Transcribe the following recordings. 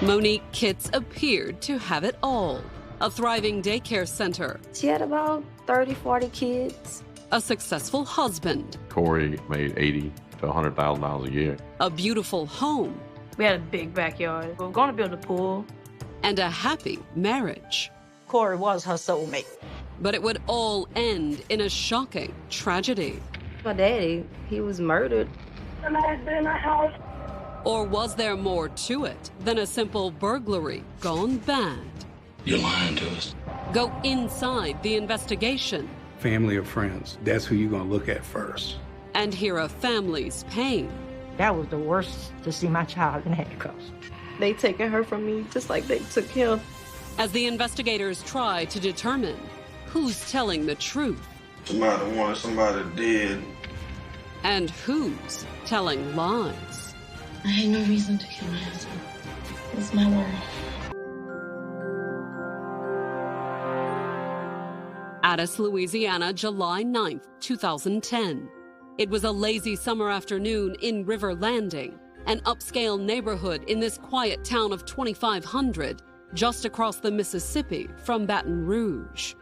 Monique Kitts appeared to have it all. A thriving daycare center. She had about 30, 40 kids. A successful husband. Corey made $80,000 to $100,000 a year. A beautiful home. We had a big backyard. We were going to build a pool. And a happy marriage. Corey was her soulmate. But it would all end in a shocking tragedy. My daddy, he was murdered. Somebody's been in my house. Or was there more to it than a simple burglary gone bad? You're lying to us. Go inside the investigation. Family or friends, that's who you're going to look at first. And hear a family's pain. That was the worst, to see my child in handcuffs. They taken her from me just like they took him. As the investigators try to determine who's telling the truth. Somebody wanted somebody dead. And who's telling lies. I had no reason to kill my husband. It's my world. Addis, Louisiana, July 9th, 2010. It was a lazy summer afternoon in River Landing, an upscale neighborhood in this quiet town of 2,500, just across the Mississippi from Baton Rouge.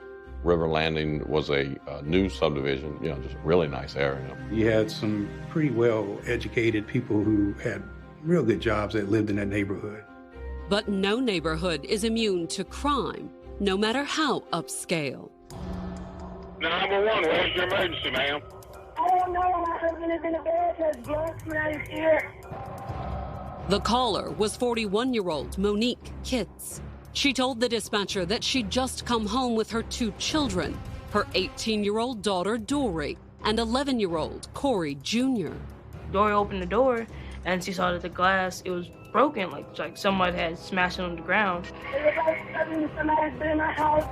River Landing was a new subdivision, just a really nice area. You had some pretty well-educated people who had real good jobs that lived in that neighborhood. But no neighborhood is immune to crime, no matter how upscale. 911, where's your emergency, ma'am? I don't know. My husband is in the bed. There's blood coming out his ear. The caller was 41-year-old Monique Kitts. She told the dispatcher that she'd just come home with her 2 children, her 18-year-old daughter, Dory, and 11-year-old Corey Jr. Dory opened the door, and she saw that the glass, it was broken, like someone had smashed it on the ground. It was like somebody's been in my house.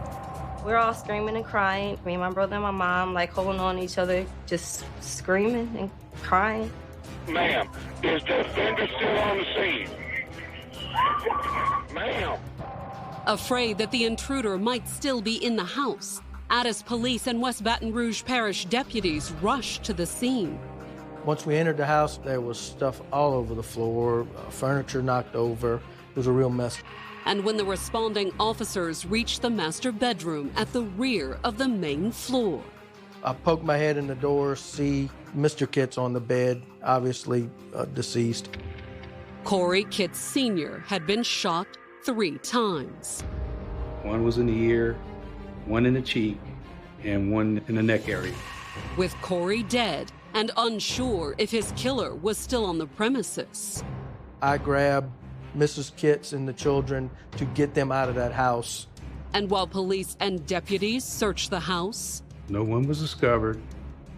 We're all screaming and crying. Me and my brother and my mom, holding on to each other, just screaming and crying. Ma'am, is the offender still on the scene? Ma'am. Afraid that the intruder might still be in the house, Addis police and West Baton Rouge Parish deputies rushed to the scene. Once we entered the house, there was stuff all over the floor, furniture knocked over. It was a real mess. And when the responding officers reached the master bedroom at the rear of the main floor. I poked my head in the door, see Mr. Kitts on the bed, obviously deceased. Corey Kitts Sr. had been shot 3 times. One was in the ear, one in the cheek, and one in the neck area. With Corey dead and unsure if his killer was still on the premises. I grabbed Mrs. Kitts and the children to get them out of that house. And while police and deputies searched the house, no one was discovered.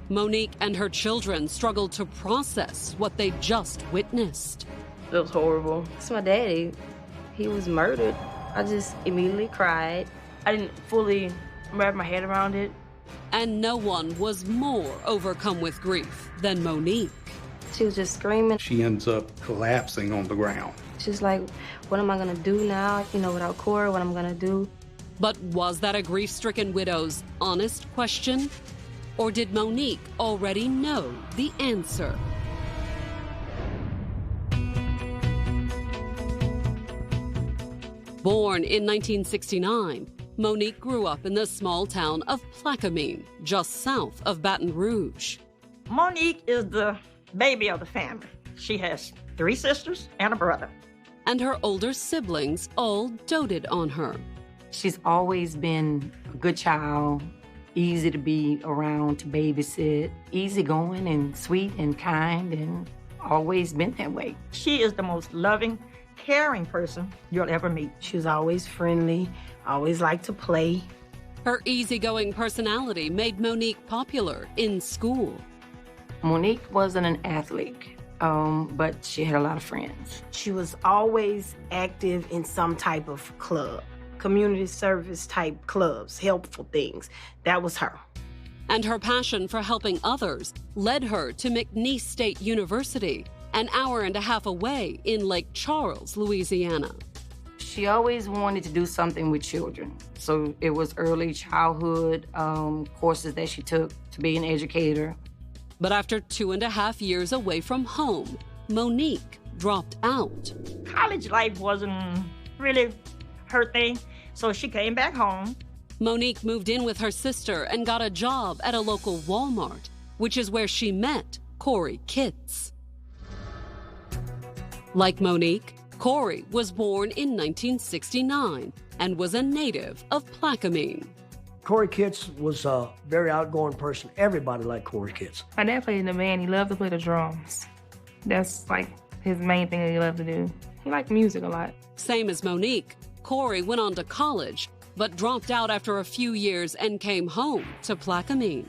Monique and her children struggled to process what they just witnessed. It was horrible. It's my daddy. He was murdered. I just immediately cried. I didn't fully wrap my head around it. And no one was more overcome with grief than Monique. She was just screaming. She ends up collapsing on the ground. She's like, what am I gonna do now? Without Corey, what I'm gonna do? But was that a grief-stricken widow's honest question? Or did Monique already know the answer? Born in 1969, Monique grew up in the small town of Plaquemine, just south of Baton Rouge. Monique is the baby of the family. She has 3 sisters and a brother. And her older siblings all doted on her. She's always been a good child, easy to be around, to babysit, easygoing and sweet and kind, and always been that way. She is the most loving, caring person you'll ever meet. She was always friendly, always liked to play. Her easygoing personality made Monique popular in school. Monique wasn't an athlete, but she had a lot of friends. She was always active in some type of club, community service type clubs, helpful things. That was her. And her passion for helping others led her to McNeese State University, an hour and a half away in Lake Charles, Louisiana. She always wanted to do something with children. So it was early childhood courses that she took to be an educator. But after 2.5 years away from home, Monique dropped out. college life wasn't really her thing, so she came back home. Monique moved in with her sister and got a job at a local Walmart, which is where she met Corey Kitts. Like Monique, Corey was born in 1969 and was a native of Plaquemine. Corey Kitts was a very outgoing person. Everybody liked Corey Kitts. My dad played in the band. He loved to play the drums. That's like his main thing that he loved to do. He liked music a lot. Same as Monique, Corey went on to college, but dropped out after a few years and came home to Plaquemine.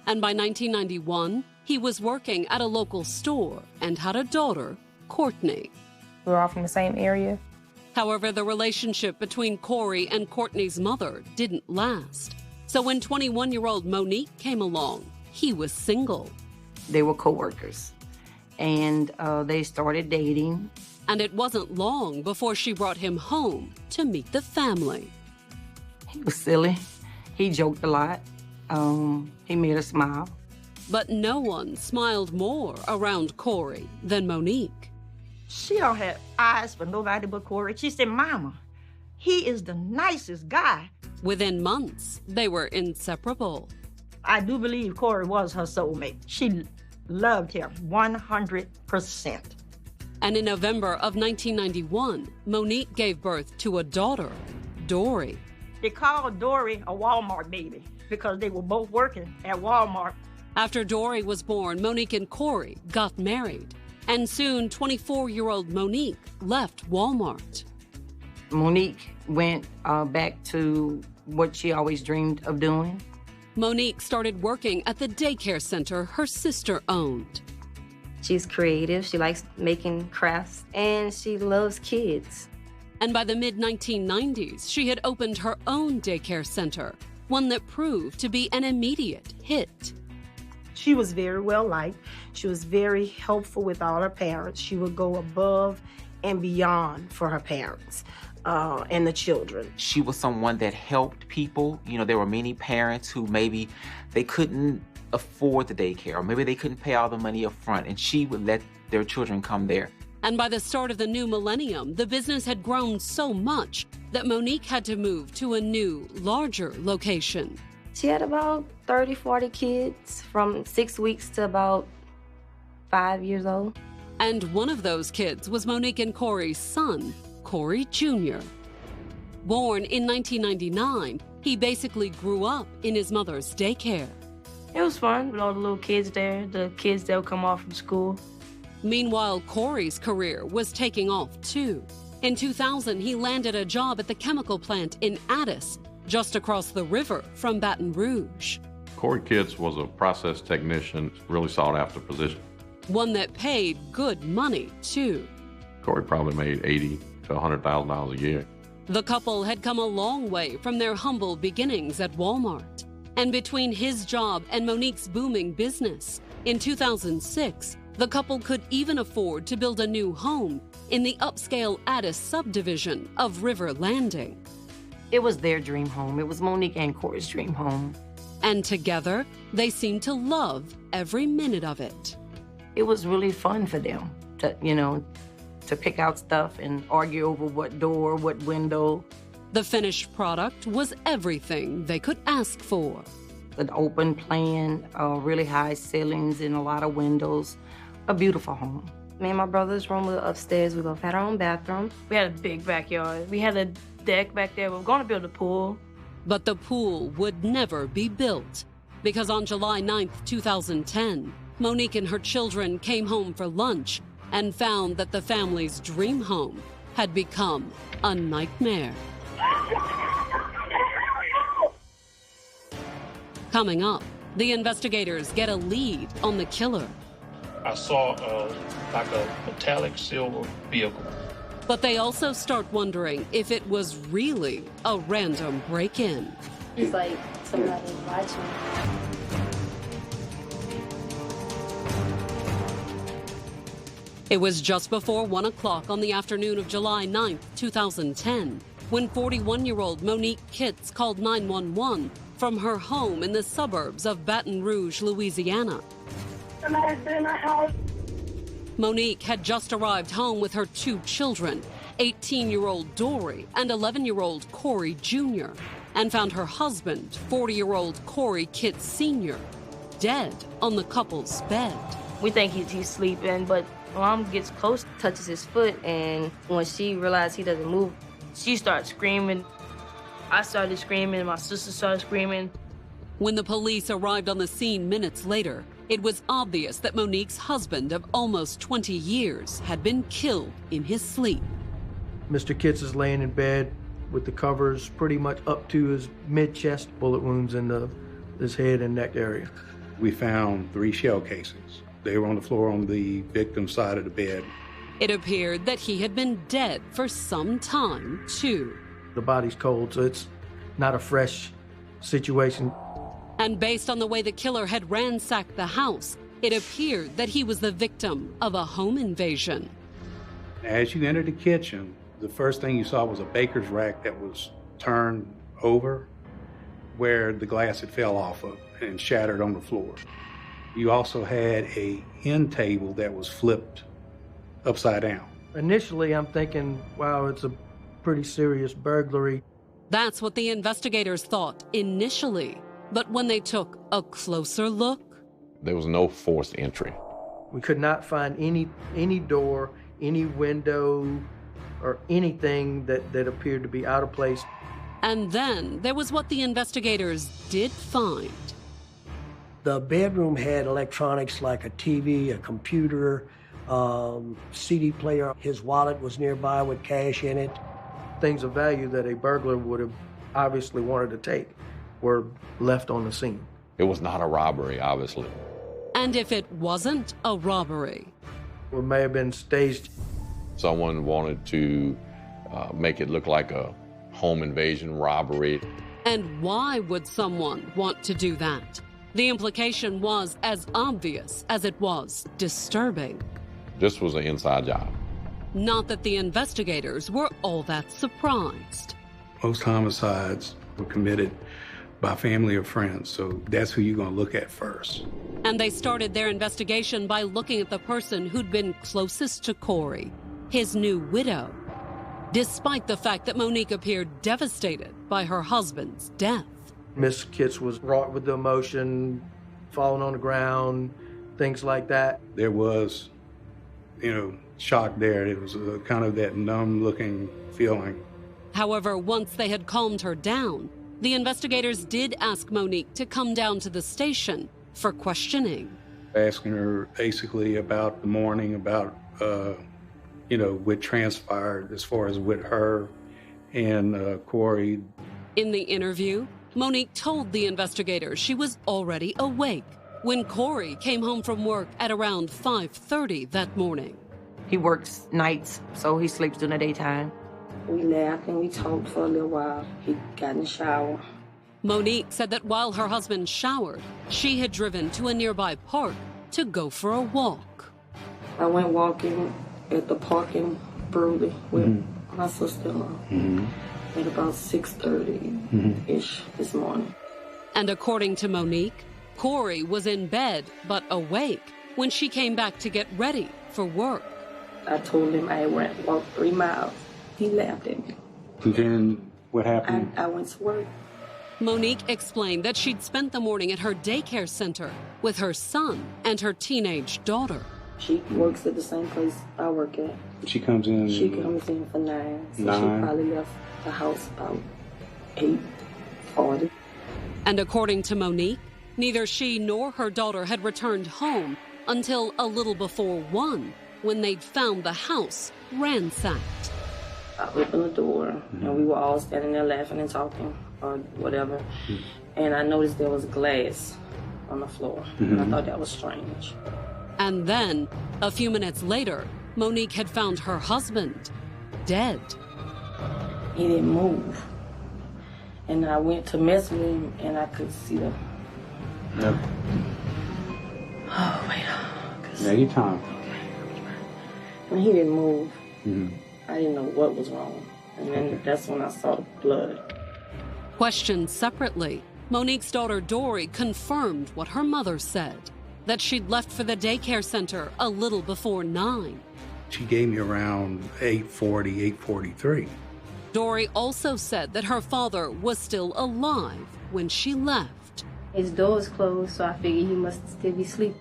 And by 1991, he was working at a local store and had a daughter, Courtney. We were all from the same area. However, the relationship between Corey and Courtney's mother didn't last. So when 21-year-old Monique came along, he was single. They were co-workers, and they started dating. And it wasn't long before she brought him home to meet the family. He was silly. He joked a lot. He made her smile. But no one smiled more around Corey than Monique. She don't have eyes for nobody but Corey. She said, Mama, he is the nicest guy. Within months, they were inseparable. I do believe Corey was her soulmate. She loved him 100%. And in November of 1991, Monique gave birth to a daughter, Dory. They called Dory a Walmart baby because they were both working at Walmart. After Dory was born, Monique and Corey got married. And soon, 24-year-old Monique left Walmart. Monique went back to what she always dreamed of doing. Monique started working at the daycare center her sister owned. She's creative, she likes making crafts, and she loves kids. And by the mid-1990s, she had opened her own daycare center, one that proved to be an immediate hit. She was very well liked. She was very helpful with all her parents. She would go above and beyond for her parents and the children. She was someone that helped people. You know, there were many parents who maybe they couldn't afford the daycare, or maybe they couldn't pay all the money up front, and she would let their children come there. And by the start of the new millennium, the business had grown so much that Monique had to move to a new, larger location. She had about 30, 40 kids from 6 weeks to about 5 years old. And one of those kids was Monique and Corey's son, Corey Jr. Born in 1999, he basically grew up in his mother's daycare. It was fun with all the little kids there, the kids that would come off from school. Meanwhile, Corey's career was taking off too. In 2000, he landed a job at the chemical plant in Addis, just across the river from Baton Rouge. Corey Kitts was a process technician, really sought after position. One that paid good money too. Corey probably made $80,000 to $100,000 a year. The couple had come a long way from their humble beginnings at Walmart. And between his job and Monique's booming business, in 2006, the couple could even afford to build a new home in the upscale Addis subdivision of River Landing. It was their dream home. It was Monique and Corey's dream home. And together, they seemed to love every minute of it. It was really fun for them to pick out stuff and argue over what door, what window. The finished product was everything they could ask for. An open plan, really high ceilings and a lot of windows. A beautiful home. Me and my brother's room was upstairs. We both had our own bathroom. We had a big backyard. We had a deck back there. We were going to build a pool. But the pool would never be built because on July 9th, 2010, Monique and her children came home for lunch and found that the family's dream home had become a nightmare. Coming up, the investigators get a lead on the killer. I saw like a metallic silver vehicle. But they also start wondering if it was really a random break-in. It's like somebody watching. It was just before 1 o'clock on the afternoon of July 9th, 2010, when 41-year-old Monique Kitts called 911 from her home in the suburbs of Baton Rouge, Louisiana. Somebody's been in my house. Monique had just arrived home with her 2 children, 18-year-old Dory and 11-year-old Corey Jr., and found her husband, 40-year-old Corey Kitts Sr., dead on the couple's bed. We think he's sleeping, but Mom gets close, Touches his foot, and when she realized he doesn't move, she starts screaming. I started screaming, my sister started screaming. When the police arrived on the scene minutes later, it was obvious that Monique's husband of almost 20 years had been killed in his sleep. Mr. Kitts is laying in bed with the covers pretty much up to his mid-chest, bullet wounds in his head and neck area. We found 3 shell casings. They were on the floor on the victim's side of the bed. It appeared that he had been dead for some time, too. The body's cold, so it's not a fresh situation. And based on the way the killer had ransacked the house, it appeared that he was the victim of a home invasion. As you entered the kitchen, the first thing you saw was a baker's rack that was turned over where the glass had fell off of and shattered on the floor. You also had a end table that was flipped upside down. Initially, I'm thinking, wow, it's a pretty serious burglary. That's what the investigators thought initially. But when they took a closer look, there was no forced entry. We could not find any door, any window, or anything that appeared to be out of place. And then there was what the investigators did find. The bedroom had electronics like a TV, a computer, CD player. His wallet was nearby with cash in it. Things of value that a burglar would have obviously wanted to take were left on the scene. It was not a robbery, obviously. And if it wasn't a robbery? It may have been staged. Someone wanted to make it look like a home invasion robbery. And why would someone want to do that? The implication was as obvious as it was disturbing. This was an inside job. Not that the investigators were all that surprised. Most homicides were committed by family or friends, so that's who you're going to look at first. And they started their investigation by looking at the person who'd been closest to Corey, his new widow, despite the fact that Monique appeared devastated by her husband's death. Miss Kitts was wrought with the emotion, falling on the ground, things like that. There was, shock there. It was kind of that numb-looking feeling. However, once they had calmed her down, the investigators did ask Monique to come down to the station for questioning. Asking her basically about the morning, about, what transpired as far as with her and Corey. In the interview, Monique told the investigators she was already awake when Corey came home from work at around 5:30 that morning. He works nights, so he sleeps during the daytime. We laughed and we talked for a little while. He got in the shower. Monique said that while her husband showered, she had driven to a nearby park to go for a walk. I went walking at the park in Burley with my sister-in-law at about 6:30-ish this morning. And according to Monique, Corey was in bed but awake when she came back to get ready for work. I told him I walked 3 miles. He laughed at me. And then what happened? I went to work. Monique explained that she'd spent the morning at her daycare center with her son and her teenage daughter. She works at the same place I work at. She comes in? She comes in for 9. So 9. She probably left the house about 8:40. And according to Monique, neither she nor her daughter had returned home until a little before 1, when they'd found the house ransacked. I opened the door, and we were all standing there laughing and talking, or whatever. And I noticed there was glass on the floor. And I thought that was strange. And then, a few minutes later, Monique had found her husband dead. He didn't move. And I went to mess with him, and I could see the... Yep. Oh, wait. Now your time. And he didn't move. I didn't know what was wrong. And then that's when I saw the blood. Questioned separately, Monique's daughter Dory confirmed what her mother said. that she'd left for the daycare center a little before 9. She gave me around 8:40, 8:43. Dory also said that her father was still alive when she left. His door was closed, so I figured he must still be asleep.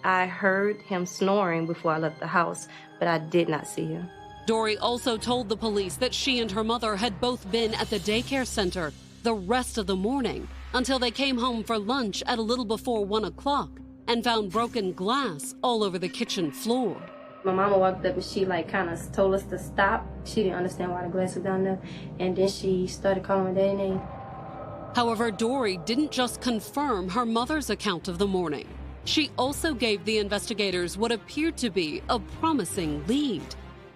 I heard him snoring before I left the house, but I did not see him. Dory also told the police that she and her mother had both been at the daycare center the rest of the morning until they came home for lunch at a little before 1 o'clock and found broken glass all over the kitchen floor. My mama walked up and she kind of told us to stop. She didn't understand why the glass was down there, and then she started calling my dad's name. However, Dory didn't just confirm her mother's account of the morning. She also gave the investigators what appeared to be a promising lead.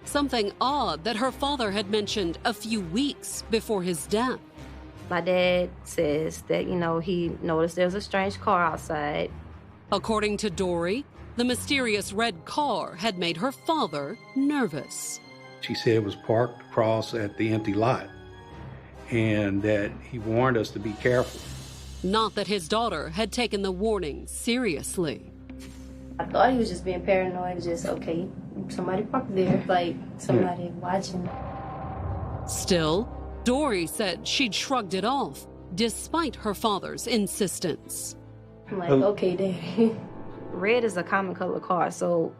Something odd that her father had mentioned a few weeks before his death. My dad says that, he noticed there was a strange car outside. According to Dory, the mysterious red car had made her father nervous. She said it was parked across at the empty lot and that he warned us to be careful. Not that his daughter had taken the warning seriously. I thought he was just being paranoid, okay, somebody parked there, somebody watching. Still, Dory said she'd shrugged it off, despite her father's insistence. I'm like, okay, Daddy. Red is a common color car, so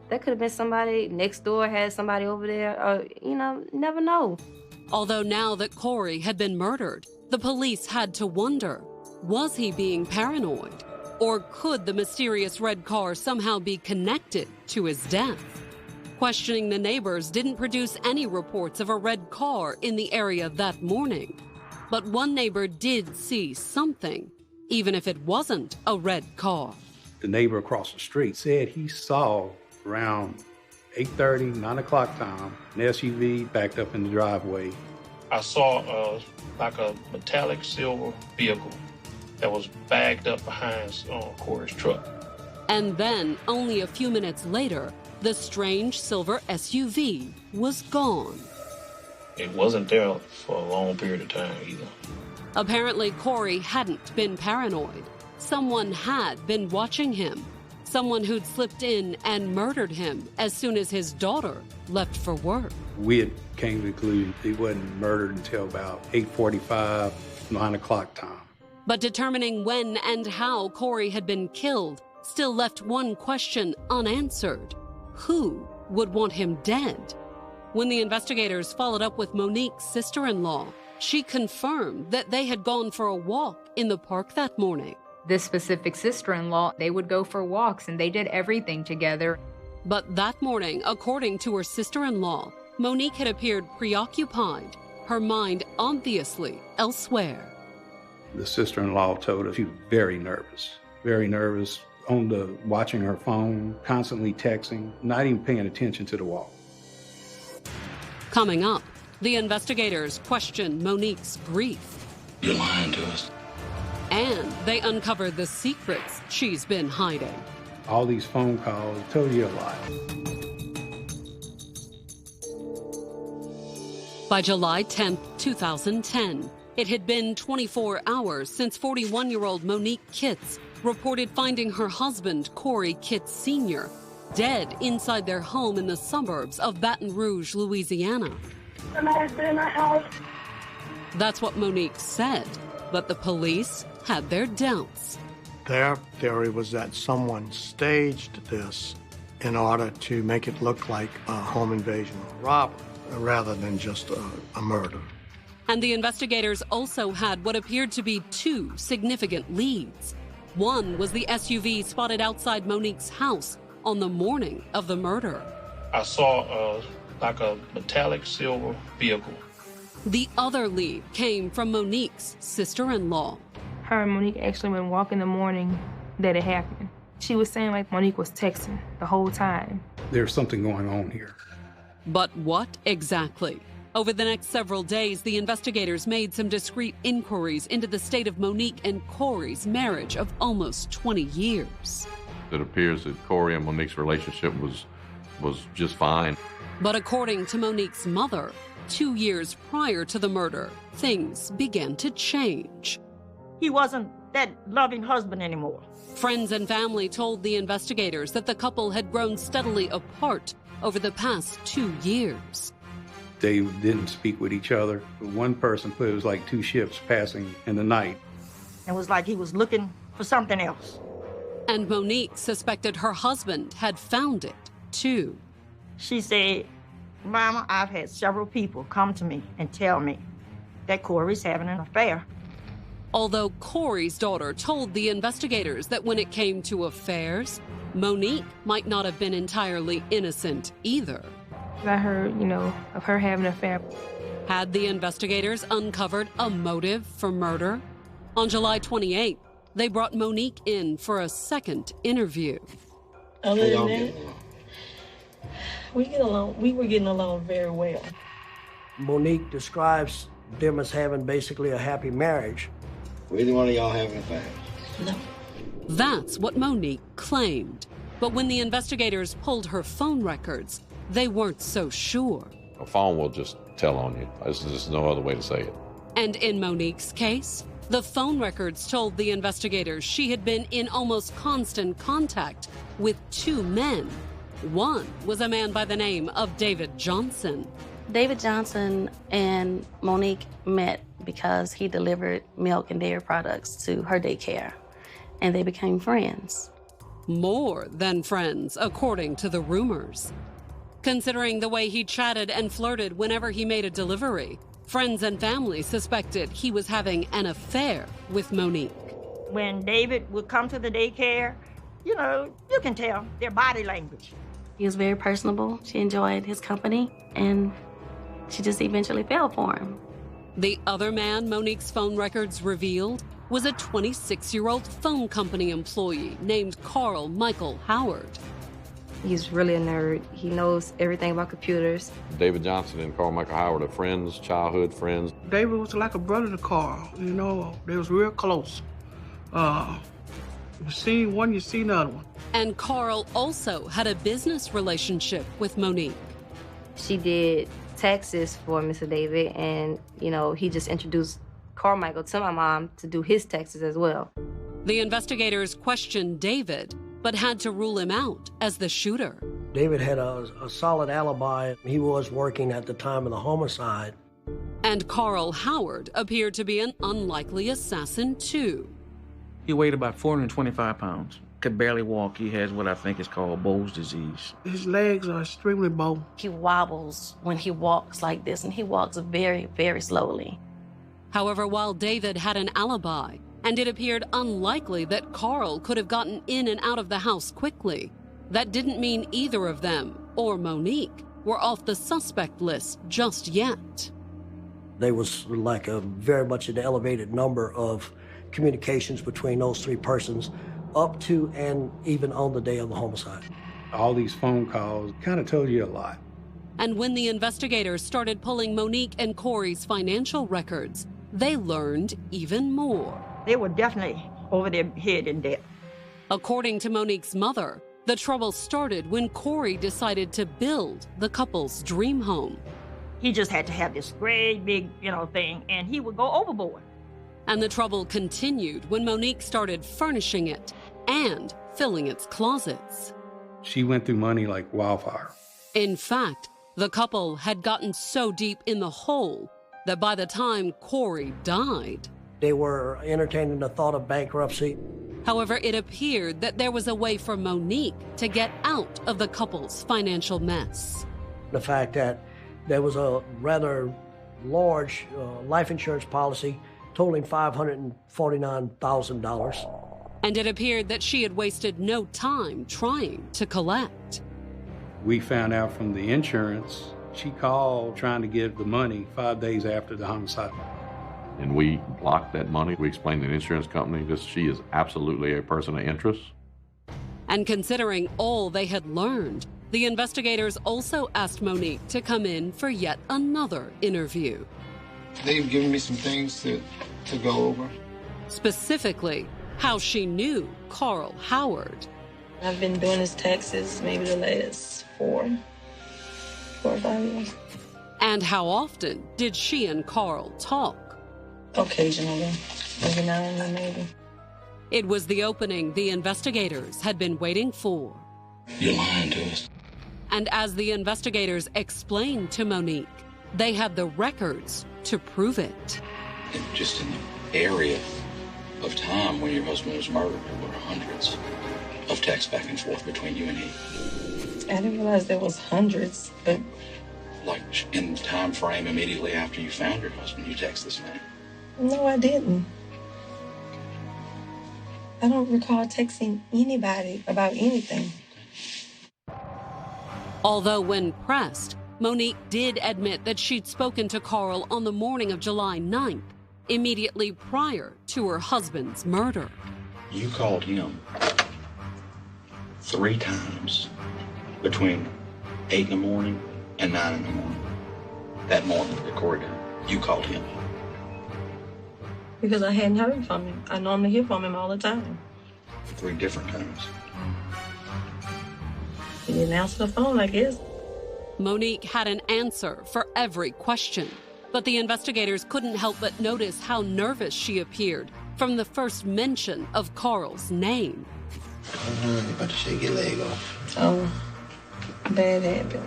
that could have been somebody next door, had somebody over there, or, never know. Although now that Corey had been murdered, the police had to wonder, was he being paranoid? Or could the mysterious red car somehow be connected to his death? Questioning the neighbors didn't produce any reports of a red car in the area that morning. But one neighbor did see something, even if it wasn't a red car. The neighbor across the street said he saw around 8:30, 9 o'clock time, an SUV backed up in the driveway. I saw a metallic silver vehicle that was bagged up behind Corey's truck. And then, only a few minutes later, the strange silver SUV was gone. It wasn't there for a long period of time either. Apparently, Corey hadn't been paranoid. Someone had been watching him. Someone who'd slipped in and murdered him as soon as his daughter left for work. We had came to the conclusion he wasn't murdered until about 8:45, 9 o'clock time. But determining when and how Corey had been killed still left one question unanswered. Who would want him dead? When the investigators followed up with Monique's sister-in-law, she confirmed that they had gone for a walk in the park that morning. This specific sister-in-law, they would go for walks and they did everything together. But that morning, according to her sister-in-law, Monique had appeared preoccupied, her mind obviously elsewhere. The sister-in-law told us she was very nervous, watching her phone, constantly texting, not even paying attention to the walk. Coming up, the investigators questioned Monique's grief. You're lying to us. And they uncovered the secrets she's been hiding. All these phone calls told you a lot. By July 10, 2010, it had been 24 hours since 41-year-old Monique Kitts reported finding her husband, Corey Kitts Sr., dead inside their home in the suburbs of Baton Rouge, Louisiana. Somebody's been in my house. That's what Monique said, but the police had their doubts. Their theory was that someone staged this in order to make it look like a home invasion or robbery, rather than just a murder. And the investigators also had what appeared to be two significant leads. One was the SUV spotted outside Monique's house on the morning of the murder. I saw a metallic silver vehicle. The other lead came from Monique's sister-in-law. Her and Monique actually went walk in the morning that it happened. She was saying Monique was texting the whole time. There's something going on here. But what exactly? Over the next several days, the investigators made some discreet inquiries into the state of Monique and Corey's marriage of almost 20 years. It appears that Corey and Monique's relationship was just fine. But according to Monique's mother, 2 years prior to the murder, things began to change. He wasn't that loving husband anymore. Friends and family told the investigators that the couple had grown steadily apart over the past 2 years. They didn't speak with each other. One person put it was like two ships passing in the night. It was like he was looking for something else. And Monique suspected her husband had found it, too. She said, Mama, I've had several people come to me and tell me that Corey's having an affair. Although Corey's daughter told the investigators that when it came to affairs, Monique might not have been entirely innocent either. I heard, of her having an affair. Had the investigators uncovered a motive for murder? On July 28th, they brought Monique in for a second interview. Other than that, we were getting along very well. Monique describes them as having basically a happy marriage. Were either one of y'all having affairs? No. That's what Monique claimed. But when the investigators pulled her phone records, they weren't so sure. A phone will just tell on you. There's just no other way to say it. And in Monique's case, the phone records told the investigators she had been in almost constant contact with 2 men. One was a man by the name of David Johnson. David Johnson and Monique met because he delivered milk and dairy products to her daycare, and they became friends. More than friends, according to the rumors. Considering the way he chatted and flirted whenever he made a delivery, friends and family suspected he was having an affair with Monique. When David would come to the daycare, you can tell their body language. He was very personable. She enjoyed his company, and she just eventually fell for him. The other man Monique's phone records revealed was a 26-year-old phone company employee named Carl Michael Howard. He's really a nerd. He knows everything about computers. David Johnson and Carl Michael Howard are friends, childhood friends. David was like a brother to Carl. They was real close. You see one, you see another one. And Carl also had a business relationship with Monique. She did taxes for Mr. David, and, he just introduced Carmichael to my mom to do his taxes as well. The investigators questioned David, but had to rule him out as the shooter. David had a solid alibi. He was working at the time of the homicide. And Carl Howard appeared to be an unlikely assassin, too. He weighed about 425 pounds. Could barely walk. He has what I think is called Bow's disease. His legs are extremely bowed. He wobbles when he walks like this, and he walks very, very slowly. However, while David had an alibi, and it appeared unlikely that Carl could have gotten in and out of the house quickly, that didn't mean either of them or Monique were off the suspect list just yet. There was like a very much an elevated number of communications between those 3 persons up to and even on the day of the homicide. All these phone calls kind of told you a lot. And when the investigators started pulling Monique and Corey's financial records, they learned even more. They were definitely over their head in debt. According to Monique's mother, the trouble started when Corey decided to build the couple's dream home. He just had to have this great big, thing, and he would go overboard. And the trouble continued when Monique started furnishing it and filling its closets. She went through money like wildfire. In fact, the couple had gotten so deep in the hole that by the time Corey died, they were entertaining the thought of bankruptcy. However, it appeared that there was a way for Monique to get out of the couple's financial mess. The fact that there was a rather large life insurance policy totaling $549,000. And it appeared that she had wasted no time trying to collect. We found out from the insurance, she called trying to get the money 5 days after the homicide. And we blocked that money. We explained to the insurance company that she is absolutely a person of interest. And considering all they had learned, the investigators also asked Monique to come in for yet another interview. They've given me some things to go over. Specifically, how she knew Carl Howard. I've been doing his taxes maybe the last 4 or 5 years. And how often did she and Carl talk? Occasionally, every now and then maybe. It was the opening the investigators had been waiting for. You're lying to us. And as the investigators explained to Monique, they had the records to prove it. And just in the area of time when your husband was murdered, there were hundreds of texts back and forth between you and he. I didn't realize there was hundreds, but... Like in the time frame immediately after you found your husband, you text this man. No, I didn't. I don't recall texting anybody about anything. Although when pressed, Monique did admit that she'd spoken to Carl on the morning of July 9th, immediately prior to her husband's murder. You called him 3 times between 8 in the morning and 9 in the morning. That morning that Corey died, you called him. Because I hadn't heard from him. I normally hear from him all the time. 3 different times. He didn't answer the phone, I guess. Monique had an answer for every question, but the investigators couldn't help but notice how nervous she appeared from the first mention of Carl's name. You're about to shake your leg off. Oh, bad habit.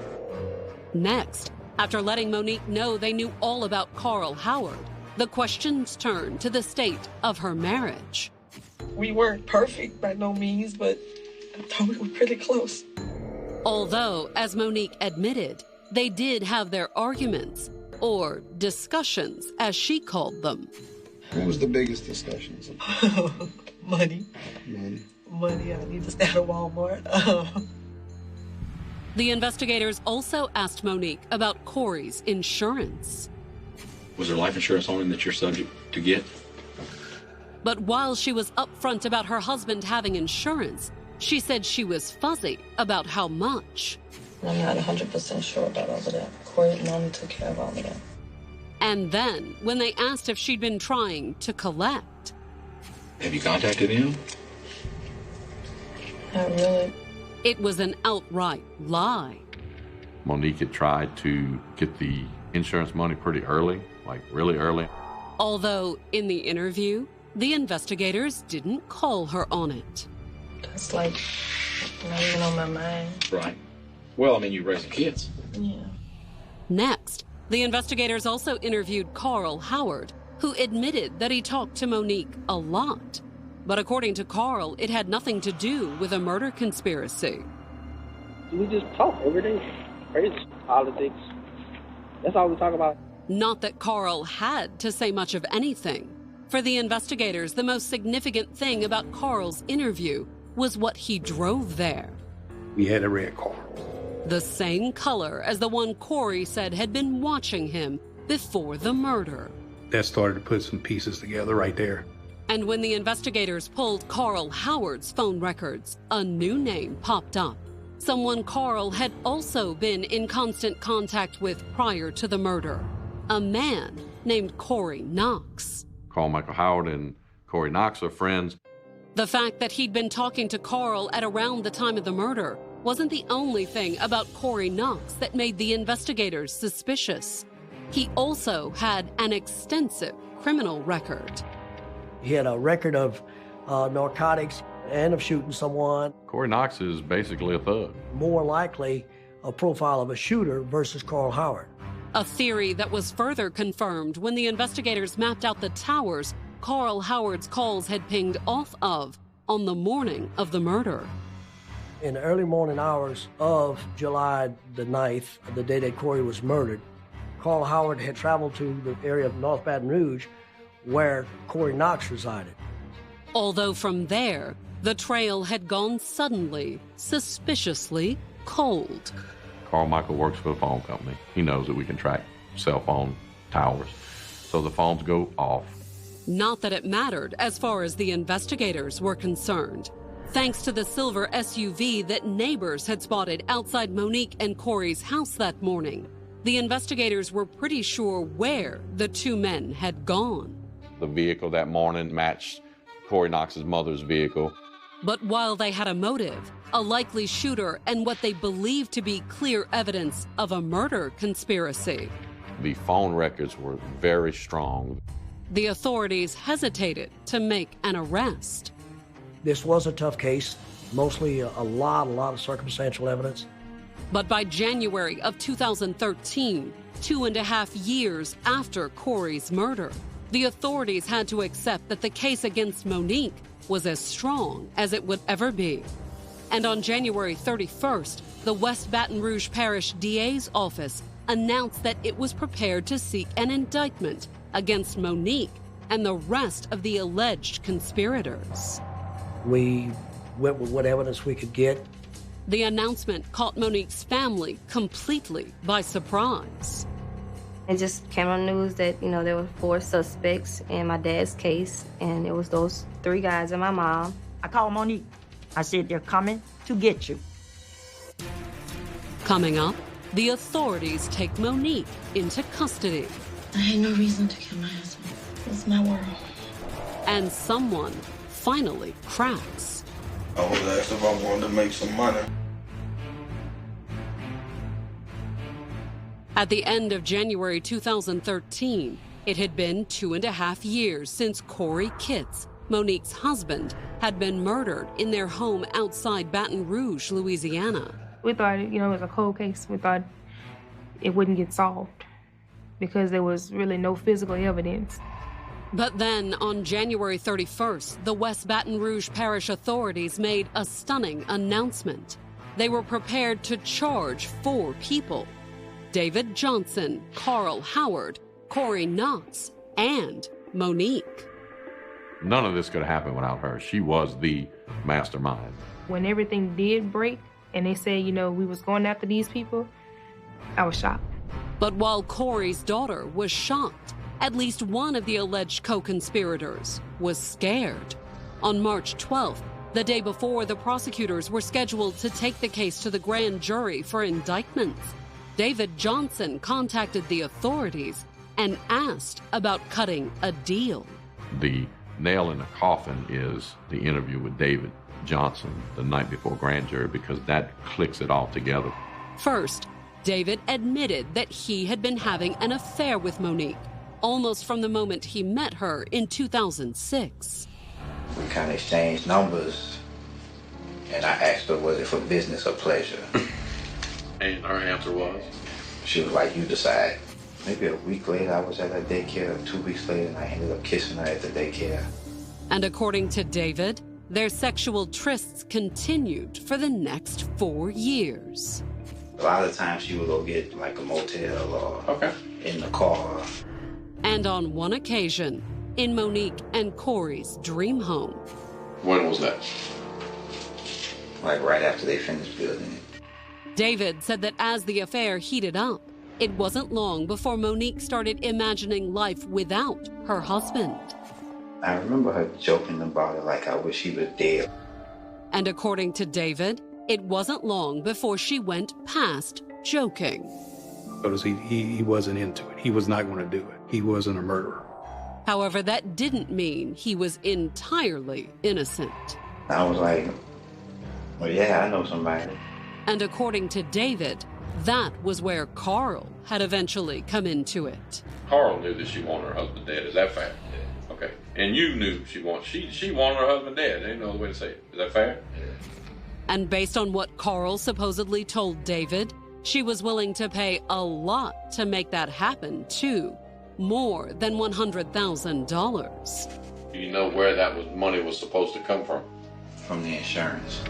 Next, after letting Monique know they knew all about Carl Howard, the questions turned to the state of her marriage. We weren't perfect by no means, but I thought we were pretty close. Although, as Monique admitted, they did have their arguments, or discussions, as she called them. What was the biggest discussions? Money. Money. Money, I need to stay at Walmart. The investigators also asked Monique about Corey's insurance. Was there life insurance on him that you're subject to get? But while she was upfront about her husband having insurance, she said she was fuzzy about how much. I'm not 100% sure about all of that. Corey and Mom took care of all of that. And then, when they asked if she'd been trying to collect. Have you contacted him? Not really. It was an outright lie. Monique had tried to get the insurance money pretty early, like really early. Although, in the interview, the investigators didn't call her on it. That's like not even on my mind. Right. Well, I mean, you're raising kids. Yeah. Next, the investigators also interviewed Carl Howard, who admitted that he talked to Monique a lot. But according to Carl, it had nothing to do with a murder conspiracy. We just talk every day. Race, politics. That's all we talk about. Not that Carl had to say much of anything. For the investigators, the most significant thing about Carl's interview was what he drove there. We had a red car. The same color as the one Corey said had been watching him before the murder. That started to put some pieces together right there. And when the investigators pulled Carl Howard's phone records, a new name popped up. Someone Carl had also been in constant contact with prior to the murder. A man named Corey Knox. Carl Michael Howard and Corey Knox are friends. The fact that he'd been talking to Carl at around the time of the murder wasn't the only thing about Corey Knox that made the investigators suspicious. He also had an extensive criminal record. He had a record of narcotics and of shooting someone. Corey Knox is basically a thug. More likely a profile of a shooter versus Carl Howard. A theory that was further confirmed when the investigators mapped out the towers Carl Howard's calls had pinged off of on the morning of the murder. In the early morning hours of July the 9th, the day that Corey was murdered, Carl Howard had traveled to the area of North Baton Rouge where Corey Knox resided. Although from there, the trail had gone suddenly, suspiciously cold. Carl Michael works for the phone company. He knows that we can track cell phone towers. So the phones go off. Not that it mattered as far as the investigators were concerned. Thanks to the silver SUV that neighbors had spotted outside Monique and Corey's house that morning, the investigators were pretty sure where the two men had gone. The vehicle that morning matched Corey Knox's mother's vehicle. But while they had a motive, a likely shooter, and what they believed to be clear evidence of a murder conspiracy, the phone records were very strong. the authorities hesitated to make an arrest. This was a tough case, mostly a lot of circumstantial evidence. But by January of 2013, 2.5 years after Corey's murder, the authorities had to accept that the case against Monique was as strong as it would ever be. And on January 31st, the West Baton Rouge Parish DA's office announced that it was prepared to seek an indictment against Monique and the rest of the alleged conspirators. We went with what evidence we could get. The announcement caught Monique's family completely by surprise. It just came on the news that, there were 4 suspects in my dad's case, and it was those 3 guys and my mom. I called Monique. I said, they're coming to get you. Coming up, the authorities take Monique into custody. I had no reason to kill my husband. It's my world. And someone finally cracks. I was asked if I wanted to make some money. At the end of January 2013, it had been 2.5 years since Corey Kitts, Monique's husband, had been murdered in their home outside Baton Rouge, Louisiana. We thought, it was a cold case. We thought it wouldn't get solved because there was really no physical evidence. But then, on January 31st, the West Baton Rouge Parish authorities made a stunning announcement. They were prepared to charge 4 people: David Johnson, Carl Howard, Corey Knox, and Monique. None of this could happen without her. She was the mastermind. When everything did break and they said, we was going after these people, I was shocked. But while Corey's daughter was shocked, at least one of the alleged co-conspirators was scared. On March 12th, the day before the prosecutors were scheduled to take the case to the grand jury for indictments, David Johnson contacted the authorities and asked about cutting a deal. The nail in the coffin is the interview with David Johnson the night before grand jury, because that clicks it all together. First, David admitted that he had been having an affair with Monique almost from the moment he met her in 2006. We kind of exchanged numbers, and I asked her, was it for business or pleasure? And her answer was? She was like, you decide. Maybe a week later, I was at her daycare. 2 weeks later, and I ended up kissing her at the daycare. And according to David, their sexual trysts continued for the next 4 years. A lot of times she would go get like a motel or in the car. And on one occasion, in Monique and Corey's dream home. When was that? Like right after they finished building it. David said that as the affair heated up, it wasn't long before Monique started imagining life without her husband. I remember her joking about it like I wish he was dead. And according to David, it wasn't long before she went past joking. Because he wasn't into it. He was not going to do it. He wasn't a murderer. However, that didn't mean he was entirely innocent. I was like, well, yeah, I know somebody. And according to David, that was where Carl had eventually come into it. Carl knew that she wanted her husband dead. Is that fair? Yeah. Okay. And you knew she wanted her husband dead. There ain't no other way to say it. Is that fair? Yeah. And based on what Carl supposedly told David, she was willing to pay a lot to make that happen, too. More than $100,000. Do you know where that money was supposed to come from? From the insurance.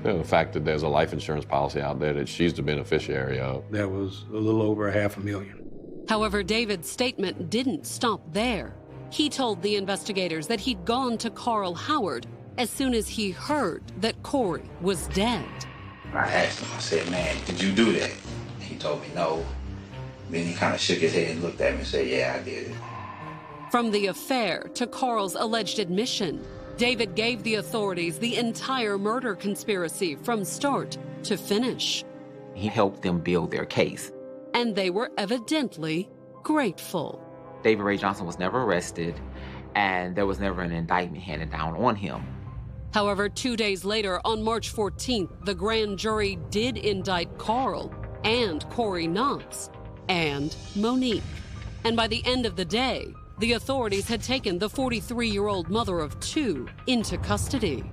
The fact that there's a life insurance policy out there that she's the beneficiary of. That was a little over $500,000. However, David's statement didn't stop there. He told the investigators that he'd gone to Carl Howard as soon as he heard that Corey was dead. I asked him, I said, man, did you do that? He told me no. Then he kind of shook his head and looked at me and said, yeah, I did it. From the affair to Carl's alleged admission, David gave the authorities the entire murder conspiracy from start to finish. He helped them build their case. And they were evidently grateful. David Ray Johnson was never arrested, and there was never an indictment handed down on him. However, 2 days later, on March 14th, the grand jury did indict Carl and Corey Knox and Monique. And by the end of the day, the authorities had taken the 43-year-old mother of two into custody.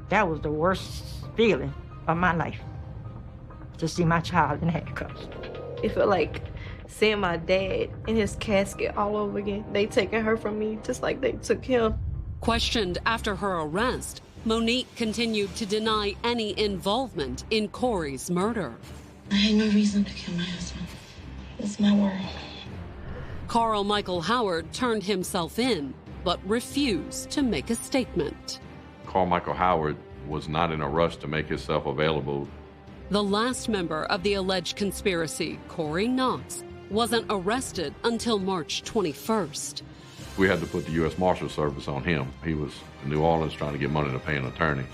That was the worst feeling of my life, to see my child in handcuffs. It felt like seeing my dad in his casket all over again. They taking her from me just like they took him. Questioned after her arrest, Monique continued to deny any involvement in Corey's murder. I had no reason to kill my husband. It's my world. Carl Michael Howard turned himself in, but refused to make a statement. Carl Michael Howard was not in a rush to make himself available. The last member of the alleged conspiracy, Corey Knox, wasn't arrested until March 21st. We had to put the U.S. Marshal Service on him. He was in New Orleans trying to get money to pay an attorney.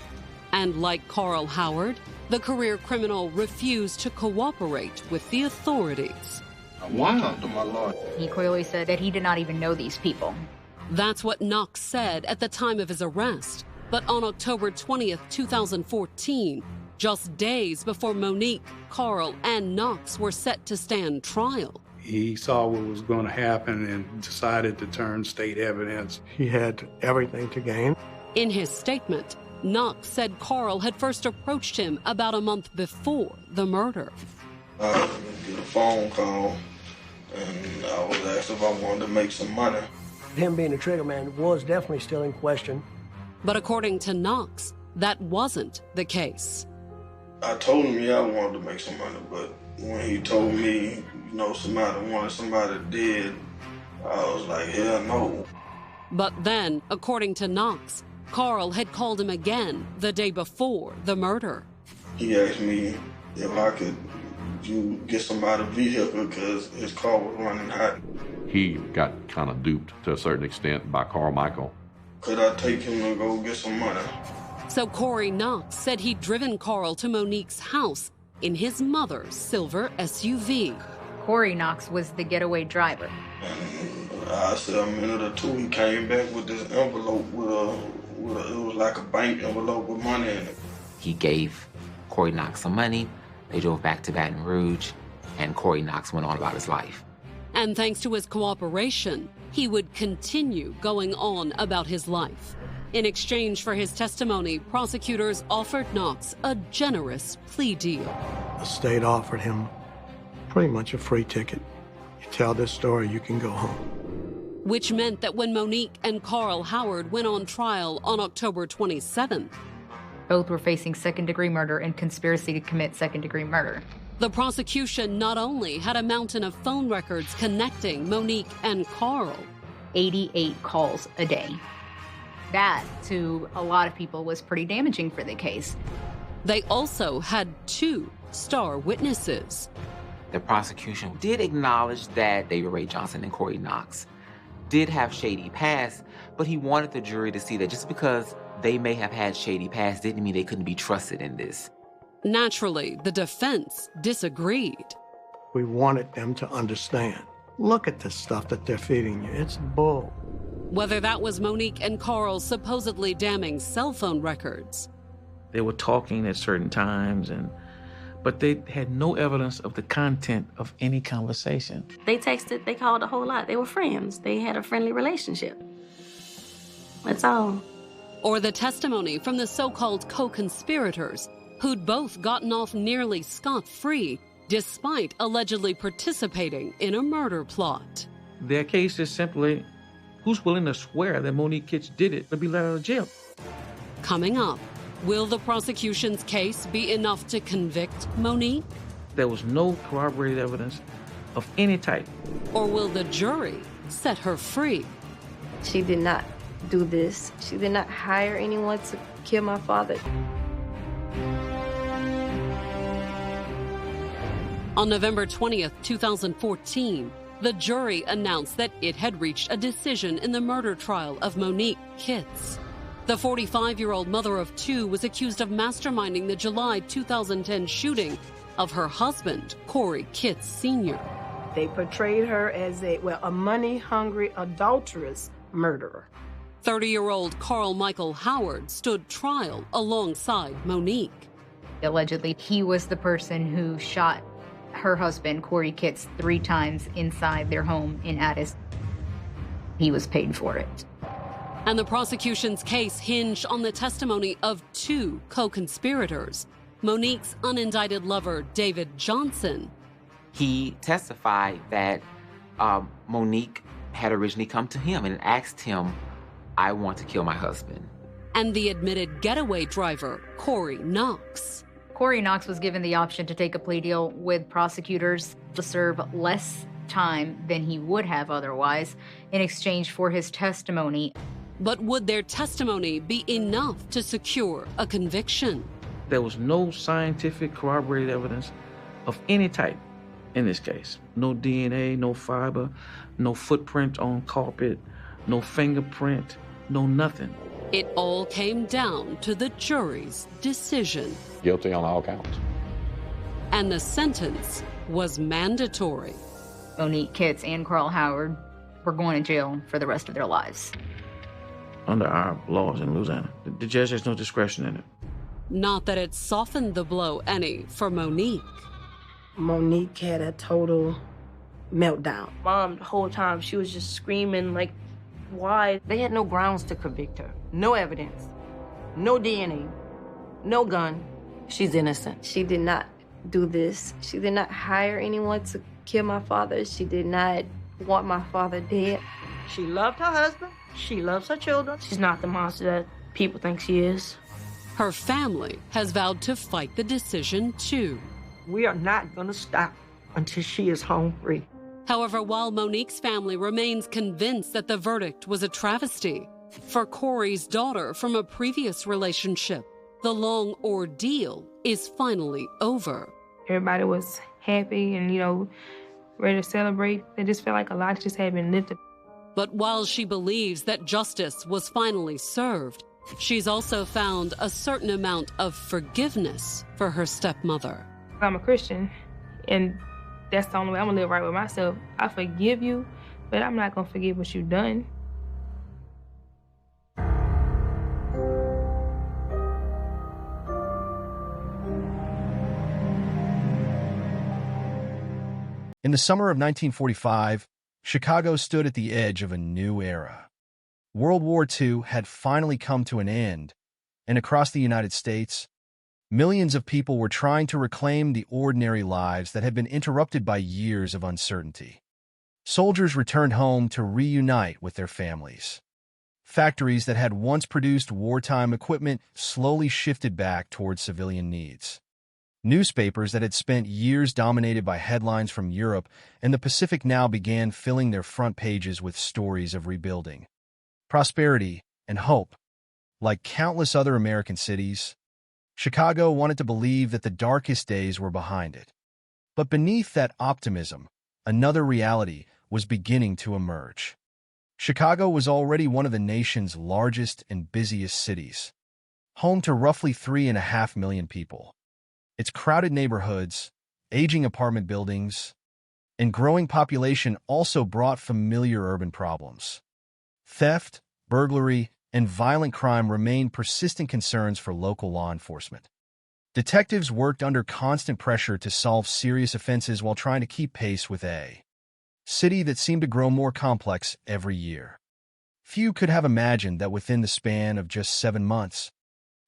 And like Carl Howard, the career criminal refused to cooperate with the authorities. Why under my law? He clearly said that he did not even know these people. That's what Knox said at the time of his arrest. But on October 20th, 2014, just days before Monique, Carl, and Knox were set to stand trial, he saw what was going to happen and decided to turn state evidence. He had everything to gain. In his statement, Knox said Carl had first approached him about a month before the murder. I get a phone call, and I was asked if I wanted to make some money. Him being a trigger man was definitely still in question. But according to Knox, that wasn't the case. I told him, yeah, I wanted to make some money, but when he told me, somebody wanted somebody dead, I was like, hell no. But then, according to Knox, Carl had called him again the day before the murder. He asked me if I could get somebody a vehicle because his car was running hot. He got kind of duped to a certain extent by Carl Michael. Could I take him to go get some money? So Corey Knox said he'd driven Carl to Monique's house in his mother's silver SUV. Corey Knox was the getaway driver. And I said a minute or two, he came back with this envelope it was like a bank envelope with money in it. He gave Corey Knox some money. They drove back to Baton Rouge, and Corey Knox went on about his life. And thanks to his cooperation, he would continue going on about his life. In exchange for his testimony, prosecutors offered Knox a generous plea deal. The state offered him pretty much a free ticket. You tell this story, you can go home. Which meant that when Monique and Carl Howard went on trial on October 27th, both were facing second-degree murder and conspiracy to commit second-degree murder. The prosecution not only had a mountain of phone records connecting Monique and Carl, 88 calls a day. That, to a lot of people, was pretty damaging for the case. They also had two star witnesses. The prosecution did acknowledge that David Ray Johnson and Corey Knox did have shady past, but he wanted the jury to see that just because they may have had shady past didn't mean they couldn't be trusted in this. Naturally, the defense disagreed. We wanted them to understand. Look at this stuff that they're feeding you. It's bull. Whether that was Monique and Carl's supposedly damning cell phone records. They were talking at certain times, but they had no evidence of the content of any conversation. They texted, they called a whole lot. They were friends. They had a friendly relationship. That's all. Or the testimony from the so-called co-conspirators who'd both gotten off nearly scot-free despite allegedly participating in a murder plot. Their case is simply, who's willing to swear that Monique Kitts did it to be let out of jail? Coming up, will the prosecution's case be enough to convict Monique? There was no corroborated evidence of any type. Or will the jury set her free? She did not do this. She did not hire anyone to kill my father. On November 20th, 2014, the jury announced that it had reached a decision in the murder trial of Monique Kitts. The 45-year-old mother of two was accused of masterminding the July 2010 shooting of her husband, Corey Kitts Sr. They portrayed her as a money-hungry, adulterous murderer. 30-year-old Carl Michael Howard stood trial alongside Monique. Allegedly, he was the person who shot her husband, Corey Kitts, 3 times inside their home in Addis. He was paid for it. And the prosecution's case hinged on the testimony of two co-conspirators, Monique's unindicted lover, David Johnson. He testified that Monique had originally come to him and asked him, "I want to kill my husband." And the admitted getaway driver, Corey Knox. Corey Knox was given the option to take a plea deal with prosecutors to serve less time than he would have otherwise in exchange for his testimony. But would their testimony be enough to secure a conviction? There was no scientific corroborated evidence of any type in this case. No DNA, no fiber, no footprint on carpet, no fingerprint, no nothing. It all came down to the jury's decision. Guilty on all counts. And the sentence was mandatory. Monique Kitts and Carl Howard were going to jail for the rest of their lives. Under our laws in Louisiana, the judge has no discretion in it. Not that it softened the blow any for Monique. Monique had a total meltdown. Mom, the whole time, she was just screaming, like, why? They had no grounds to convict her. No evidence. No DNA. No gun. She's innocent. She did not do this. She did not hire anyone to kill my father. She did not want my father dead. She loved her husband. She loves her children. She's not the monster that people think she is. Her family has vowed to fight the decision too. We are not going to stop until she is home free. However, while Monique's family remains convinced that the verdict was a travesty, for Corey's daughter from a previous relationship, the long ordeal is finally over. Everybody was happy and, ready to celebrate. They just felt like a lot just had been lifted. But while she believes that justice was finally served, she's also found a certain amount of forgiveness for her stepmother. I'm a Christian, and that's the only way I'm gonna live right with myself. I forgive you, but I'm not gonna forgive what you've done. In the summer of 1945, Chicago stood at the edge of a new era. World War II had finally come to an end, and across the United States, millions of people were trying to reclaim the ordinary lives that had been interrupted by years of uncertainty. Soldiers returned home to reunite with their families. Factories that had once produced wartime equipment slowly shifted back towards civilian needs. Newspapers that had spent years dominated by headlines from Europe and the Pacific now began filling their front pages with stories of rebuilding, prosperity, and hope. Like countless other American cities, Chicago wanted to believe that the darkest days were behind it. But beneath that optimism, another reality was beginning to emerge. Chicago was already one of the nation's largest and busiest cities, home to roughly 3.5 million people. Its crowded neighborhoods, aging apartment buildings, and growing population also brought familiar urban problems. Theft, burglary, and violent crime remained persistent concerns for local law enforcement. Detectives worked under constant pressure to solve serious offenses while trying to keep pace with a city that seemed to grow more complex every year. Few could have imagined that within the span of just 7 months,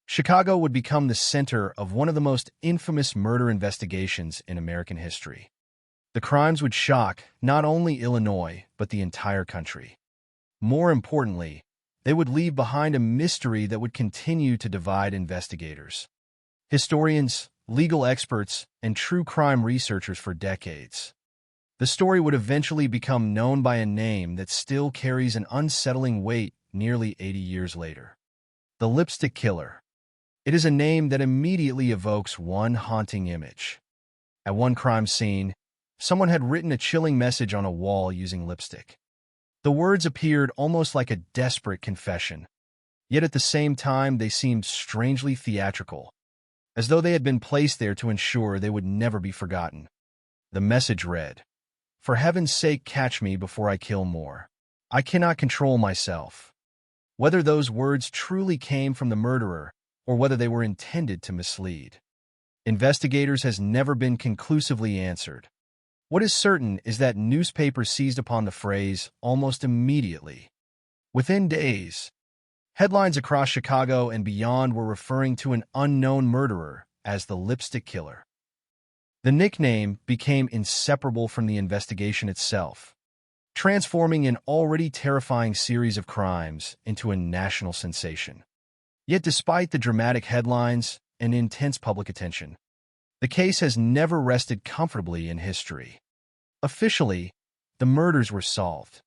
Chicago would become the center of one of the most infamous murder investigations in American history. The crimes would shock not only Illinois, but the entire country. More importantly, they would leave behind a mystery that would continue to divide investigators, historians, legal experts, and true crime researchers for decades. The story would eventually become known by a name that still carries an unsettling weight nearly 80 years later: the Lipstick Killer. It is a name that immediately evokes one haunting image. At one crime scene, someone had written a chilling message on a wall using lipstick. The words appeared almost like a desperate confession, yet at the same time they seemed strangely theatrical, as though they had been placed there to ensure they would never be forgotten. The message read, "For heaven's sake, catch me before I kill more. I cannot control myself." Whether those words truly came from the murderer, or whether they were intended to mislead, investigators has never been conclusively answered. What is certain is that newspapers seized upon the phrase almost immediately. Within days, headlines across Chicago and beyond were referring to an unknown murderer as the Lipstick Killer. The nickname became inseparable from the investigation itself, transforming an already terrifying series of crimes into a national sensation. Yet despite the dramatic headlines and intense public attention, the case has never rested comfortably in history. Officially, the murders were solved.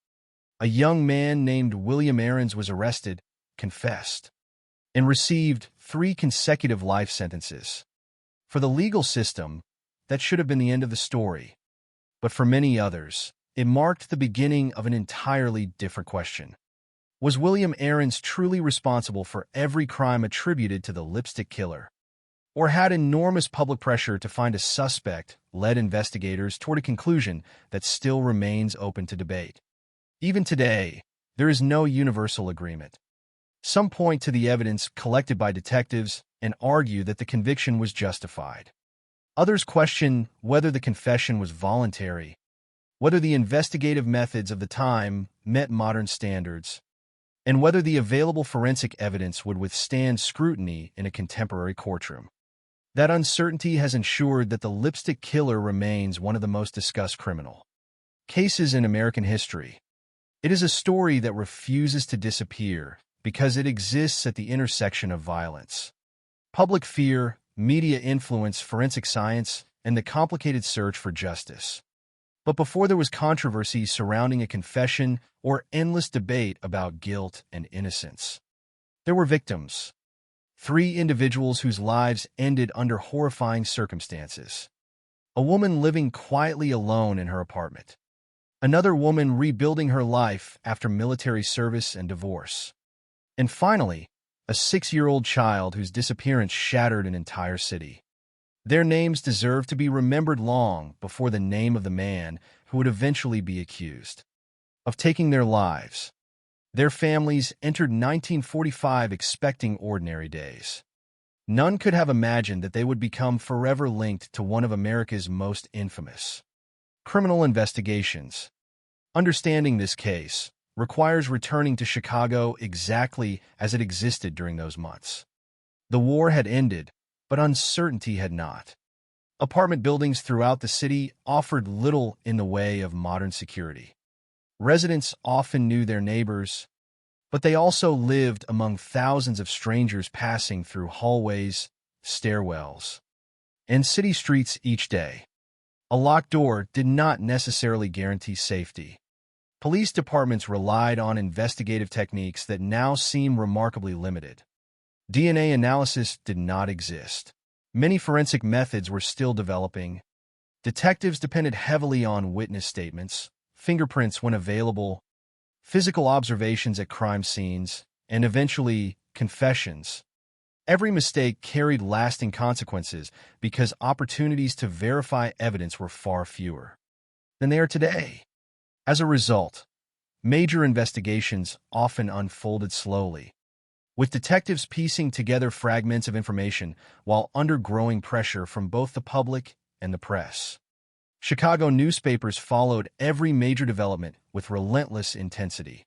A young man named William Aarons was arrested, confessed, and received 3 consecutive life sentences. For the legal system, that should have been the end of the story. But for many others, it marked the beginning of an entirely different question. Was William Aarons truly responsible for every crime attributed to the Lipstick Killer? Or had enormous public pressure to find a suspect led investigators toward a conclusion that still remains open to debate? Even today, there is no universal agreement. Some point to the evidence collected by detectives and argue that the conviction was justified. Others question whether the confession was voluntary, whether the investigative methods of the time met modern standards, and whether the available forensic evidence would withstand scrutiny in a contemporary courtroom. That uncertainty has ensured that the Lipstick Killer remains one of the most discussed criminal cases in American history. It is a story that refuses to disappear because it exists at the intersection of violence, public fear, media influence, forensic science, and the complicated search for justice. But before there was controversy surrounding a confession or endless debate about guilt and innocence, there were victims. 3 individuals whose lives ended under horrifying circumstances. A woman living quietly alone in her apartment. Another woman rebuilding her life after military service and divorce. And finally, a 6-year-old child whose disappearance shattered an entire city. Their names deserve to be remembered long before the name of the man who would eventually be accused of taking their lives. Their families entered 1945 expecting ordinary days. None could have imagined that they would become forever linked to one of America's most infamous criminal investigations. Understanding this case requires returning to Chicago exactly as it existed during those months. The war had ended, but uncertainty had not. Apartment buildings throughout the city offered little in the way of modern security. Residents often knew their neighbors, but they also lived among thousands of strangers passing through hallways, stairwells, and city streets each day. A locked door did not necessarily guarantee safety. Police departments relied on investigative techniques that now seem remarkably limited. DNA analysis did not exist. Many forensic methods were still developing. Detectives depended heavily on witness statements, fingerprints when available, physical observations at crime scenes, and eventually, confessions. Every mistake carried lasting consequences because opportunities to verify evidence were far fewer than they are today. As a result, major investigations often unfolded slowly, with detectives piecing together fragments of information while under growing pressure from both the public and the press. Chicago newspapers followed every major development with relentless intensity.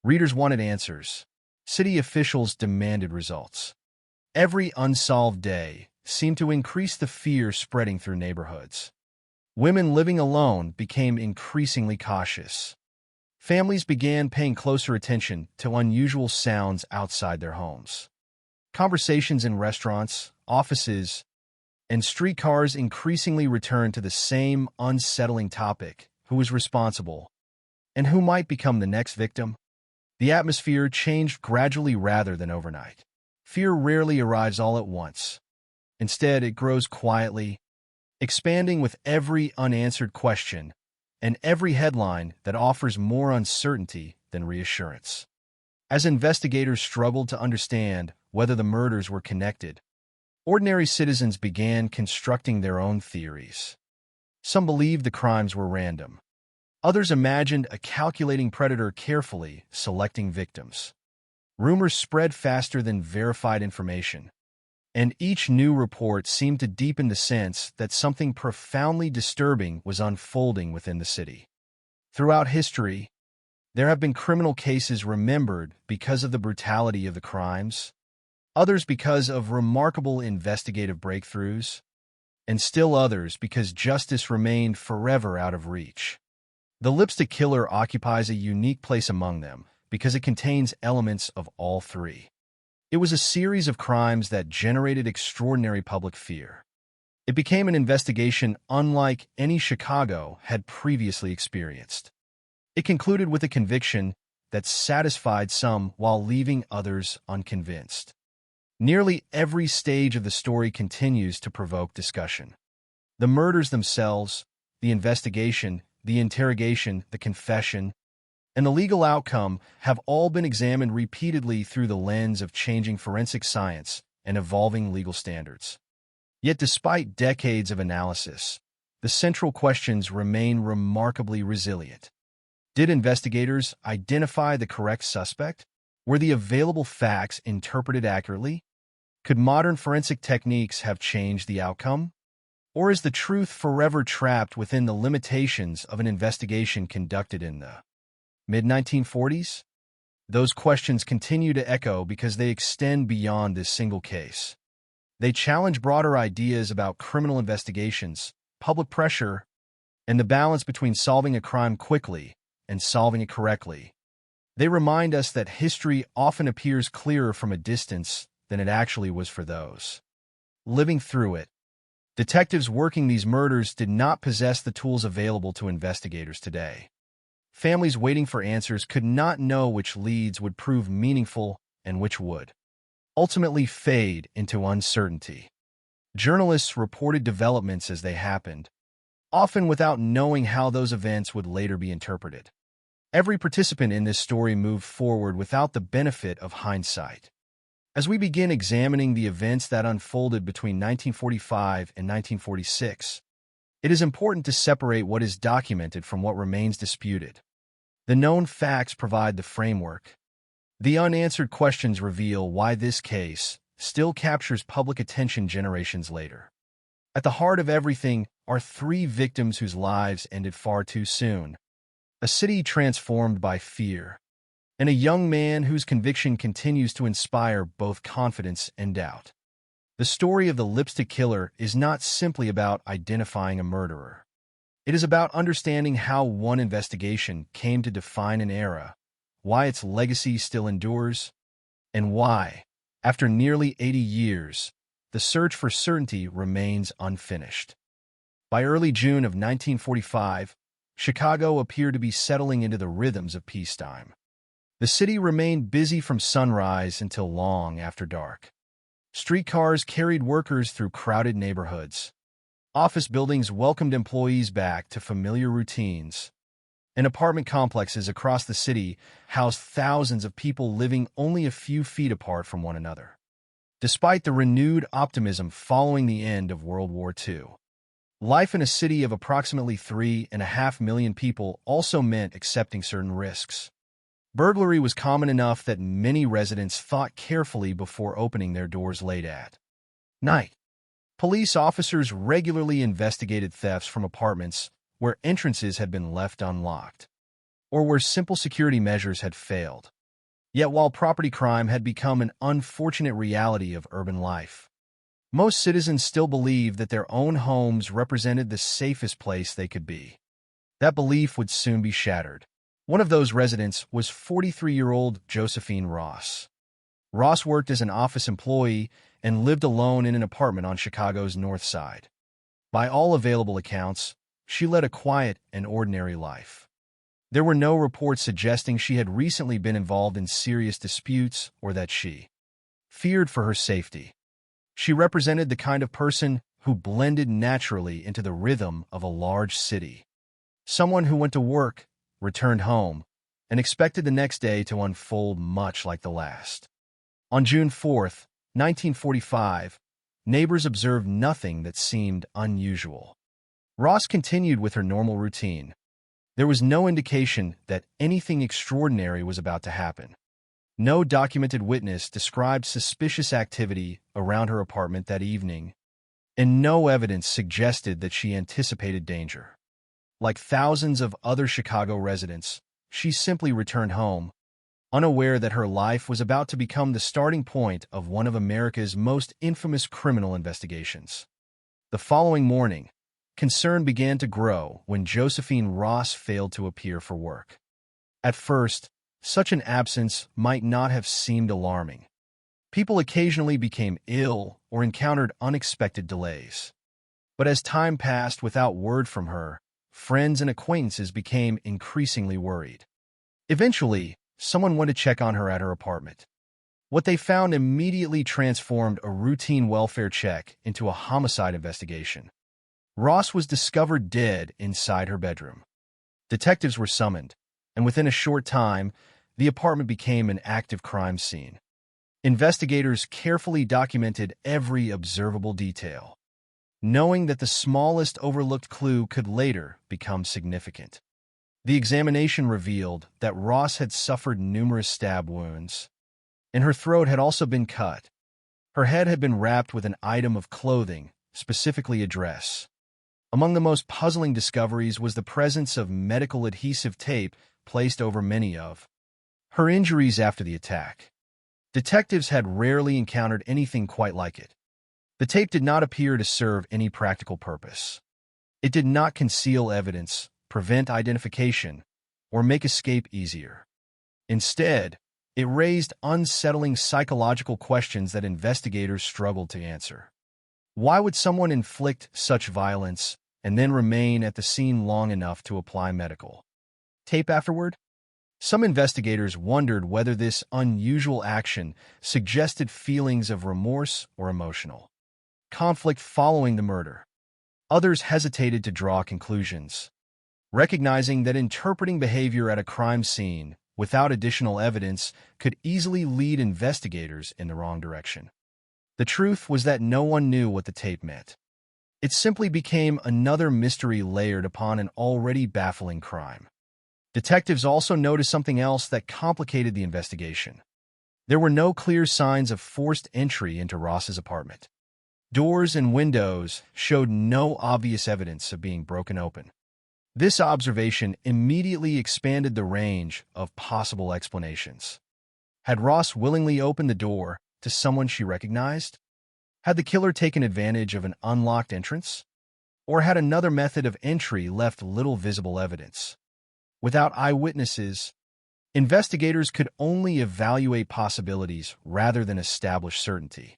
Readers wanted answers. City officials demanded results. Every unsolved day seemed to increase the fear spreading through neighborhoods. Women living alone became increasingly cautious. Families began paying closer attention to unusual sounds outside their homes. Conversations in restaurants, offices, and streetcars increasingly returned to the same unsettling topic: who was responsible, and who might become the next victim. The atmosphere changed gradually rather than overnight. Fear rarely arrives all at once. Instead, it grows quietly, expanding with every unanswered question and every headline that offers more uncertainty than reassurance. As investigators struggled to understand whether the murders were connected, ordinary citizens began constructing their own theories. Some believed the crimes were random. Others imagined a calculating predator carefully selecting victims. Rumors spread faster than verified information, and each new report seemed to deepen the sense that something profoundly disturbing was unfolding within the city. Throughout history, there have been criminal cases remembered because of the brutality of the crimes, others because of remarkable investigative breakthroughs, and still others because justice remained forever out of reach. The Lipstick Killer occupies a unique place among them because it contains elements of all three. It was a series of crimes that generated extraordinary public fear. It became an investigation unlike any Chicago had previously experienced. It concluded with a conviction that satisfied some while leaving others unconvinced. Nearly every stage of the story continues to provoke discussion. The murders themselves, the investigation, the interrogation, the confession, and the legal outcome have all been examined repeatedly through the lens of changing forensic science and evolving legal standards. Yet despite decades of analysis, the central questions remain remarkably resilient. Did investigators identify the correct suspect? Were the available facts interpreted accurately? Could modern forensic techniques have changed the outcome? Or is the truth forever trapped within the limitations of an investigation conducted in the mid-1940s? Those questions continue to echo because they extend beyond this single case. They challenge broader ideas about criminal investigations, public pressure, and the balance between solving a crime quickly and solving it correctly. They remind us that history often appears clearer from a distance than it actually was for those living through it. Detectives working these murders did not possess the tools available to investigators today. Families waiting for answers could not know which leads would prove meaningful and which would ultimately fade into uncertainty. Journalists reported developments as they happened, often without knowing how those events would later be interpreted. Every participant in this story moved forward without the benefit of hindsight. As we begin examining the events that unfolded between 1945 and 1946, it is important to separate what is documented from what remains disputed. The known facts provide the framework. The unanswered questions reveal why this case still captures public attention generations later. At the heart of everything are three victims whose lives ended far too soon, a city transformed by fear, and a young man whose conviction continues to inspire both confidence and doubt. The story of the Lipstick Killer is not simply about identifying a murderer. It is about understanding how one investigation came to define an era, why its legacy still endures, and why, after nearly 80 years, the search for certainty remains unfinished. By early June of 1945, Chicago appeared to be settling into the rhythms of peacetime. The city remained busy from sunrise until long after dark. Streetcars carried workers through crowded neighborhoods. Office buildings welcomed employees back to familiar routines, and apartment complexes across the city housed thousands of people living only a few feet apart from one another. Despite the renewed optimism following the end of World War II, life in a city of approximately 3.5 million people also meant accepting certain risks. Burglary was common enough that many residents thought carefully before opening their doors late at night. Police officers regularly investigated thefts from apartments where entrances had been left unlocked, or where simple security measures had failed. Yet while property crime had become an unfortunate reality of urban life, most citizens still believed that their own homes represented the safest place they could be. That belief would soon be shattered. One of those residents was 43-year-old Josephine Ross. Ross worked as an office employee and lived alone in an apartment on Chicago's North Side. By all available accounts, she led a quiet and ordinary life. There were no reports suggesting she had recently been involved in serious disputes or that she feared for her safety. She represented the kind of person who blended naturally into the rhythm of a large city. Someone who went to work, returned home, and expected the next day to unfold much like the last. On June 4th, 1945, neighbors observed nothing that seemed unusual. Ross continued with her normal routine. There was no indication that anything extraordinary was about to happen. No documented witness described suspicious activity around her apartment that evening, and no evidence suggested that she anticipated danger. Like thousands of other Chicago residents, she simply returned home, unaware that her life was about to become the starting point of one of America's most infamous criminal investigations. The following morning, concern began to grow when Josephine Ross failed to appear for work. At first, such an absence might not have seemed alarming. People occasionally became ill or encountered unexpected delays. But as time passed without word from her, friends and acquaintances became increasingly worried. Eventually, someone went to check on her at her apartment. What they found immediately transformed a routine welfare check into a homicide investigation. Ross was discovered dead inside her bedroom. Detectives were summoned, and within a short time, the apartment became an active crime scene. Investigators carefully documented every observable detail, knowing that the smallest overlooked clue could later become significant. The examination revealed that Ross had suffered numerous stab wounds, and her throat had also been cut. Her head had been wrapped with an item of clothing, specifically a dress. Among the most puzzling discoveries was the presence of medical adhesive tape placed over many of her injuries after the attack. Detectives had rarely encountered anything quite like it. The tape did not appear to serve any practical purpose. It did not conceal evidence, prevent identification, or make escape easier. Instead, it raised unsettling psychological questions that investigators struggled to answer. Why would someone inflict such violence and then remain at the scene long enough to apply medical tape afterward? Some investigators wondered whether this unusual action suggested feelings of remorse or emotional conflict following the murder. Others hesitated to draw conclusions, recognizing that interpreting behavior at a crime scene without additional evidence could easily lead investigators in the wrong direction. The truth was that no one knew what the tape meant. It simply became another mystery layered upon an already baffling crime. Detectives also noticed something else that complicated the investigation. There were no clear signs of forced entry into Ross's apartment. Doors and windows showed no obvious evidence of being broken open. This observation immediately expanded the range of possible explanations. Had Ross willingly opened the door to someone she recognized? Had the killer taken advantage of an unlocked entrance? Or had another method of entry left little visible evidence? Without eyewitnesses, investigators could only evaluate possibilities rather than establish certainty.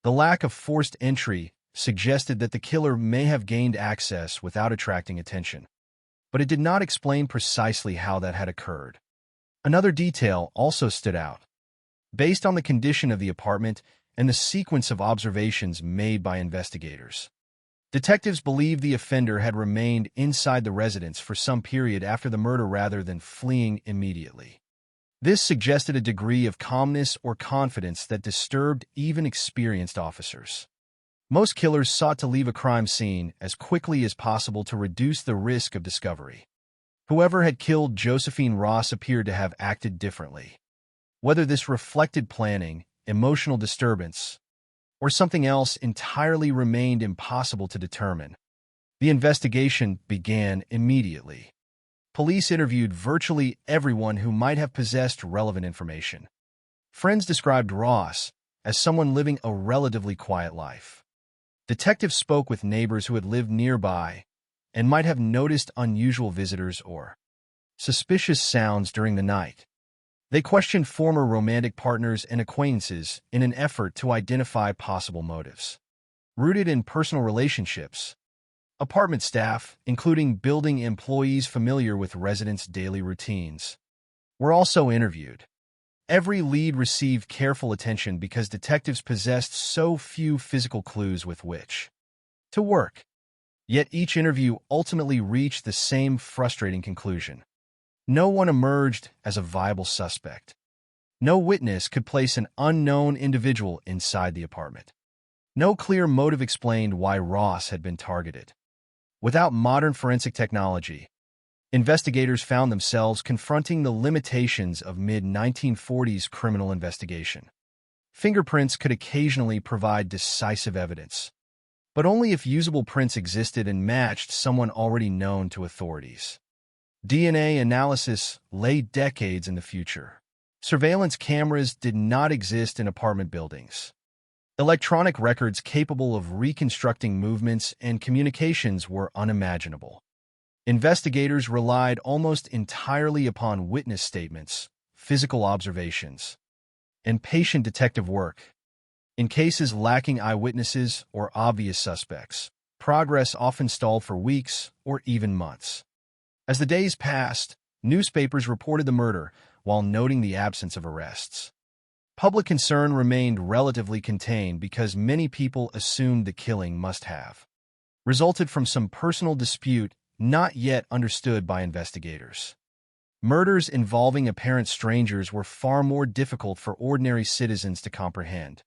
The lack of forced entry suggested that the killer may have gained access without attracting attention, but it did not explain precisely how that had occurred. Another detail also stood out. Based on the condition of the apartment and the sequence of observations made by investigators, detectives believed the offender had remained inside the residence for some period after the murder rather than fleeing immediately. This suggested a degree of calmness or confidence that disturbed even experienced officers. Most killers sought to leave a crime scene as quickly as possible to reduce the risk of discovery. Whoever had killed Josephine Ross appeared to have acted differently. Whether this reflected planning, emotional disturbance, or something else entirely remained impossible to determine. The investigation began immediately. Police interviewed virtually everyone who might have possessed relevant information. Friends described Ross as someone living a relatively quiet life. Detectives spoke with neighbors who had lived nearby and might have noticed unusual visitors or suspicious sounds during the night. They questioned former romantic partners and acquaintances in an effort to identify possible motives. Rooted in personal relationships, apartment staff, including building employees familiar with residents' daily routines, were also interviewed. Every lead received careful attention because detectives possessed so few physical clues with which to work. Yet each interview ultimately reached the same frustrating conclusion. No one emerged as a viable suspect. No witness could place an unknown individual inside the apartment. No clear motive explained why Ross had been targeted. Without modern forensic technology, Investigators found themselves confronting the limitations of mid-1940s criminal investigation. Fingerprints could occasionally provide decisive evidence, but only if usable prints existed and matched someone already known to authorities. DNA analysis lay decades in the future. Surveillance cameras did not exist in apartment buildings. Electronic records capable of reconstructing movements and communications were unimaginable. Investigators relied almost entirely upon witness statements, physical observations, and patient detective work. In cases lacking eyewitnesses or obvious suspects, progress often stalled for weeks or even months. As the days passed, newspapers reported the murder while noting the absence of arrests. Public concern remained relatively contained because many people assumed the killing must have resulted from some personal dispute not yet understood by investigators. Murders involving apparent strangers were far more difficult for ordinary citizens to comprehend.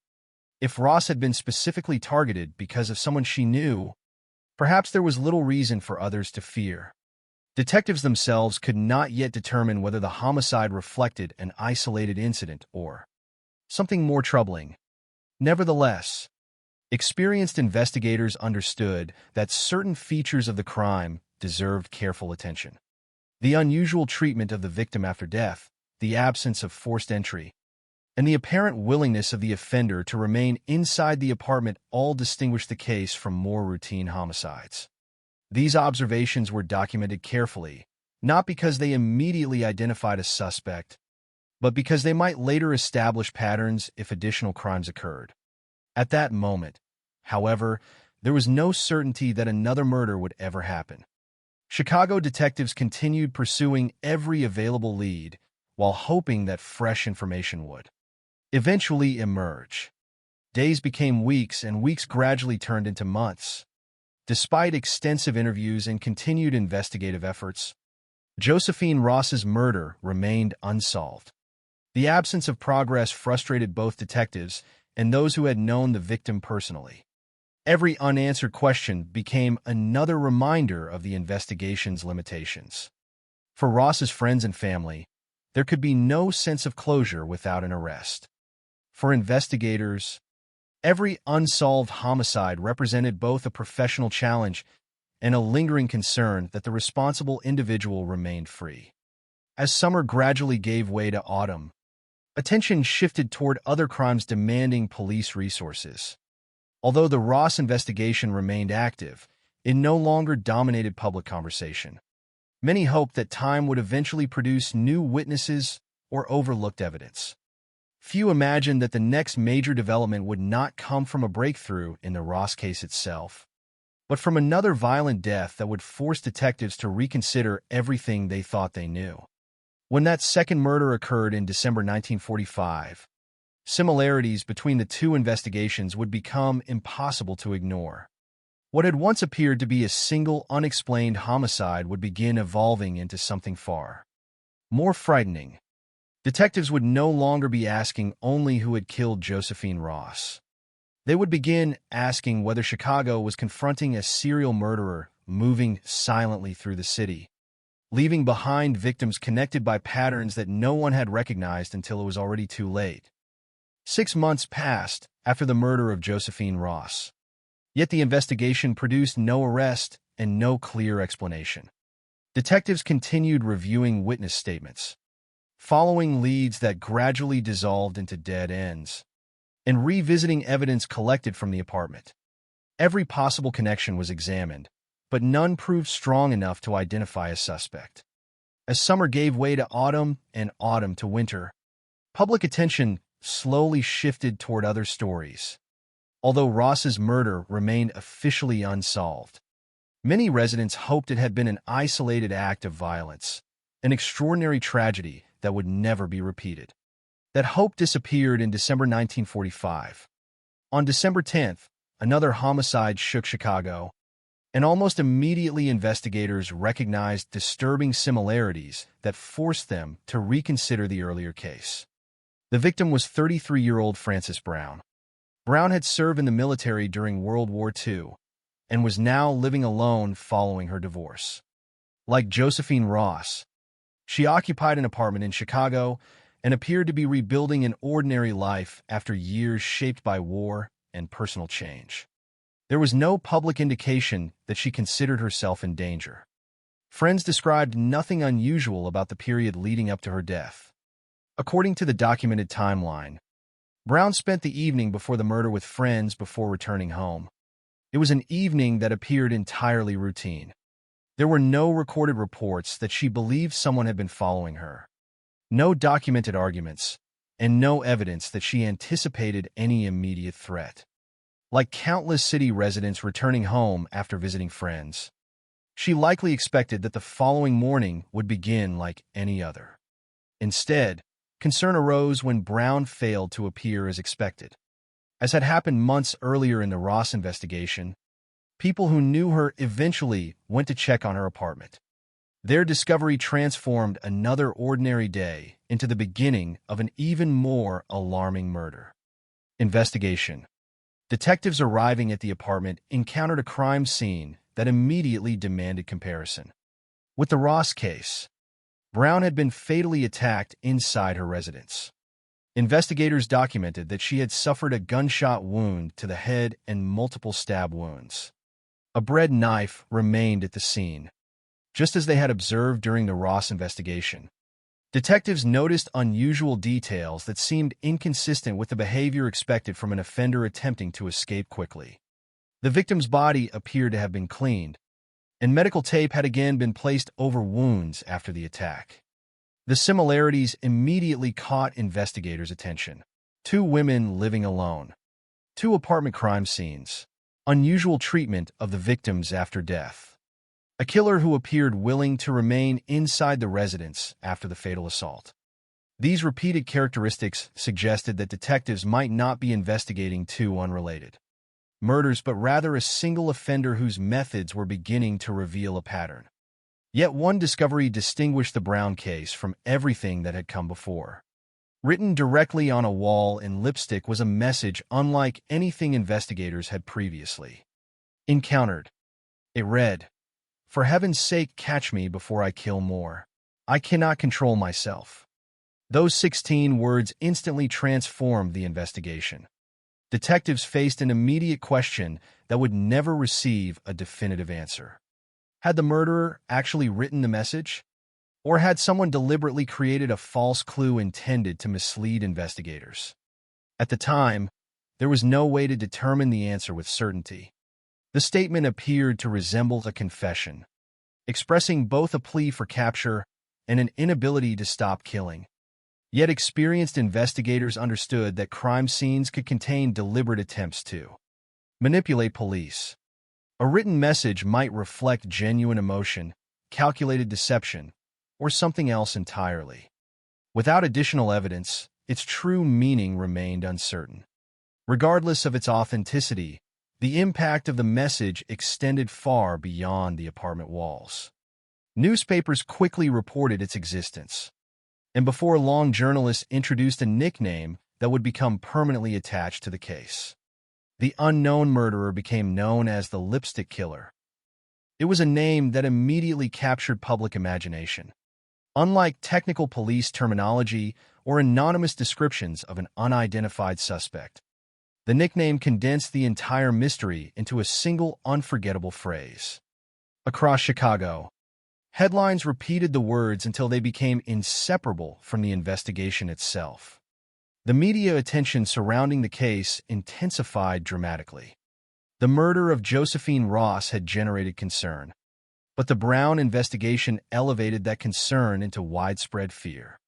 If Ross had been specifically targeted because of someone she knew, perhaps there was little reason for others to fear. Detectives themselves could not yet determine whether the homicide reflected an isolated incident or something more troubling. Nevertheless, experienced investigators understood that certain features of the crime deserved careful attention. The unusual treatment of the victim after death, the absence of forced entry, and the apparent willingness of the offender to remain inside the apartment all distinguished the case from more routine homicides. These observations were documented carefully, not because they immediately identified a suspect, but because they might later establish patterns if additional crimes occurred. At that moment, however, there was no certainty that another murder would ever happen. Chicago detectives continued pursuing every available lead while hoping that fresh information would eventually emerge. Days became weeks, and weeks gradually turned into months. Despite extensive interviews and continued investigative efforts, Josephine Ross's murder remained unsolved. The absence of progress frustrated both detectives and those who had known the victim personally. Every unanswered question became another reminder of the investigation's limitations. For Ross's friends and family, there could be no sense of closure without an arrest. For investigators, every unsolved homicide represented both a professional challenge and a lingering concern that the responsible individual remained free. As summer gradually gave way to autumn, attention shifted toward other crimes demanding police resources. Although the Ross investigation remained active, it no longer dominated public conversation. Many hoped that time would eventually produce new witnesses or overlooked evidence. Few imagined that the next major development would not come from a breakthrough in the Ross case itself, but from another violent death that would force detectives to reconsider everything they thought they knew. When that second murder occurred in December 1945, similarities between the two investigations would become impossible to ignore. What had once appeared to be a single unexplained homicide would begin evolving into something far more frightening. Detectives would no longer be asking only who had killed Josephine Ross. They would begin asking whether Chicago was confronting a serial murderer moving silently through the city, leaving behind victims connected by patterns that no one had recognized until it was already too late. 6 months passed after the murder of Josephine Ross, yet the investigation produced no arrest and no clear explanation. Detectives continued reviewing witness statements, following leads that gradually dissolved into dead ends, and revisiting evidence collected from the apartment. Every possible connection was examined, but none proved strong enough to identify a suspect. As summer gave way to autumn and autumn to winter, public attention slowly shifted toward other stories. Although Ross's murder remained officially unsolved, many residents hoped it had been an isolated act of violence, an extraordinary tragedy that would never be repeated. That hope disappeared in December 1945. On December 10th, another homicide shook Chicago, and almost immediately investigators recognized disturbing similarities that forced them to reconsider the earlier case. The victim was 33-year-old Frances Brown. Brown had served in the military during World War II and was now living alone following her divorce. Like Josephine Ross, she occupied an apartment in Chicago and appeared to be rebuilding an ordinary life after years shaped by war and personal change. There was no public indication that she considered herself in danger. Friends described nothing unusual about the period leading up to her death. According to the documented timeline, Brown spent the evening before the murder with friends before returning home. It was an evening that appeared entirely routine. There were no recorded reports that she believed someone had been following her, no documented arguments, and no evidence that she anticipated any immediate threat. Like countless city residents returning home after visiting friends, she likely expected that the following morning would begin like any other. Instead, concern arose when Brown failed to appear as expected. As had happened months earlier in the Ross investigation, people who knew her eventually went to check on her apartment. Their discovery transformed another ordinary day into the beginning of an even more alarming murder. Investigation. Detectives arriving at the apartment encountered a crime scene that immediately demanded comparison. With the Ross case, Brown had been fatally attacked inside her residence. Investigators documented that she had suffered a gunshot wound to the head and multiple stab wounds. A bread knife remained at the scene, just as they had observed during the Ross investigation. Detectives noticed unusual details that seemed inconsistent with the behavior expected from an offender attempting to escape quickly. The victim's body appeared to have been cleaned, and medical tape had again been placed over wounds after the attack. The similarities immediately caught investigators' attention. 2 women living alone, 2 apartment crime scenes, unusual treatment of the victims after death, a killer who appeared willing to remain inside the residence after the fatal assault. These repeated characteristics suggested that detectives might not be investigating 2 unrelated murders, but rather a single offender whose methods were beginning to reveal a pattern. Yet one discovery distinguished the Brown case from everything that had come before. Written directly on a wall in lipstick was a message unlike anything investigators had previously encountered. It read, "For heaven's sake, catch me before I kill more. I cannot control myself." Those 16 words instantly transformed the investigation. Detectives faced an immediate question that would never receive a definitive answer. Had the murderer actually written the message? Or had someone deliberately created a false clue intended to mislead investigators? At the time, there was no way to determine the answer with certainty. The statement appeared to resemble a confession, expressing both a plea for capture and an inability to stop killing. Yet experienced investigators understood that crime scenes could contain deliberate attempts to manipulate police. A written message might reflect genuine emotion, calculated deception, or something else entirely. Without additional evidence, its true meaning remained uncertain. Regardless of its authenticity, the impact of the message extended far beyond the apartment walls. Newspapers quickly reported its existence, and before long, journalists introduced a nickname that would become permanently attached to the case. The unknown murderer became known as the Lipstick Killer. It was a name that immediately captured public imagination. Unlike technical police terminology or anonymous descriptions of an unidentified suspect, the nickname condensed the entire mystery into a single unforgettable phrase. Across Chicago, headlines repeated the words until they became inseparable from the investigation itself. The media attention surrounding the case intensified dramatically. The murder of Josephine Ross had generated concern, but the Brown investigation elevated that concern into widespread fear.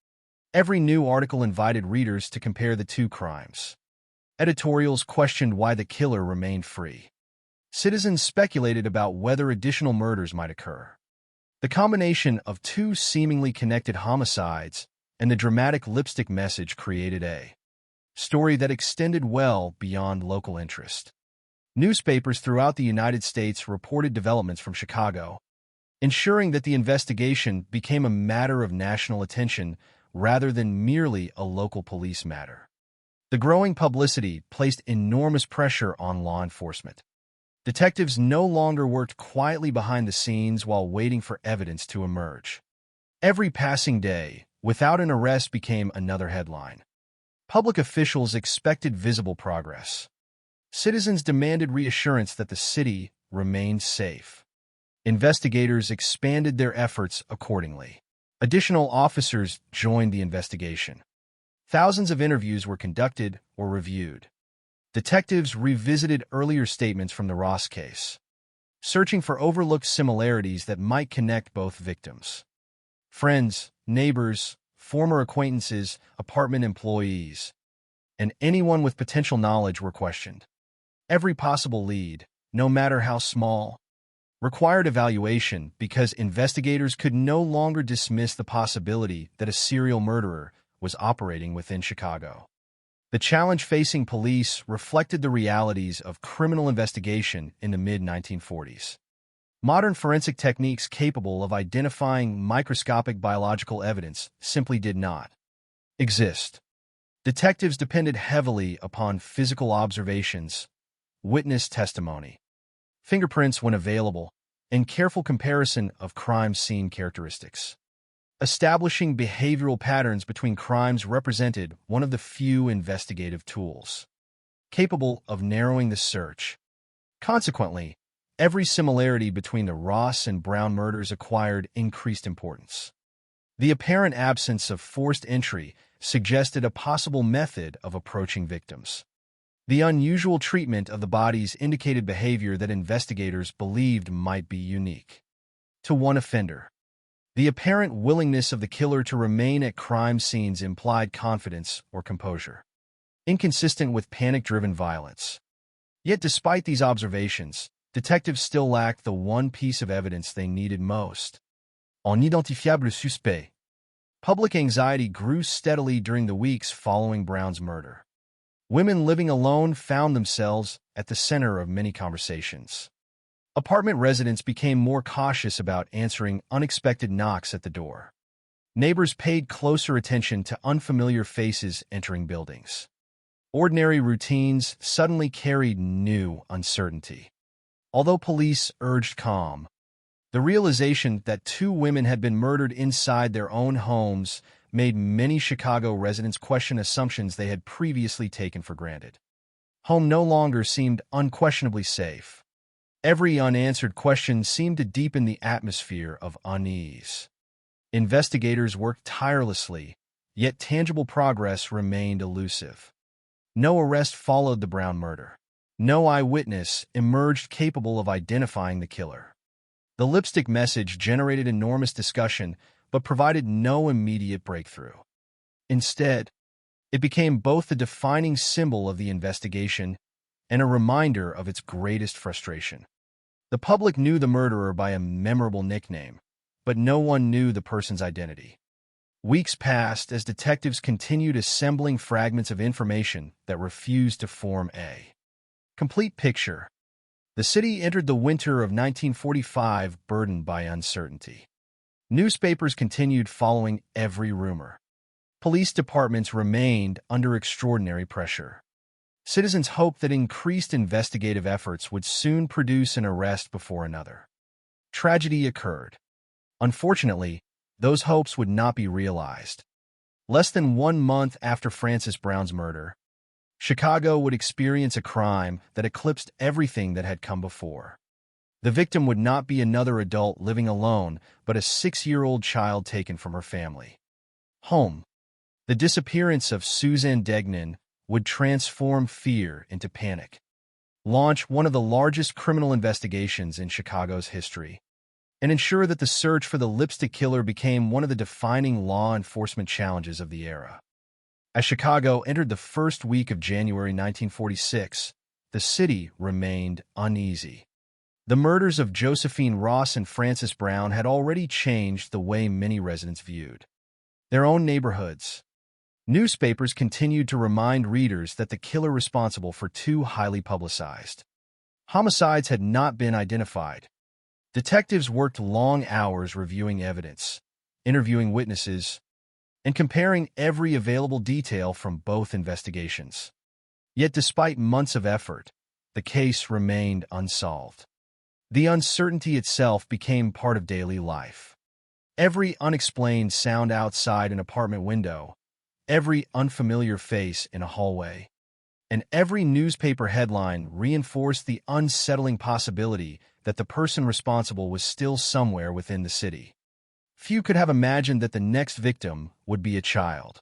Every new article invited readers to compare the 2 crimes. Editorials questioned why the killer remained free. Citizens speculated about whether additional murders might occur. The combination of 2 seemingly connected homicides and the dramatic lipstick message created a story that extended well beyond local interest. Newspapers throughout the United States reported developments from Chicago, ensuring that the investigation became a matter of national attention rather than merely a local police matter. The growing publicity placed enormous pressure on law enforcement. Detectives no longer worked quietly behind the scenes while waiting for evidence to emerge. Every passing day, without an arrest, became another headline. Public officials expected visible progress. Citizens demanded reassurance that the city remained safe. Investigators expanded their efforts accordingly. Additional officers joined the investigation. Thousands of interviews were conducted or reviewed. Detectives revisited earlier statements from the Ross case, searching for overlooked similarities that might connect both victims. Friends, neighbors, former acquaintances, apartment employees, and anyone with potential knowledge were questioned. Every possible lead, no matter how small, required evaluation because investigators could no longer dismiss the possibility that a serial murderer was operating within Chicago. The challenge facing police reflected the realities of criminal investigation in the mid-1940s. Modern forensic techniques capable of identifying microscopic biological evidence simply did not exist. Detectives depended heavily upon physical observations, witness testimony, fingerprints when available, and careful comparison of crime scene characteristics. Establishing behavioral patterns between crimes represented one of the few investigative tools capable of narrowing the search. Consequently, every similarity between the Ross and Brown murders acquired increased importance. The apparent absence of forced entry suggested a possible method of approaching victims. The unusual treatment of the bodies indicated behavior that investigators believed might be unique to one offender. The apparent willingness of the killer to remain at crime scenes implied confidence or composure, inconsistent with panic-driven violence. Yet despite these observations, detectives still lacked the one piece of evidence they needed most: un identifiable suspect. Public anxiety grew steadily during the weeks following Brown's murder. Women living alone found themselves at the center of many conversations. Apartment residents became more cautious about answering unexpected knocks at the door. Neighbors paid closer attention to unfamiliar faces entering buildings. Ordinary routines suddenly carried new uncertainty. Although police urged calm, the realization that two women had been murdered inside their own homes made many Chicago residents question assumptions they had previously taken for granted. Home no longer seemed unquestionably safe. Every unanswered question seemed to deepen the atmosphere of unease. Investigators worked tirelessly, yet tangible progress remained elusive. No arrest followed the Brown murder. No eyewitness emerged capable of identifying the killer. The lipstick message generated enormous discussion, but provided no immediate breakthrough. Instead, it became both the defining symbol of the investigation and a reminder of its greatest frustration. The public knew the murderer by a memorable nickname, but no one knew the person's identity. Weeks passed as detectives continued assembling fragments of information that refused to form a complete picture. The city entered the winter of 1945 burdened by uncertainty. Newspapers continued following every rumor. Police departments remained under extraordinary pressure. Citizens hoped that increased investigative efforts would soon produce an arrest before another. Tragedy occurred. Unfortunately, those hopes would not be realized. Less than 1 month after Frances Brown's murder, Chicago would experience a crime that eclipsed everything that had come before. The victim would not be another adult living alone, but a 6-year-old child taken from her family home. The disappearance of Suzanne Degnan would transform fear into panic, launch one of the largest criminal investigations in Chicago's history, and ensure that the search for the lipstick killer became one of the defining law enforcement challenges of the era. As Chicago entered the first week of January 1946, the city remained uneasy. The murders of Josephine Ross and Frances Brown had already changed the way many residents viewed their own neighborhoods. Newspapers continued to remind readers that the killer responsible for 2 highly publicized homicides had not been identified. Detectives worked long hours reviewing evidence, interviewing witnesses, and comparing every available detail from both investigations. Yet despite months of effort, the case remained unsolved. The uncertainty itself became part of daily life. Every unexplained sound outside an apartment window, every unfamiliar face in a hallway, and every newspaper headline reinforced the unsettling possibility that the person responsible was still somewhere within the city. Few could have imagined that the next victim would be a child.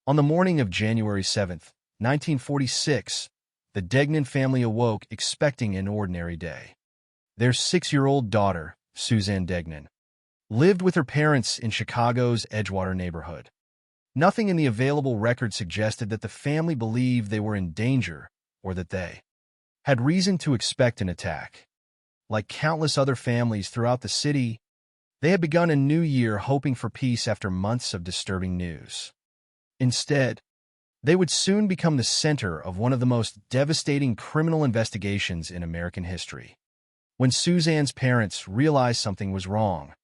On the morning of January 7, 1946, the Degnan family awoke expecting an ordinary day. Their 6-year-old daughter, Suzanne Degnan, lived with her parents in Chicago's Edgewater neighborhood. Nothing in the available record suggested that the family believed they were in danger or that they had reason to expect an attack. Like countless other families throughout the city, they had begun a new year hoping for peace after months of disturbing news. Instead, they would soon become the center of one of the most devastating criminal investigations in American history. When Suzanne's parents realized something was wrong,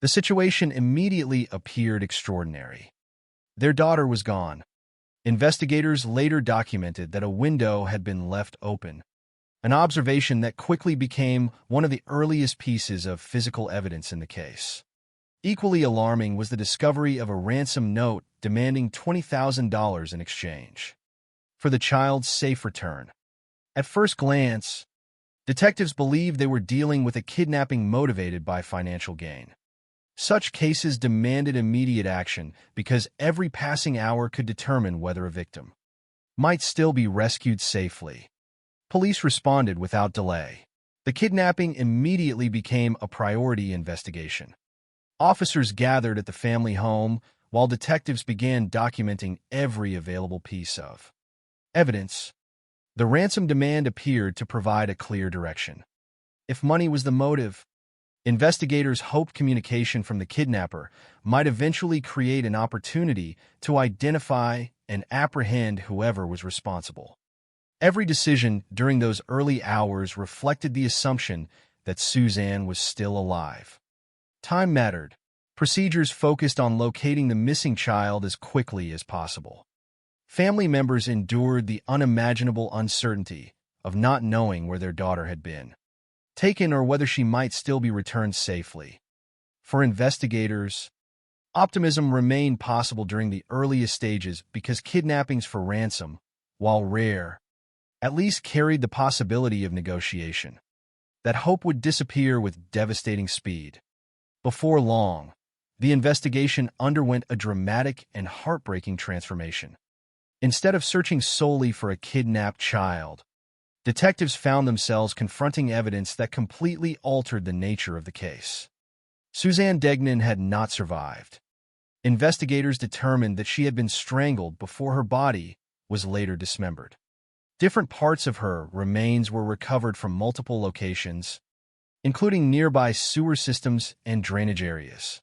the situation immediately appeared extraordinary. Their daughter was gone. Investigators later documented that a window had been left open, an observation that quickly became one of the earliest pieces of physical evidence in the case. Equally alarming was the discovery of a ransom note demanding $20,000 in exchange for the child's safe return. At first glance, detectives believed they were dealing with a kidnapping motivated by financial gain. Such cases demanded immediate action because every passing hour could determine whether a victim might still be rescued safely. Police responded without delay. The kidnapping immediately became a priority investigation. Officers gathered at the family home while detectives began documenting every available piece of evidence. The ransom demand appeared to provide a clear direction. If money was the motive, investigators hoped communication from the kidnapper might eventually create an opportunity to identify and apprehend whoever was responsible. Every decision during those early hours reflected the assumption that Suzanne was still alive. Time mattered. Procedures focused on locating the missing child as quickly as possible. Family members endured the unimaginable uncertainty of not knowing where their daughter had been taken or whether she might still be returned safely. For investigators, optimism remained possible during the earliest stages because kidnappings for ransom, while rare, at least carried the possibility of negotiation. That hope would disappear with devastating speed. Before long, the investigation underwent a dramatic and heartbreaking transformation. Instead of searching solely for a kidnapped child, detectives found themselves confronting evidence that completely altered the nature of the case. Suzanne Degnan had not survived. Investigators determined that she had been strangled before her body was later dismembered. Different parts of her remains were recovered from multiple locations, including nearby sewer systems and drainage areas.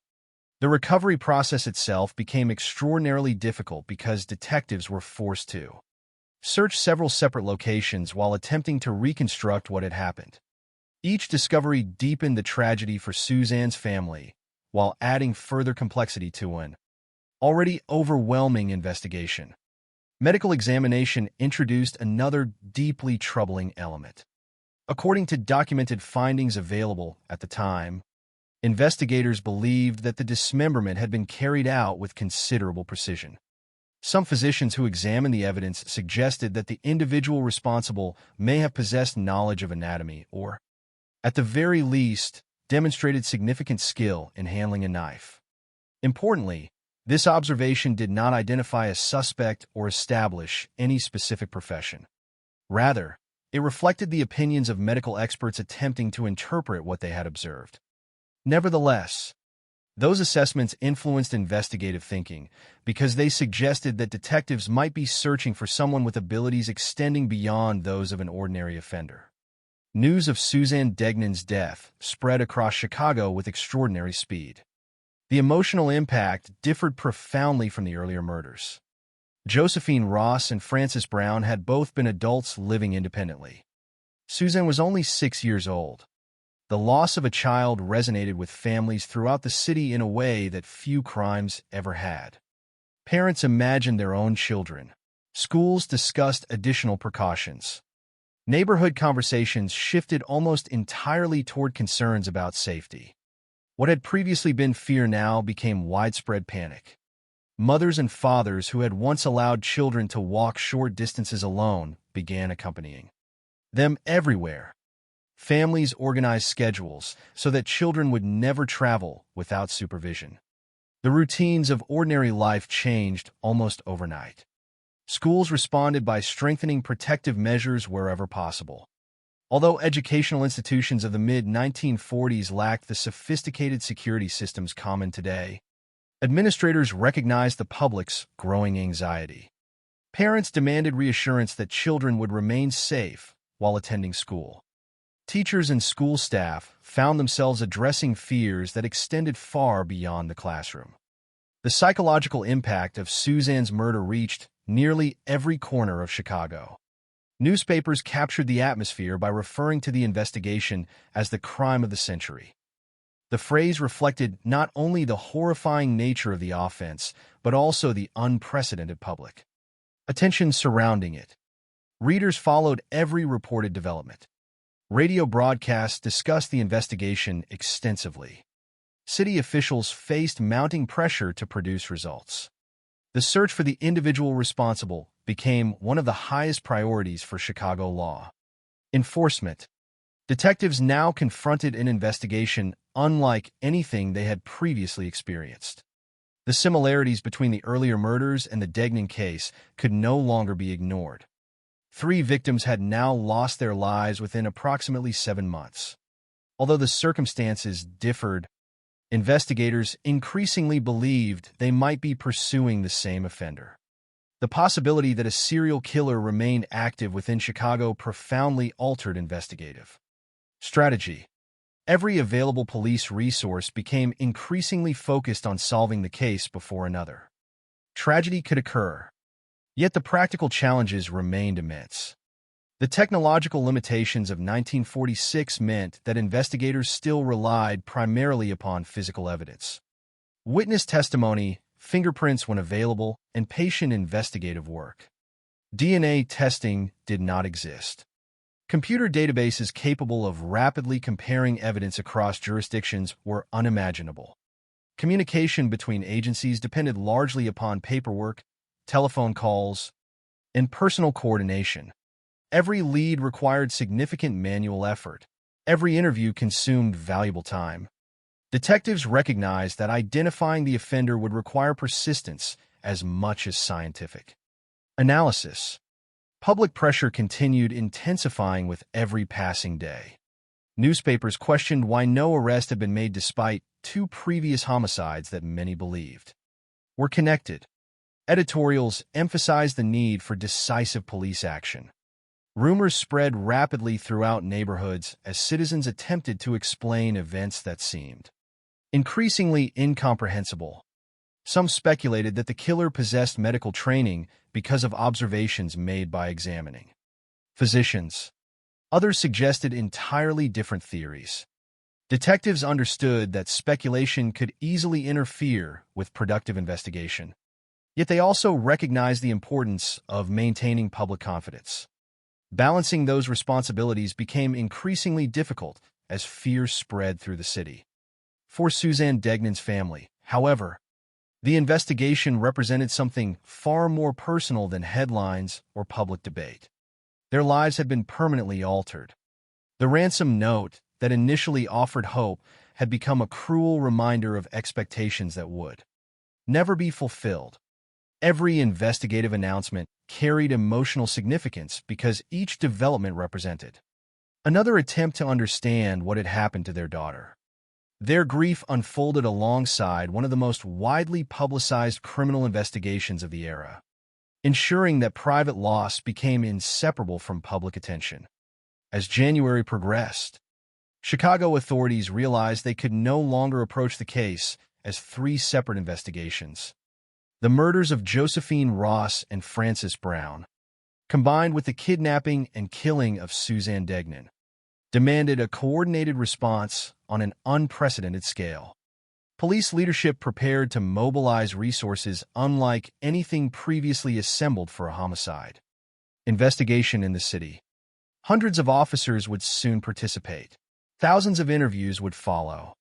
The recovery process itself became extraordinarily difficult because detectives were forced to search several separate locations while attempting to reconstruct what had happened. Each discovery deepened the tragedy for Suzanne's family while adding further complexity to an already overwhelming investigation. Medical examination introduced another deeply troubling element. According to documented findings available at the time, investigators believed that the dismemberment had been carried out with considerable precision. Some physicians who examined the evidence suggested that the individual responsible may have possessed knowledge of anatomy or, at the very least, demonstrated significant skill in handling a knife. Importantly, this observation did not identify a suspect or establish any specific profession. Rather, it reflected the opinions of medical experts attempting to interpret what they had observed. Nevertheless, those assessments influenced investigative thinking because they suggested that detectives might be searching for someone with abilities extending beyond those of an ordinary offender. News of Suzanne Degnan's death spread across Chicago with extraordinary speed. The emotional impact differed profoundly from the earlier murders. Josephine Ross and Frances Brown had both been adults living independently. Suzanne was only 6 years old. The loss of a child resonated with families throughout the city in a way that few crimes ever had. Parents imagined their own children. Schools discussed additional precautions. Neighborhood conversations shifted almost entirely toward concerns about safety. What had previously been fear now became widespread panic. Mothers and fathers who had once allowed children to walk short distances alone began accompanying them everywhere. Families organized schedules so that children would never travel without supervision. The routines of ordinary life changed almost overnight. Schools responded by strengthening protective measures wherever possible. Although educational institutions of the mid-1940s lacked the sophisticated security systems common today, administrators recognized the public's growing anxiety. Parents demanded reassurance that children would remain safe while attending school. Teachers and school staff found themselves addressing fears that extended far beyond the classroom. The psychological impact of Suzanne's murder reached nearly every corner of Chicago. Newspapers captured the atmosphere by referring to the investigation as the crime of the century. The phrase reflected not only the horrifying nature of the offense, but also the unprecedented public attention surrounding it. Readers followed every reported development. Radio broadcasts discussed the investigation extensively. City officials faced mounting pressure to produce results. The search for the individual responsible became one of the highest priorities for Chicago law enforcement. Detectives now confronted an investigation unlike anything they had previously experienced. The similarities between the earlier murders and the Degnan case could no longer be ignored. 3 victims had now lost their lives within approximately 7 months. Although the circumstances differed, investigators increasingly believed they might be pursuing the same offender. The possibility that a serial killer remained active within Chicago profoundly altered investigative strategy. Every available police resource became increasingly focused on solving the case before another tragedy could occur. Yet the practical challenges remained immense. The technological limitations of 1946 meant that investigators still relied primarily upon physical evidence. Witness testimony, fingerprints when available, and patient investigative work. DNA testing did not exist. Computer databases capable of rapidly comparing evidence across jurisdictions were unimaginable. Communication between agencies depended largely upon paperwork, telephone calls, and personal coordination. Every lead required significant manual effort. Every interview consumed valuable time. Detectives recognized that identifying the offender would require persistence as much as scientific analysis. Public pressure continued intensifying with every passing day. Newspapers questioned why no arrest had been made despite 2 previous homicides that many believed were connected. Editorials emphasized the need for decisive police action. Rumors spread rapidly throughout neighborhoods as citizens attempted to explain events that seemed increasingly incomprehensible. Some speculated that the killer possessed medical training because of observations made by examining physicians. Others suggested entirely different theories. Detectives understood that speculation could easily interfere with productive investigation. Yet they also recognized the importance of maintaining public confidence. Balancing those responsibilities became increasingly difficult as fear spread through the city. For Suzanne Degnan's family, however, the investigation represented something far more personal than headlines or public debate. Their lives had been permanently altered. The ransom note that initially offered hope had become a cruel reminder of expectations that would never be fulfilled. Every investigative announcement carried emotional significance because each development represented another attempt to understand what had happened to their daughter. Their grief unfolded alongside one of the most widely publicized criminal investigations of the era, ensuring that private loss became inseparable from public attention. As January progressed, Chicago authorities realized they could no longer approach the case as 3 separate investigations. The murders of Josephine Ross and Frances Brown, combined with the kidnapping and killing of Suzanne Degnan, demanded a coordinated response on an unprecedented scale. Police leadership prepared to mobilize resources unlike anything previously assembled for a homicide investigation in the city. Hundreds of officers would soon participate. Thousands of interviews would follow.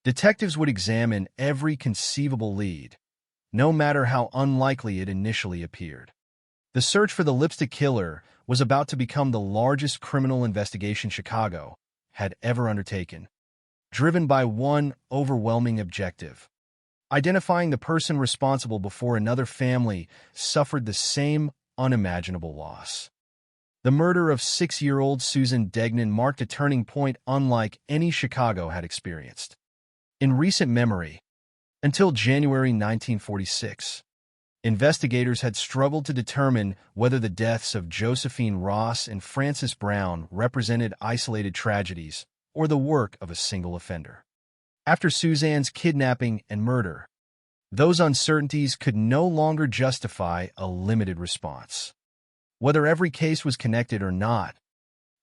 Detectives would examine every conceivable lead, no matter how unlikely it initially appeared. The search for the lipstick killer was about to become the largest criminal investigation Chicago had ever undertaken, driven by one overwhelming objective: identifying the person responsible before another family suffered the same unimaginable loss. The murder of 6-year-old Susan Degnan marked a turning point unlike any Chicago had experienced in recent memory. Until January 1946, investigators had struggled to determine whether the deaths of Josephine Ross and Frances Brown represented isolated tragedies or the work of a single offender. After Suzanne's kidnapping and murder, those uncertainties could no longer justify a limited response. Whether every case was connected or not,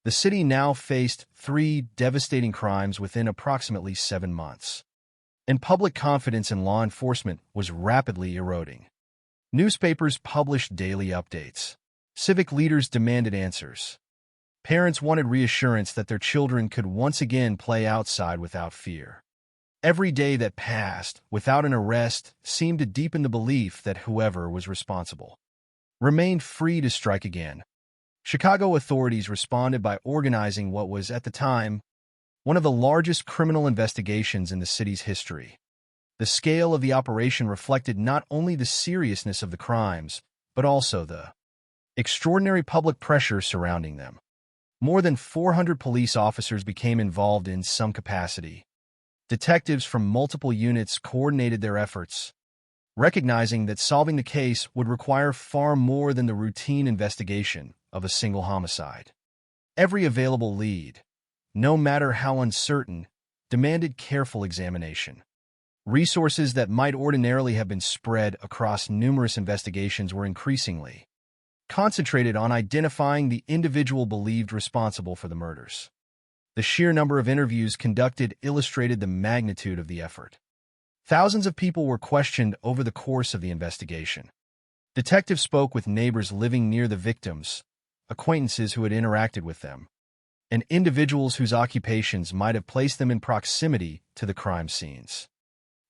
the city now faced 3 devastating crimes within approximately 7 months, and public confidence in law enforcement was rapidly eroding. Newspapers published daily updates. Civic leaders demanded answers. Parents wanted reassurance that their children could once again play outside without fear. Every day that passed without an arrest seemed to deepen the belief that whoever was responsible remained free to strike again. Chicago authorities responded by organizing what was, at the time, one of the largest criminal investigations in the city's history. The scale of the operation reflected not only the seriousness of the crimes, but also the extraordinary public pressure surrounding them. More than 400 police officers became involved in some capacity. Detectives from multiple units coordinated their efforts, recognizing that solving the case would require far more than the routine investigation of a single homicide. Every available lead, no matter how uncertain, demanded careful examination. Resources that might ordinarily have been spread across numerous investigations were increasingly concentrated on identifying the individual believed responsible for the murders. The sheer number of interviews conducted illustrated the magnitude of the effort. Thousands of people were questioned over the course of the investigation. Detectives spoke with neighbors living near the victims, acquaintances who had interacted with them, and individuals whose occupations might have placed them in proximity to the crime scenes.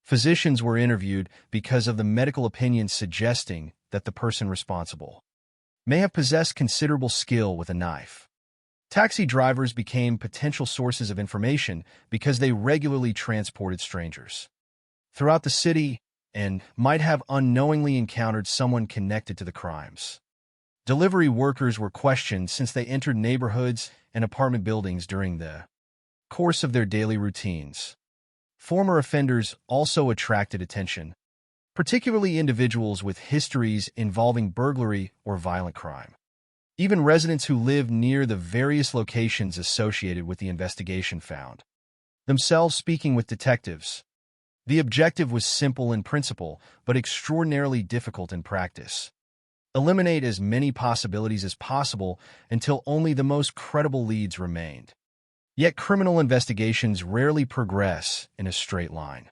Physicians were interviewed because of the medical opinions suggesting that the person responsible may have possessed considerable skill with a knife. Taxi drivers became potential sources of information because they regularly transported strangers throughout the city and might have unknowingly encountered someone connected to the crimes. Delivery workers were questioned since they entered neighborhoods and apartment buildings during the course of their daily routines. Former offenders also attracted attention, particularly individuals with histories involving burglary or violent crime. Even residents who lived near the various locations associated with the investigation found themselves speaking with detectives. The objective was simple in principle, but extraordinarily difficult in practice. Eliminate as many possibilities as possible until only the most credible leads remained. Yet criminal investigations rarely progress in a straight line.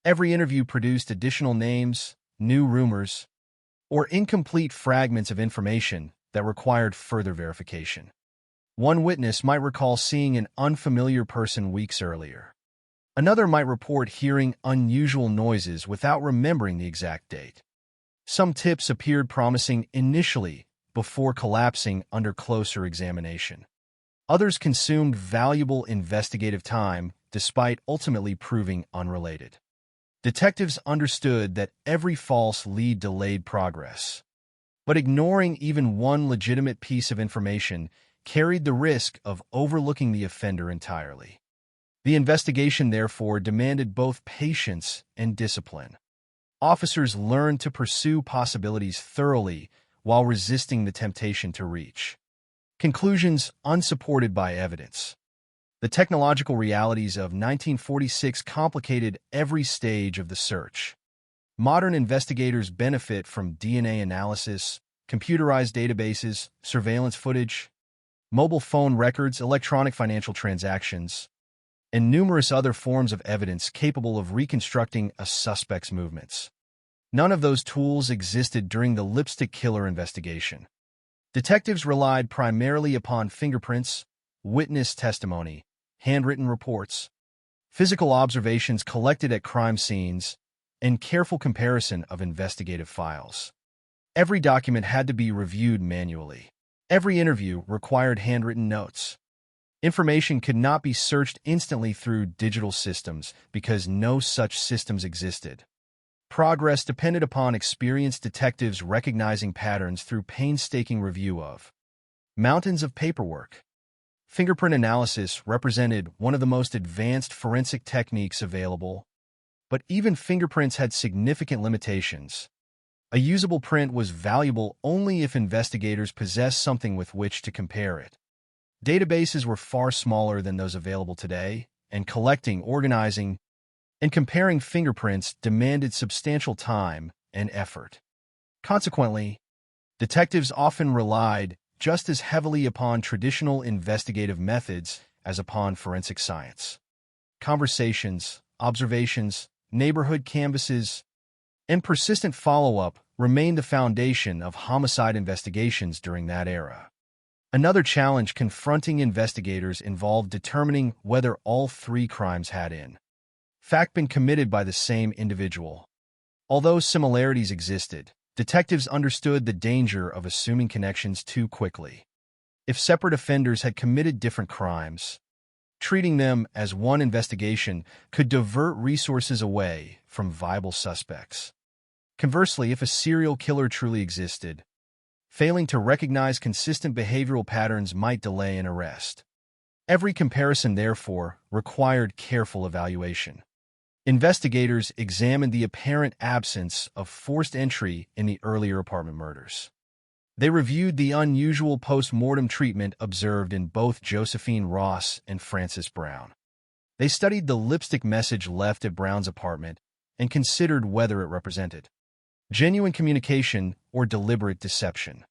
Every interview produced additional names, new rumors, or incomplete fragments of information that required further verification. One witness might recall seeing an unfamiliar person weeks earlier. Another might report hearing unusual noises without remembering the exact date. Some tips appeared promising initially before collapsing under closer examination. Others consumed valuable investigative time despite ultimately proving unrelated. Detectives understood that every false lead delayed progress, but ignoring even one legitimate piece of information carried the risk of overlooking the offender entirely. The investigation, therefore, demanded both patience and discipline. Officers learned to pursue possibilities thoroughly while resisting the temptation to reach conclusions unsupported by evidence. The technological realities of 1946 complicated every stage of the search. Modern investigators benefit from DNA analysis, computerized databases, surveillance footage, mobile phone records, electronic financial transactions, and numerous other forms of evidence capable of reconstructing a suspect's movements. None of those tools existed during the lipstick killer investigation. Detectives relied primarily upon fingerprints, witness testimony, handwritten reports, physical observations collected at crime scenes, and careful comparison of investigative files. Every document had to be reviewed manually. Every interview required handwritten notes. Information could not be searched instantly through digital systems because no such systems existed. Progress depended upon experienced detectives recognizing patterns through painstaking review of mountains of paperwork. Fingerprint analysis represented one of the most advanced forensic techniques available, but even fingerprints had significant limitations. A usable print was valuable only if investigators possessed something with which to compare it. Databases were far smaller than those available today, and collecting, organizing, and comparing fingerprints demanded substantial time and effort. Consequently, detectives often relied just as heavily upon traditional investigative methods as upon forensic science. Conversations, observations, neighborhood canvasses, and persistent follow-up remained the foundation of homicide investigations during that era. Another challenge confronting investigators involved determining whether all three crimes had in fact been committed by the same individual. Although similarities existed, detectives understood the danger of assuming connections too quickly. If separate offenders had committed different crimes, treating them as one investigation could divert resources away from viable suspects. Conversely, if a serial killer truly existed, failing to recognize consistent behavioral patterns might delay an arrest. Every comparison, therefore, required careful evaluation. Investigators examined the apparent absence of forced entry in the earlier apartment murders. They reviewed the unusual post-mortem treatment observed in both Josephine Ross and Frances Brown. They studied the lipstick message left at Brown's apartment and considered whether it represented genuine communication or deliberate deception.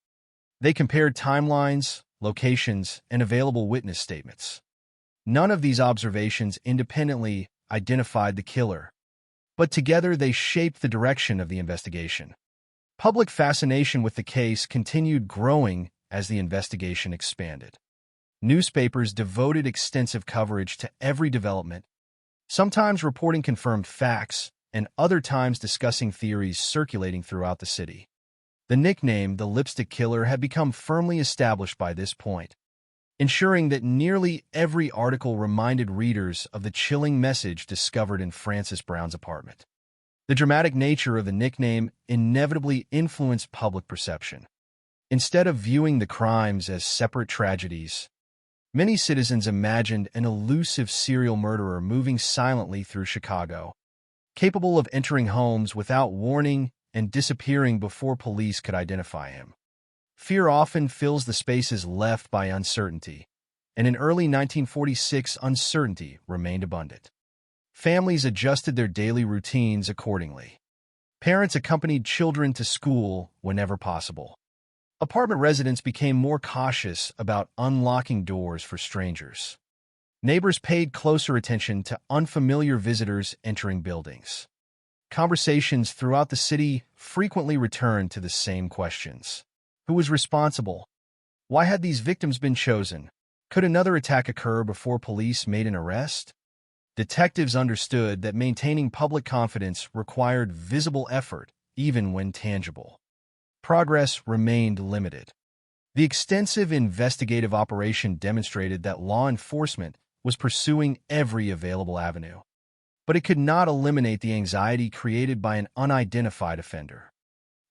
They compared timelines, locations, and available witness statements. None of these observations independently identified the killer, but together they shaped the direction of the investigation. Public fascination with the case continued growing as the investigation expanded. Newspapers devoted extensive coverage to every development, sometimes reporting confirmed facts and other times discussing theories circulating throughout the city. The nickname, the Lipstick Killer, had become firmly established by this point, ensuring that nearly every article reminded readers of the chilling message discovered in Frances Brown's apartment. The dramatic nature of the nickname inevitably influenced public perception. Instead of viewing the crimes as separate tragedies, many citizens imagined an elusive serial murderer moving silently through Chicago, capable of entering homes without warning and disappearing before police could identify him. Fear often fills the spaces left by uncertainty, and in early 1946, uncertainty remained abundant. Families adjusted their daily routines accordingly. Parents accompanied children to school whenever possible. Apartment residents became more cautious about unlocking doors for strangers. Neighbors paid closer attention to unfamiliar visitors entering buildings. Conversations throughout the city frequently returned to the same questions. Who was responsible? Why had these victims been chosen? Could another attack occur before police made an arrest? Detectives understood that maintaining public confidence required visible effort, even when tangible. Progress remained limited. The extensive investigative operation demonstrated that law enforcement was pursuing every available avenue, but it could not eliminate the anxiety created by an unidentified offender.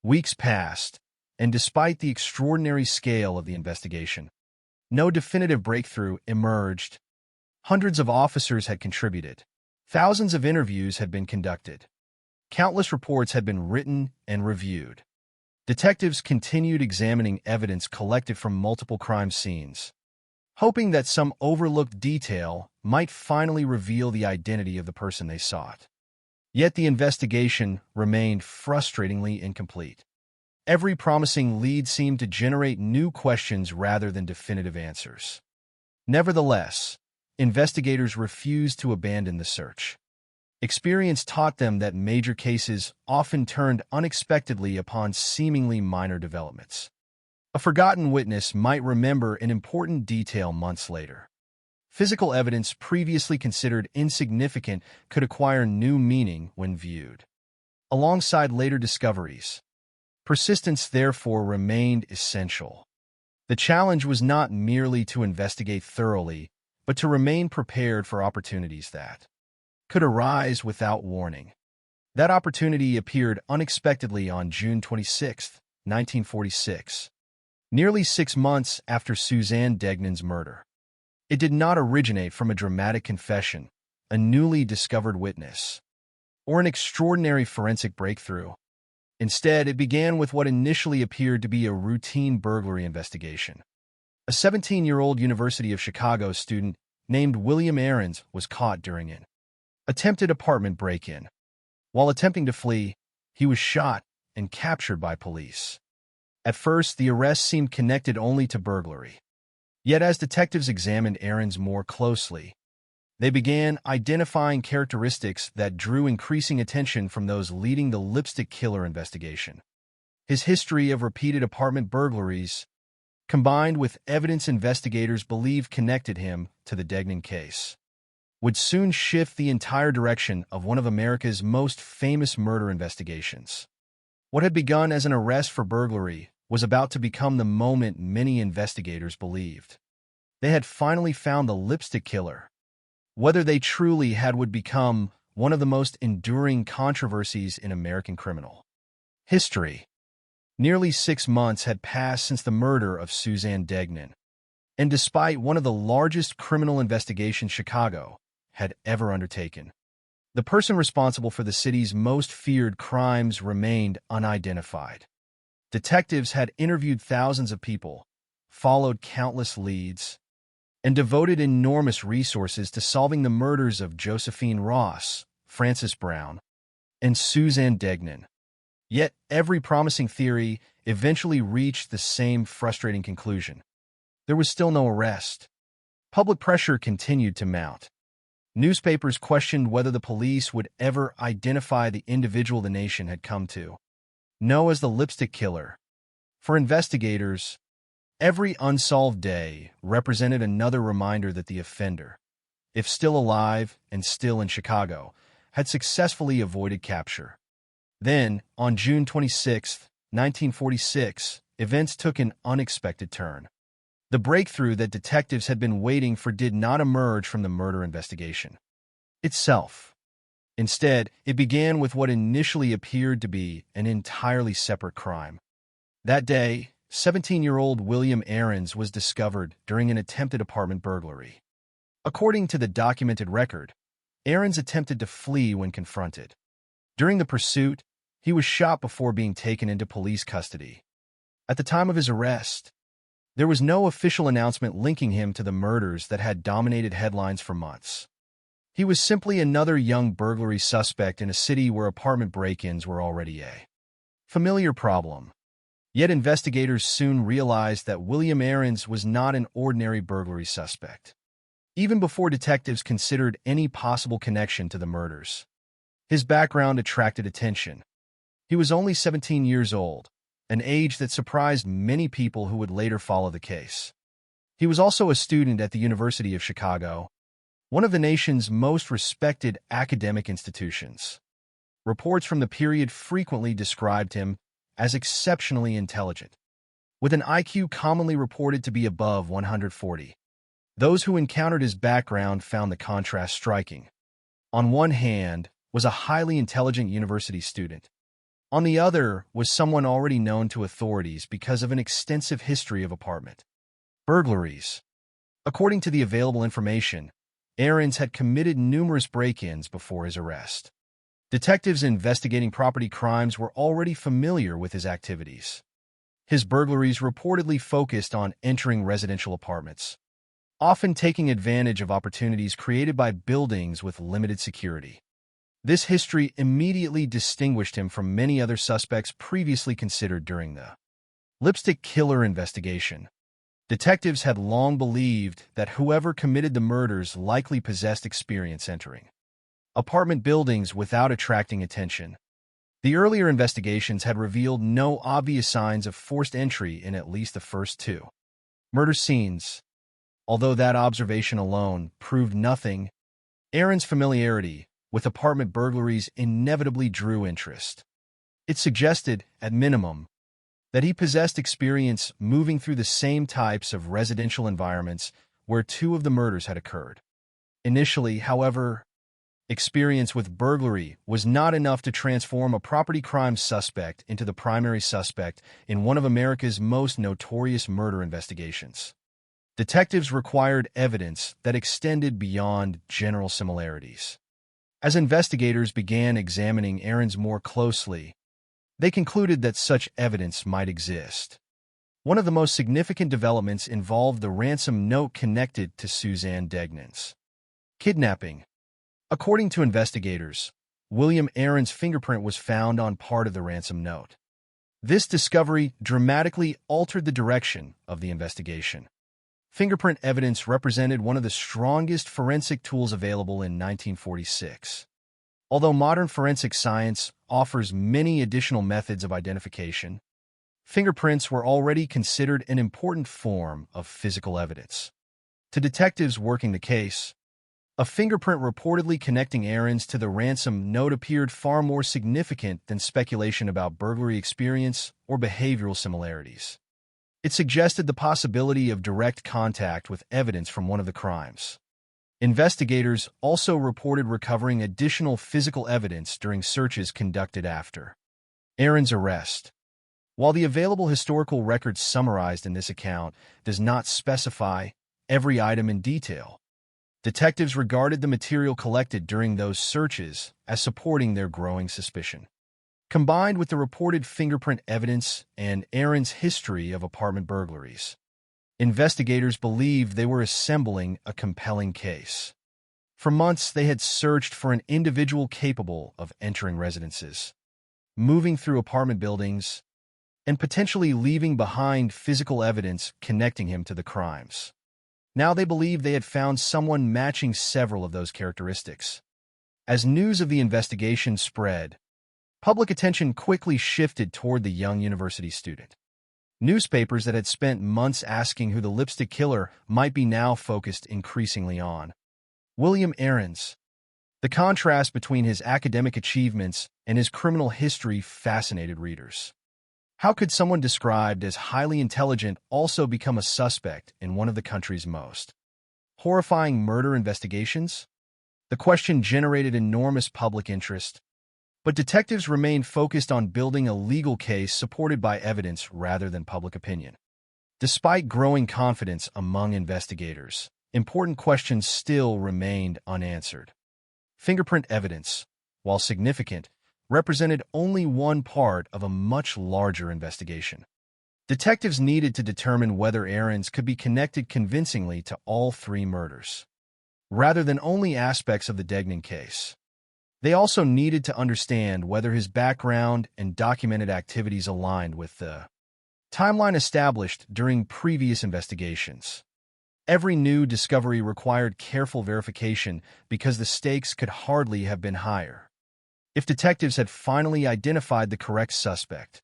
Weeks passed, and despite the extraordinary scale of the investigation, no definitive breakthrough emerged. Hundreds of officers had contributed. Thousands of interviews had been conducted. Countless reports had been written and reviewed. Detectives continued examining evidence collected from multiple crime scenes, hoping that some overlooked detail might finally reveal the identity of the person they sought. Yet the investigation remained frustratingly incomplete. Every promising lead seemed to generate new questions rather than definitive answers. Nevertheless, investigators refused to abandon the search. Experience taught them that major cases often turned unexpectedly upon seemingly minor developments. A forgotten witness might remember an important detail months later. Physical evidence previously considered insignificant could acquire new meaning when viewed. Alongside later discoveries, persistence therefore remained essential. The challenge was not merely to investigate thoroughly, but to remain prepared for opportunities that could arise without warning. That opportunity appeared unexpectedly on June 26, 1946, nearly 6 months after Suzanne Degnan's murder. It did not originate from a dramatic confession, a newly discovered witness, or an extraordinary forensic breakthrough. Instead, it began with what initially appeared to be a routine burglary investigation. A 17-year-old University of Chicago student named William Ahrens was caught during an attempted apartment break-in. While attempting to flee, he was shot and captured by police. At first, the arrest seemed connected only to burglary. Yet as detectives examined Ahrens more closely, they began identifying characteristics that drew increasing attention from those leading the lipstick killer investigation. His history of repeated apartment burglaries, combined with evidence investigators believed connected him to the Degnan case, would soon shift the entire direction of one of America's most famous murder investigations. What had begun as an arrest for burglary was about to become the moment many investigators believed they had finally found the lipstick killer. Whether they truly had would become one of the most enduring controversies in American criminal history. Nearly 6 months had passed since the murder of Suzanne Degnan, and despite one of the largest criminal investigations Chicago had ever undertaken, the person responsible for the city's most feared crimes remained unidentified. Detectives had interviewed thousands of people, followed countless leads, and devoted enormous resources to solving the murders of Josephine Ross, Frances Brown, and Suzanne Degnan. Yet every promising theory eventually reached the same frustrating conclusion. There was still no arrest. Public pressure continued to mount. Newspapers questioned whether the police would ever identify the individual the nation had come to know as the lipstick killer. For investigators, every unsolved day represented another reminder that the offender, if still alive and still in Chicago, had successfully avoided capture. Then, on June 26, 1946, events took an unexpected turn. The breakthrough that detectives had been waiting for did not emerge from the murder investigation itself. Instead, it began with what initially appeared to be an entirely separate crime. That day, 17-year-old William Ahrens was discovered during an attempted apartment burglary. According to the documented record, Ahrens attempted to flee when confronted. During the pursuit, he was shot before being taken into police custody. At the time of his arrest, there was no official announcement linking him to the murders that had dominated headlines for months. He was simply another young burglary suspect in a city where apartment break-ins were already a familiar problem. Yet investigators soon realized that William Ahrens was not an ordinary burglary suspect. Even before detectives considered any possible connection to the murders, his background attracted attention. He was only 17 years old, an age that surprised many people who would later follow the case. He was also a student at the University of Chicago, one of the nation's most respected academic institutions. Reports from the period frequently described him as exceptionally intelligent, with an IQ commonly reported to be above 140. Those who encountered his background found the contrast striking. On one hand was a highly intelligent university student. On the other was someone already known to authorities because of an extensive history of apartment burglaries. According to the available information, Ahrens had committed numerous break-ins before his arrest. Detectives investigating property crimes were already familiar with his activities. His burglaries reportedly focused on entering residential apartments, often taking advantage of opportunities created by buildings with limited security. This history immediately distinguished him from many other suspects previously considered during the lipstick killer investigation. Detectives had long believed that whoever committed the murders likely possessed experience entering apartment buildings without attracting attention. The earlier investigations had revealed no obvious signs of forced entry in at least the first two murder scenes. Although that observation alone proved nothing, Aaron's familiarity with apartment burglaries inevitably drew interest. It suggested, at minimum, that he possessed experience moving through the same types of residential environments where two of the murders had occurred. Initially, however, experience with burglary was not enough to transform a property crime suspect into the primary suspect in one of America's most notorious murder investigations. Detectives required evidence that extended beyond general similarities. As investigators began examining Aaron's more closely, they concluded that such evidence might exist. One of the most significant developments involved the ransom note connected to Suzanne Degnan's kidnapping. According to investigators, William Aaron's fingerprint was found on part of the ransom note. This discovery dramatically altered the direction of the investigation. Fingerprint evidence represented one of the strongest forensic tools available in 1946. Although modern forensic science offers many additional methods of identification, fingerprints were already considered an important form of physical evidence. To detectives working the case, a fingerprint reportedly connecting Aaron's to the ransom note appeared far more significant than speculation about burglary experience or behavioral similarities. It suggested the possibility of direct contact with evidence from one of the crimes. Investigators also reported recovering additional physical evidence during searches conducted after Aaron's arrest. While the available historical record summarized in this account does not specify every item in detail, detectives regarded the material collected during those searches as supporting their growing suspicion. Combined with the reported fingerprint evidence and Aaron's history of apartment burglaries, investigators believed they were assembling a compelling case. For months, they had searched for an individual capable of entering residences, moving through apartment buildings, and potentially leaving behind physical evidence connecting him to the crimes. Now they believed they had found someone matching several of those characteristics. As news of the investigation spread, public attention quickly shifted toward the young university student. Newspapers that had spent months asking who the lipstick killer might be now focused increasingly on William Aaron's. The contrast between his academic achievements and his criminal history fascinated readers. How could someone described as highly intelligent also become a suspect in one of the country's most horrifying murder investigations? The question generated enormous public interest, but detectives remained focused on building a legal case supported by evidence rather than public opinion. Despite growing confidence among investigators, important questions still remained unanswered. Fingerprint evidence, while significant, represented only one part of a much larger investigation. Detectives needed to determine whether Aaron's could be connected convincingly to all three murders, rather than only aspects of the Degnan case. They also needed to understand whether his background and documented activities aligned with the timeline established during previous investigations. Every new discovery required careful verification because the stakes could hardly have been higher. If detectives had finally identified the correct suspect,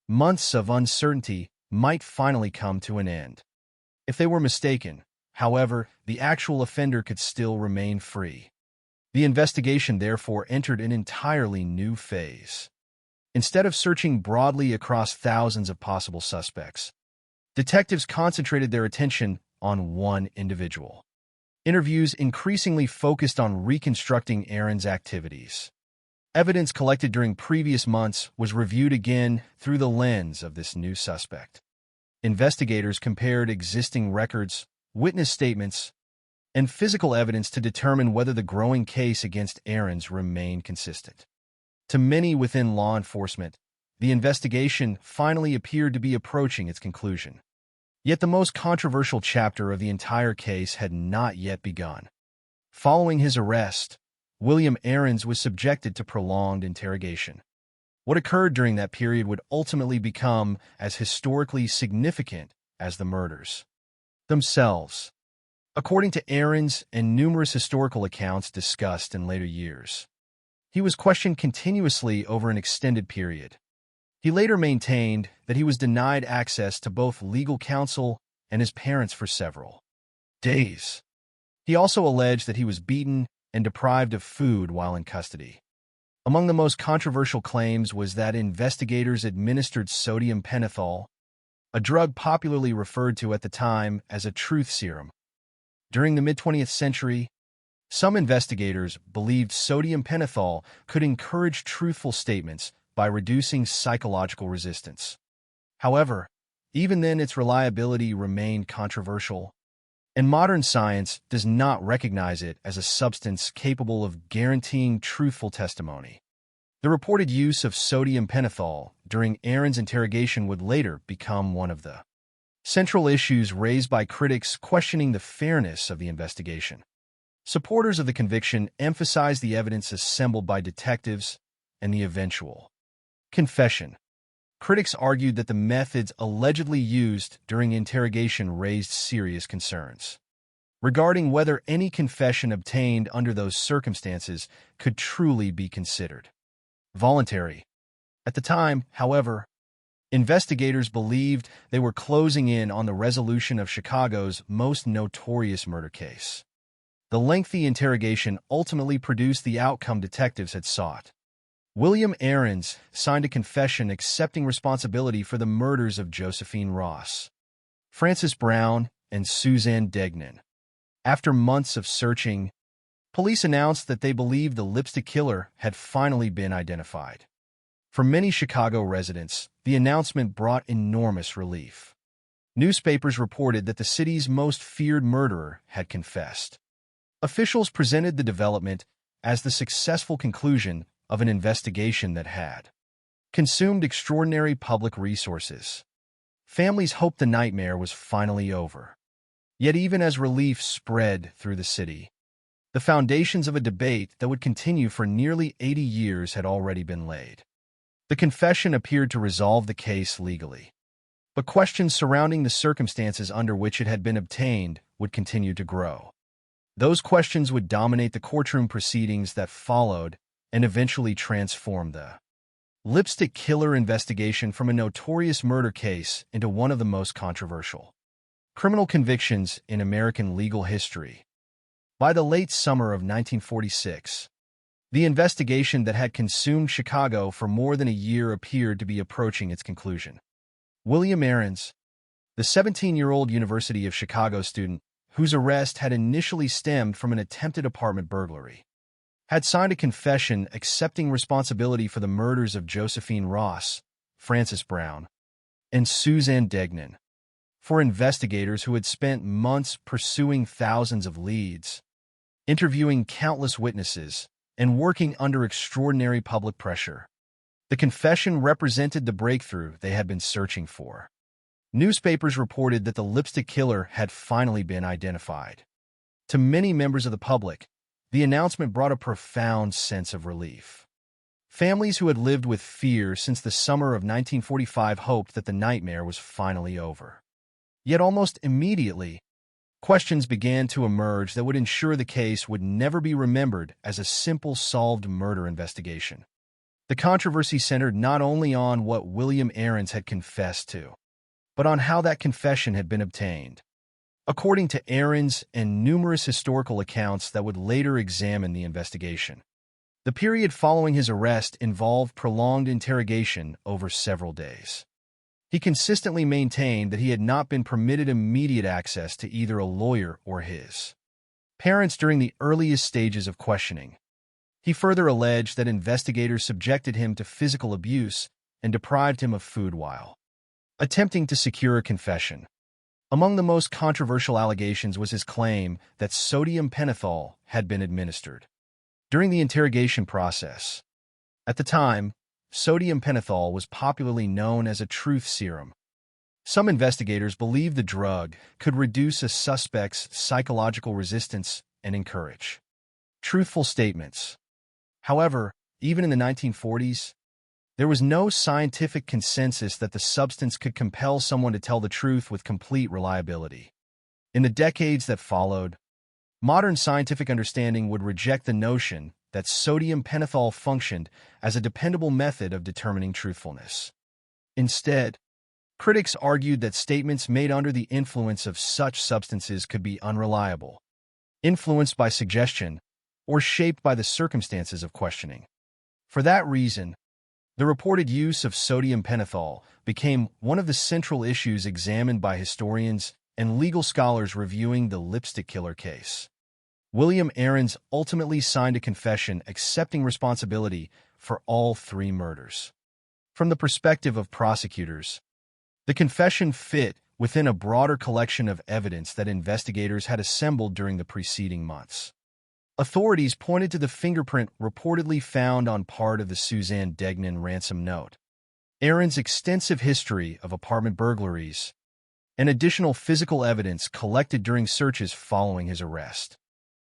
months of uncertainty might finally come to an end. If they were mistaken, however, the actual offender could still remain free. The investigation therefore entered an entirely new phase. Instead of searching broadly across thousands of possible suspects, detectives concentrated their attention on one individual. Interviews increasingly focused on reconstructing Aaron's activities. Evidence collected during previous months was reviewed again through the lens of this new suspect. Investigators compared existing records, witness statements, and physical evidence to determine whether the growing case against Aaron's remained consistent. To many within law enforcement, the investigation finally appeared to be approaching its conclusion. Yet the most controversial chapter of the entire case had not yet begun. Following his arrest, William Aaron's was subjected to prolonged interrogation. What occurred during that period would ultimately become as historically significant as the murders themselves. According to Aaron's and numerous historical accounts discussed in later years, He was questioned continuously over an extended period. He later maintained that he was denied access to both legal counsel and his parents for several days. He also alleged that he was beaten and deprived of food while in custody. Among the most controversial claims was that investigators administered sodium pentothal, a drug popularly referred to at the time as a truth serum. During the mid-20th century, some investigators believed sodium pentothal could encourage truthful statements by reducing psychological resistance. However, even then its reliability remained controversial, and modern science does not recognize it as a substance capable of guaranteeing truthful testimony. The reported use of sodium pentothal during Aaron's interrogation would later become one of the central issues raised by critics questioning the fairness of the investigation. Supporters of the conviction emphasized the evidence assembled by detectives and the eventual confession. Critics argued that the methods allegedly used during interrogation raised serious concerns regarding whether any confession obtained under those circumstances could truly be considered voluntary. At the time, however, investigators believed they were closing in on the resolution of Chicago's most notorious murder case. The lengthy interrogation ultimately produced the outcome detectives had sought. William Aarons signed a confession accepting responsibility for the murders of Josephine Ross, Frances Brown, and Suzanne Degnan. After months of searching, police announced that they believed the lipstick killer had finally been identified. For many Chicago residents, the announcement brought enormous relief. Newspapers reported that the city's most feared murderer had confessed. Officials presented the development as the successful conclusion of an investigation that had consumed extraordinary public resources. Families hoped the nightmare was finally over. Yet even as relief spread through the city, the foundations of a debate that would continue for nearly 80 years had already been laid. The confession appeared to resolve the case legally, but questions surrounding the circumstances under which it had been obtained would continue to grow. Those questions would dominate the courtroom proceedings that followed and eventually transform the lipstick killer investigation from a notorious murder case into one of the most controversial criminal convictions in American legal history. By the late summer of 1946, the investigation that had consumed Chicago for more than a year appeared to be approaching its conclusion. William Aarons, the 17-year-old University of Chicago student whose arrest had initially stemmed from an attempted apartment burglary, had signed a confession accepting responsibility for the murders of Josephine Ross, Frances Brown, and Suzanne Degnan. For investigators who had spent months pursuing thousands of leads, interviewing countless witnesses, and working under extraordinary public pressure, the confession represented the breakthrough they had been searching for. Newspapers reported that the lipstick killer had finally been identified. To many members of the public, the announcement brought a profound sense of relief. Families who had lived with fear since the summer of 1945 hoped that the nightmare was finally over. Yet almost immediately, questions began to emerge that would ensure the case would never be remembered as a simple solved murder investigation. The controversy centered not only on what William Aarons had confessed to, but on how that confession had been obtained. According to Aarons and numerous historical accounts that would later examine the investigation, the period following his arrest involved prolonged interrogation over several days. He consistently maintained that he had not been permitted immediate access to either a lawyer or his parents during the earliest stages of questioning. He further alleged that investigators subjected him to physical abuse and deprived him of food while attempting to secure a confession. Among the most controversial allegations was his claim that sodium pentothal had been administered during the interrogation process. At the time, sodium pentothal was popularly known as a truth serum. Some investigators believed the drug could reduce a suspect's psychological resistance and encourage truthful statements. However, even in the 1940s, there was no scientific consensus that the substance could compel someone to tell the truth with complete reliability. In the decades that followed, modern scientific understanding would reject the notion that sodium pentothal functioned as a dependable method of determining truthfulness. Instead, critics argued that statements made under the influence of such substances could be unreliable, influenced by suggestion, or shaped by the circumstances of questioning. For that reason, the reported use of sodium pentothal became one of the central issues examined by historians and legal scholars reviewing the lipstick killer case. William Aarons ultimately signed a confession accepting responsibility for all 3 murders. From the perspective of prosecutors, the confession fit within a broader collection of evidence that investigators had assembled during the preceding months. Authorities pointed to the fingerprint reportedly found on part of the Suzanne Degnan ransom note, Aarons' extensive history of apartment burglaries, and additional physical evidence collected during searches following his arrest.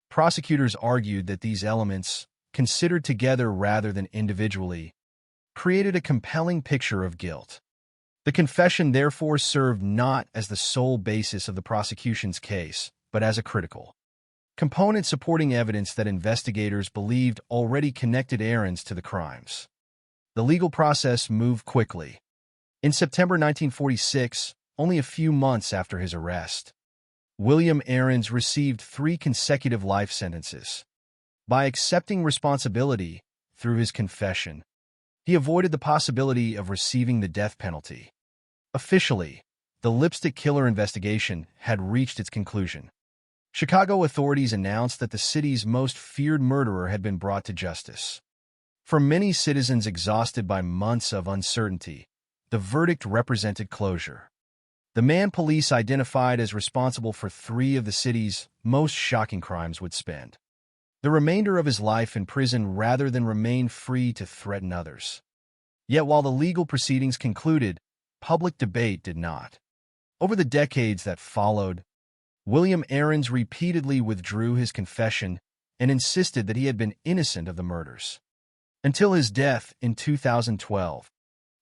Prosecutors argued that these elements, considered together rather than individually, created a compelling picture of guilt. The confession therefore served not as the sole basis of the prosecution's case, but as a critical component supporting evidence that investigators believed already connected Aarons to the crimes. The legal process moved quickly. In September 1946, only a few months after his arrest, William Aarons received 3 consecutive life sentences. By accepting responsibility through his confession, he avoided the possibility of receiving the death penalty. Officially, the lipstick killer investigation had reached its conclusion. Chicago authorities announced that the city's most feared murderer had been brought to justice. For many citizens exhausted by months of uncertainty, the verdict represented closure. The man police identified as responsible for 3 of the city's most shocking crimes would spend the remainder of his life in prison rather than remain free to threaten others. Yet while the legal proceedings concluded, public debate did not. Over the decades that followed, William Aarons repeatedly withdrew his confession and insisted that he had been innocent of the murders. Until his death in 2012,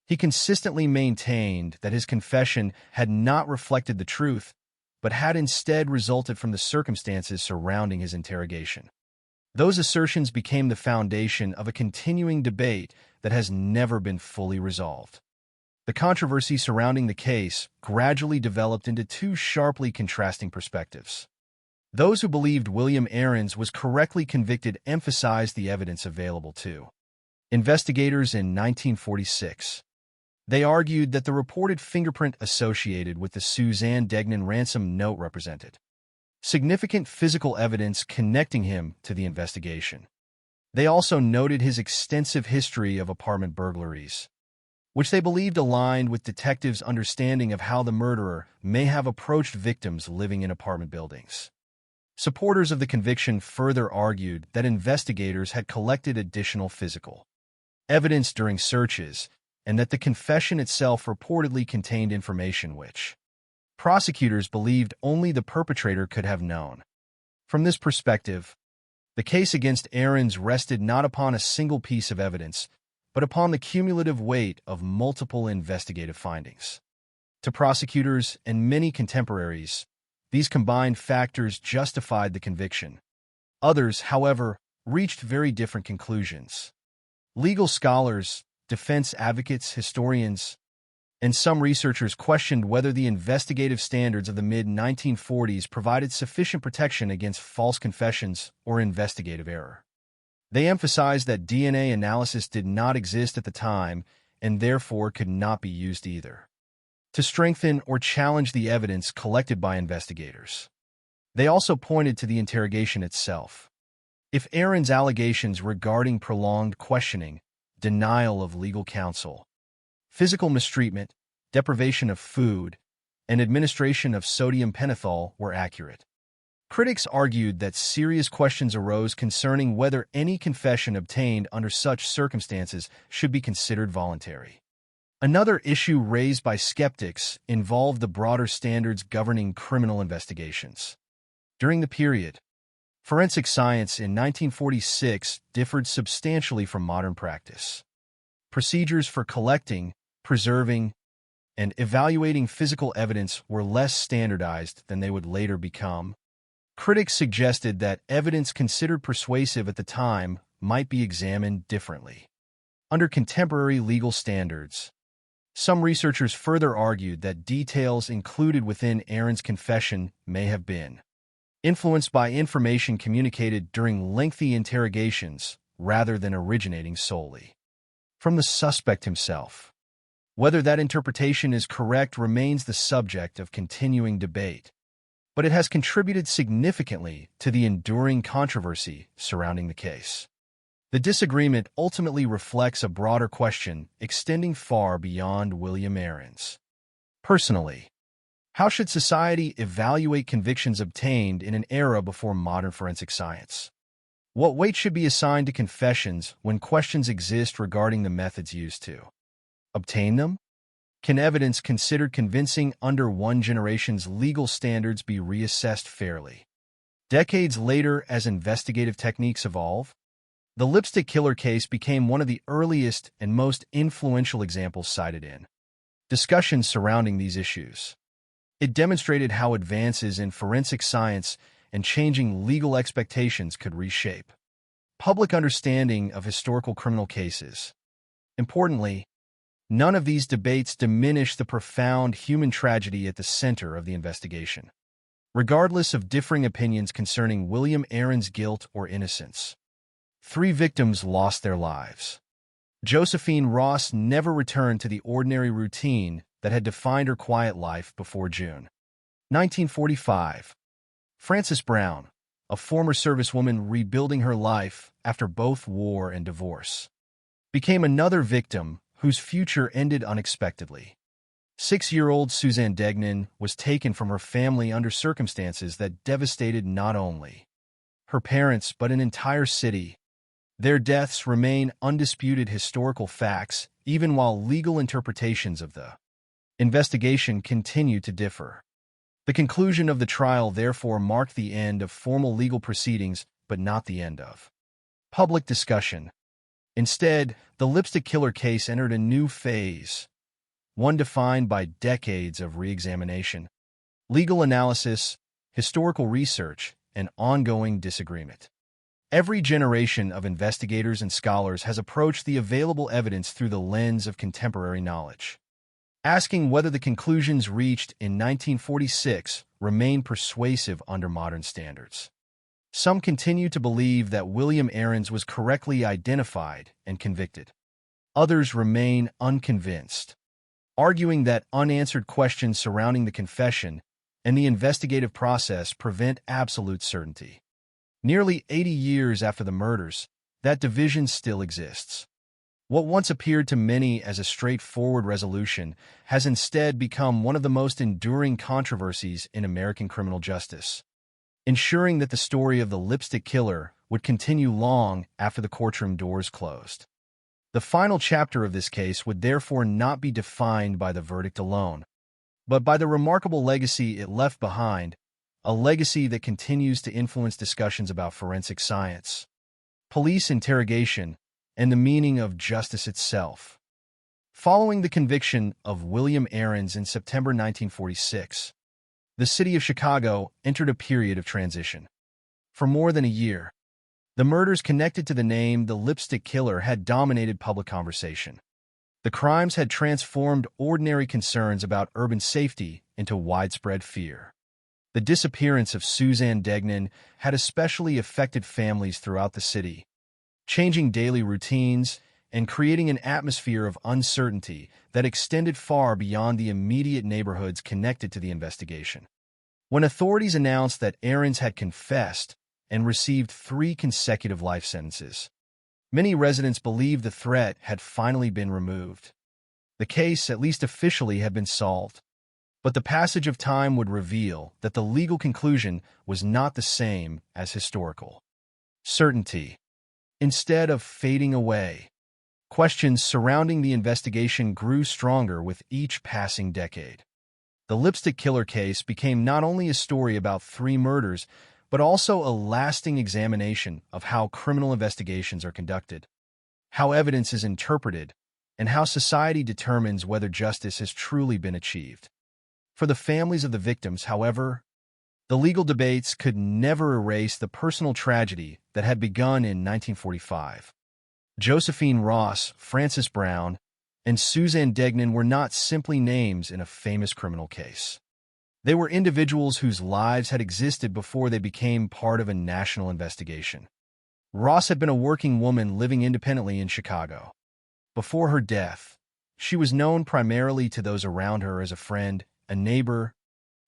he consistently maintained that his confession had not reflected the truth, but had instead resulted from the circumstances surrounding his interrogation. Those assertions became the foundation of a continuing debate that has never been fully resolved. The controversy surrounding the case gradually developed into 2 sharply contrasting perspectives. Those who believed William Aarons was correctly convicted emphasized the evidence available to investigators in 1946. They argued that the reported fingerprint associated with the Suzanne Degnan ransom note represented significant physical evidence connecting him to the investigation. They also noted his extensive history of apartment burglaries, which they believed aligned with detectives' understanding of how the murderer may have approached victims living in apartment buildings. Supporters of the conviction further argued that investigators had collected additional physical evidence during searches, and that the confession itself reportedly contained information which prosecutors believed only the perpetrator could have known. From this perspective, the case against Aarons rested not upon a single piece of evidence, but upon the cumulative weight of multiple investigative findings. To prosecutors and many contemporaries, these combined factors justified the conviction. Others, however, reached very different conclusions. Legal scholars, defense advocates, historians, and some researchers questioned whether the investigative standards of the mid-1940s provided sufficient protection against false confessions or investigative error. They emphasized that DNA analysis did not exist at the time and therefore could not be used either to strengthen or challenge the evidence collected by investigators. They also pointed to the interrogation itself. If Aarons' allegations regarding prolonged questioning, denial of legal counsel, physical mistreatment, deprivation of food, and administration of sodium pentothal were accurate, critics argued that serious questions arose concerning whether any confession obtained under such circumstances should be considered voluntary. Another issue raised by skeptics involved the broader standards governing criminal investigations. During the period, forensic science in 1946 differed substantially from modern practice. Procedures for collecting, preserving, and evaluating physical evidence were less standardized than they would later become. Critics suggested that evidence considered persuasive at the time might be examined differently. Under contemporary legal standards, some researchers further argued that details included within Aaron's confession may have been influenced by information communicated during lengthy interrogations rather than originating solely from the suspect himself. Whether that interpretation is correct remains the subject of continuing debate, but it has contributed significantly to the enduring controversy surrounding the case. The disagreement ultimately reflects a broader question extending far beyond William Aaron's. Personally, how should society evaluate convictions obtained in an era before modern forensic science? What weight should be assigned to confessions when questions exist regarding the methods used to obtain them? Can evidence considered convincing under one generation's legal standards be reassessed fairly? Decades later, as investigative techniques evolve, the lipstick killer case became one of the earliest and most influential examples cited in discussions surrounding these issues. It demonstrated how advances in forensic science and changing legal expectations could reshape public understanding of historical criminal cases. Importantly, none of these debates diminish the profound human tragedy at the center of the investigation. Regardless of differing opinions concerning William Aaron's guilt or innocence, 3 victims lost their lives. Josephine Ross never returned to the ordinary routine that had defined her quiet life before June 1945. Frances Brown, a former servicewoman rebuilding her life after both war and divorce, became another victim whose future ended unexpectedly. 6-year-old Suzanne Degnan was taken from her family under circumstances that devastated not only her parents but an entire city. Their deaths remain undisputed historical facts, even while legal interpretations of the investigation continue to differ. The conclusion of the trial therefore marked the end of formal legal proceedings, but not the end of public discussion. Instead, the lipstick killer case entered a new phase, one defined by decades of re-examination, legal analysis, historical research, and ongoing disagreement. Every generation of investigators and scholars has approached the available evidence through the lens of contemporary knowledge, asking whether the conclusions reached in 1946 remain persuasive under modern standards. Some continue to believe that William Aaron's was correctly identified and convicted. Others remain unconvinced, arguing that unanswered questions surrounding the confession and the investigative process prevent absolute certainty. Nearly 80 years after the murders, that division still exists. What once appeared to many as a straightforward resolution has instead become one of the most enduring controversies in American criminal justice, ensuring that the story of the lipstick killer would continue long after the courtroom doors closed. The final chapter of this case would therefore not be defined by the verdict alone, but by the remarkable legacy it left behind, a legacy that continues to influence discussions about forensic science, police interrogation, and the meaning of justice itself. Following the conviction of William Aaron's in September 1946, the city of Chicago entered a period of transition. For more than a year, the murders connected to the name the lipstick killer had dominated public conversation. The crimes had transformed ordinary concerns about urban safety into widespread fear. The disappearance of Suzanne Degnan had especially affected families throughout the city, changing daily routines and creating an atmosphere of uncertainty that extended far beyond the immediate neighborhoods connected to the investigation. When authorities announced that Aaron's had confessed and received 3 consecutive life sentences, many residents believed the threat had finally been removed. The case, at least officially, had been solved. But the passage of time would reveal that the legal conclusion was not the same as historical certainty. Instead of fading away, questions surrounding the investigation grew stronger with each passing decade. The lipstick killer case became not only a story about 3 murders, but also a lasting examination of how criminal investigations are conducted, how evidence is interpreted, and how society determines whether justice has truly been achieved. For the families of the victims, however, The legal debates could never erase the personal tragedy that had begun in 1945. Josephine Ross, Frances Brown, and Suzanne Degnan were not simply names in a famous criminal case. They were individuals whose lives had existed before they became part of a national investigation. Ross had been a working woman living independently in Chicago. Before her death, she was known primarily to those around her as a friend, a neighbor,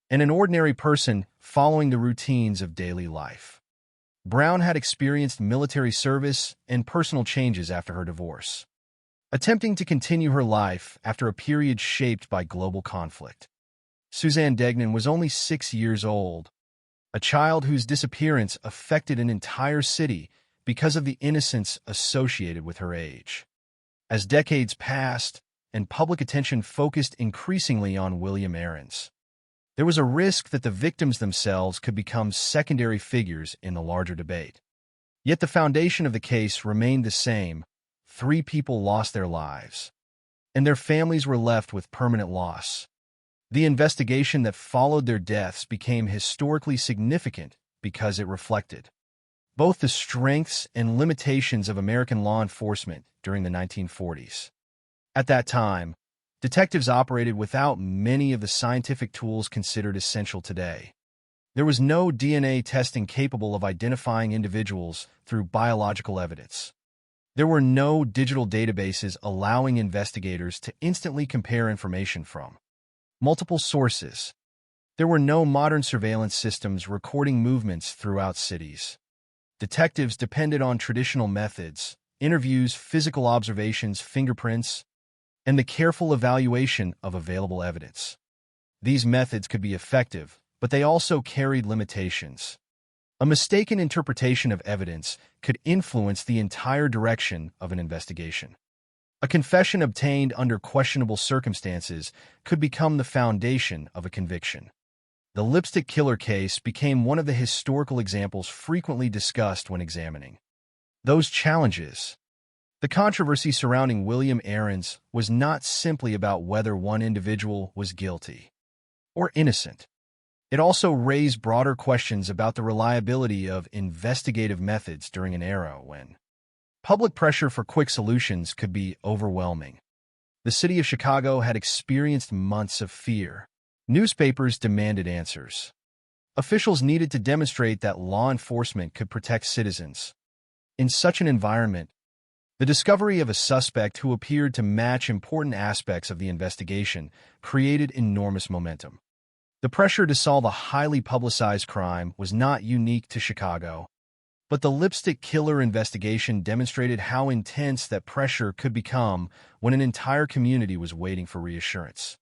and an ordinary person following the routines of daily life. Brown had experienced military service and personal changes after her divorce, attempting to continue her life after a period shaped by global conflict. Suzanne Degnan was only 6 years old, a child whose disappearance affected an entire city because of the innocence associated with her age. As decades passed and public attention focused increasingly on William Aarons, there was a risk that the victims themselves could become secondary figures in the larger debate. Yet the foundation of the case remained the same. 3 people lost their lives, and their families were left with permanent loss. The investigation that followed their deaths became historically significant because it reflected both the strengths and limitations of American law enforcement during the 1940s. At that time, detectives operated without many of the scientific tools considered essential today. There was no DNA testing capable of identifying individuals through biological evidence. There were no digital databases allowing investigators to instantly compare information from multiple sources. There were no modern surveillance systems recording movements throughout cities. Detectives depended on traditional methods: interviews, physical observations, fingerprints, and the careful evaluation of available evidence. These methods could be effective, but they also carried limitations. A mistaken interpretation of evidence could influence the entire direction of an investigation. A confession obtained under questionable circumstances could become the foundation of a conviction. The lipstick killer case became one of the historical examples frequently discussed when examining those challenges. The controversy surrounding William Aarons was not simply about whether one individual was guilty or innocent. It also raised broader questions about the reliability of investigative methods during an era when public pressure for quick solutions could be overwhelming. The city of Chicago had experienced months of fear. Newspapers demanded answers. Officials needed to demonstrate that law enforcement could protect citizens. In such an environment, the discovery of a suspect who appeared to match important aspects of the investigation created enormous momentum. The pressure to solve a highly publicized crime was not unique to Chicago, but the lipstick killer investigation demonstrated how intense that pressure could become when an entire community was waiting for reassurance.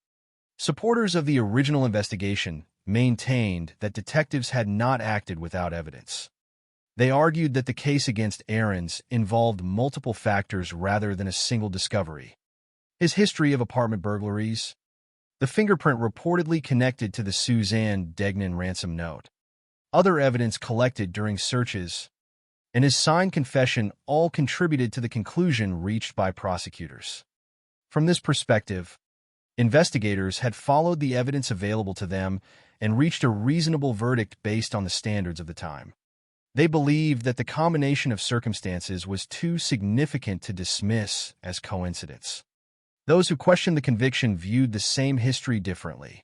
Supporters of the original investigation maintained that detectives had not acted without evidence. They argued that the case against Aarons involved multiple factors rather than a single discovery: his history of apartment burglaries, the fingerprint reportedly connected to the Suzanne Degnan ransom note, other evidence collected during searches, and his signed confession all contributed to the conclusion reached by prosecutors. From this perspective, investigators had followed the evidence available to them and reached a reasonable verdict based on the standards of the time. They believed that the combination of circumstances was too significant to dismiss as coincidence. Those who questioned the conviction viewed the same history differently.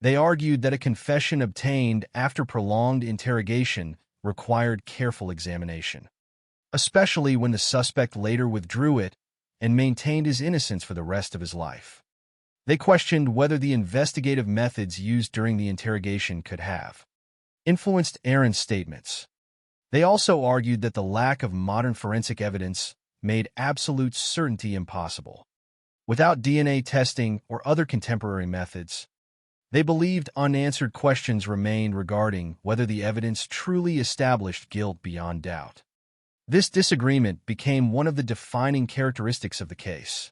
They argued that a confession obtained after prolonged interrogation required careful examination, especially when the suspect later withdrew it and maintained his innocence for the rest of his life. They questioned whether the investigative methods used during the interrogation could have influenced Aarons' statements. They also argued that the lack of modern forensic evidence made absolute certainty impossible. Without DNA testing or other contemporary methods, they believed unanswered questions remained regarding whether the evidence truly established guilt beyond doubt. This disagreement became one of the defining characteristics of the case.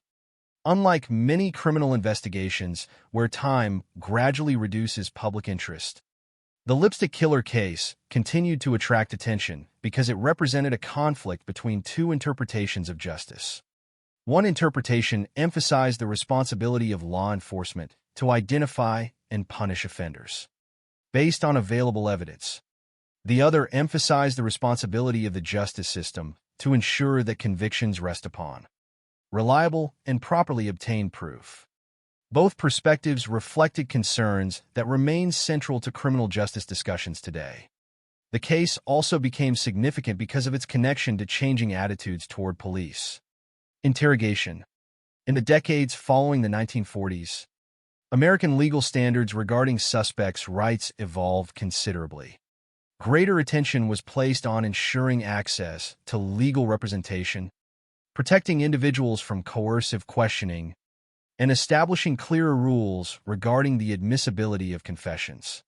Unlike many criminal investigations where time gradually reduces public interest, the lipstick killer case continued to attract attention because it represented a conflict between two interpretations of justice. One interpretation emphasized the responsibility of law enforcement to identify and punish offenders, based on available evidence. The other emphasized the responsibility of the justice system to ensure that convictions rest upon reliable and properly obtained proof. Both perspectives reflected concerns that remain central to criminal justice discussions today. The case also became significant because of its connection to changing attitudes toward police interrogation. In the decades following the 1940s, American legal standards regarding suspects' rights evolved considerably. Greater attention was placed on ensuring access to legal representation, protecting individuals from coercive questioning, and establishing clearer rules regarding the admissibility of confessions.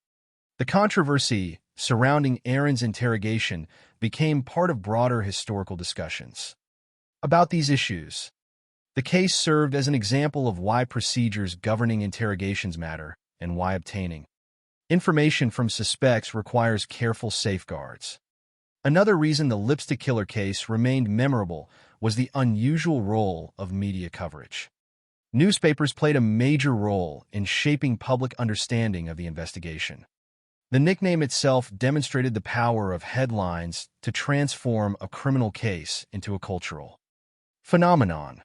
The controversy surrounding Aaron's interrogation became part of broader historical discussions about these issues. The case served as an example of why procedures governing interrogations matter and why obtaining information from suspects requires careful safeguards. Another reason the lipstick killer case remained memorable was the unusual role of media coverage. Newspapers played a major role in shaping public understanding of the investigation. The nickname itself demonstrated the power of headlines to transform a criminal case into a cultural phenomenon.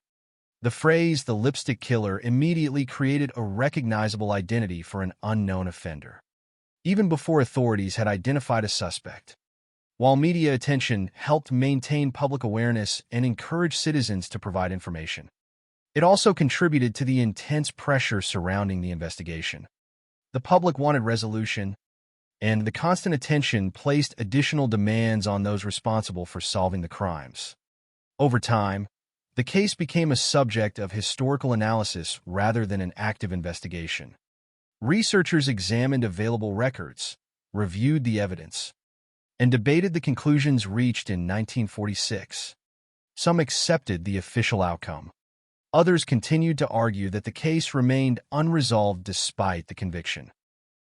The phrase "the lipstick killer" immediately created a recognizable identity for an unknown offender, even before authorities had identified a suspect. While media attention helped maintain public awareness and encourage citizens to provide information, it also contributed to the intense pressure surrounding the investigation. The public wanted resolution, and the constant attention placed additional demands on those responsible for solving the crimes. Over time, the case became a subject of historical analysis rather than an active investigation. Researchers examined available records, reviewed the evidence, and debated the conclusions reached in 1946. Some accepted the official outcome. Others continued to argue that the case remained unresolved despite the conviction.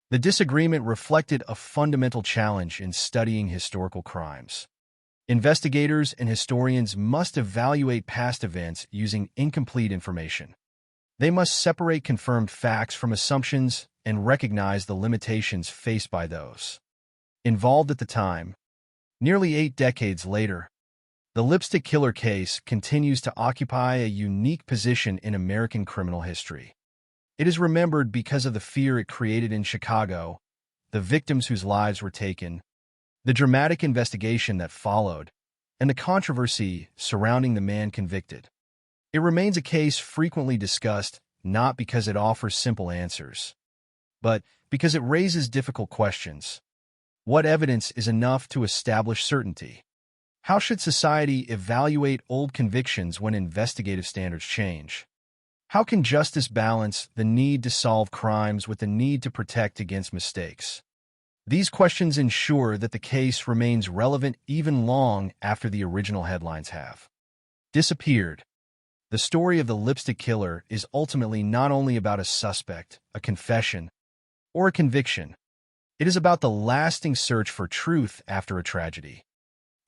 The disagreement reflected a fundamental challenge in studying historical crimes. Investigators and historians must evaluate past events using incomplete information. They must separate confirmed facts from assumptions and recognize the limitations faced by those involved at the time. Nearly 8 decades later, the lipstick killer case continues to occupy a unique position in American criminal history. It is remembered because of the fear it created in Chicago, the victims whose lives were taken, the dramatic investigation that followed, and the controversy surrounding the man convicted. It remains a case frequently discussed not because it offers simple answers, but because it raises difficult questions. What evidence is enough to establish certainty? How should society evaluate old convictions when investigative standards change? How can justice balance the need to solve crimes with the need to protect against mistakes? These questions ensure that the case remains relevant even long after the original headlines have disappeared. The story of the lipstick killer is ultimately not only about a suspect, a confession, or a conviction. It is about the lasting search for truth after a tragedy.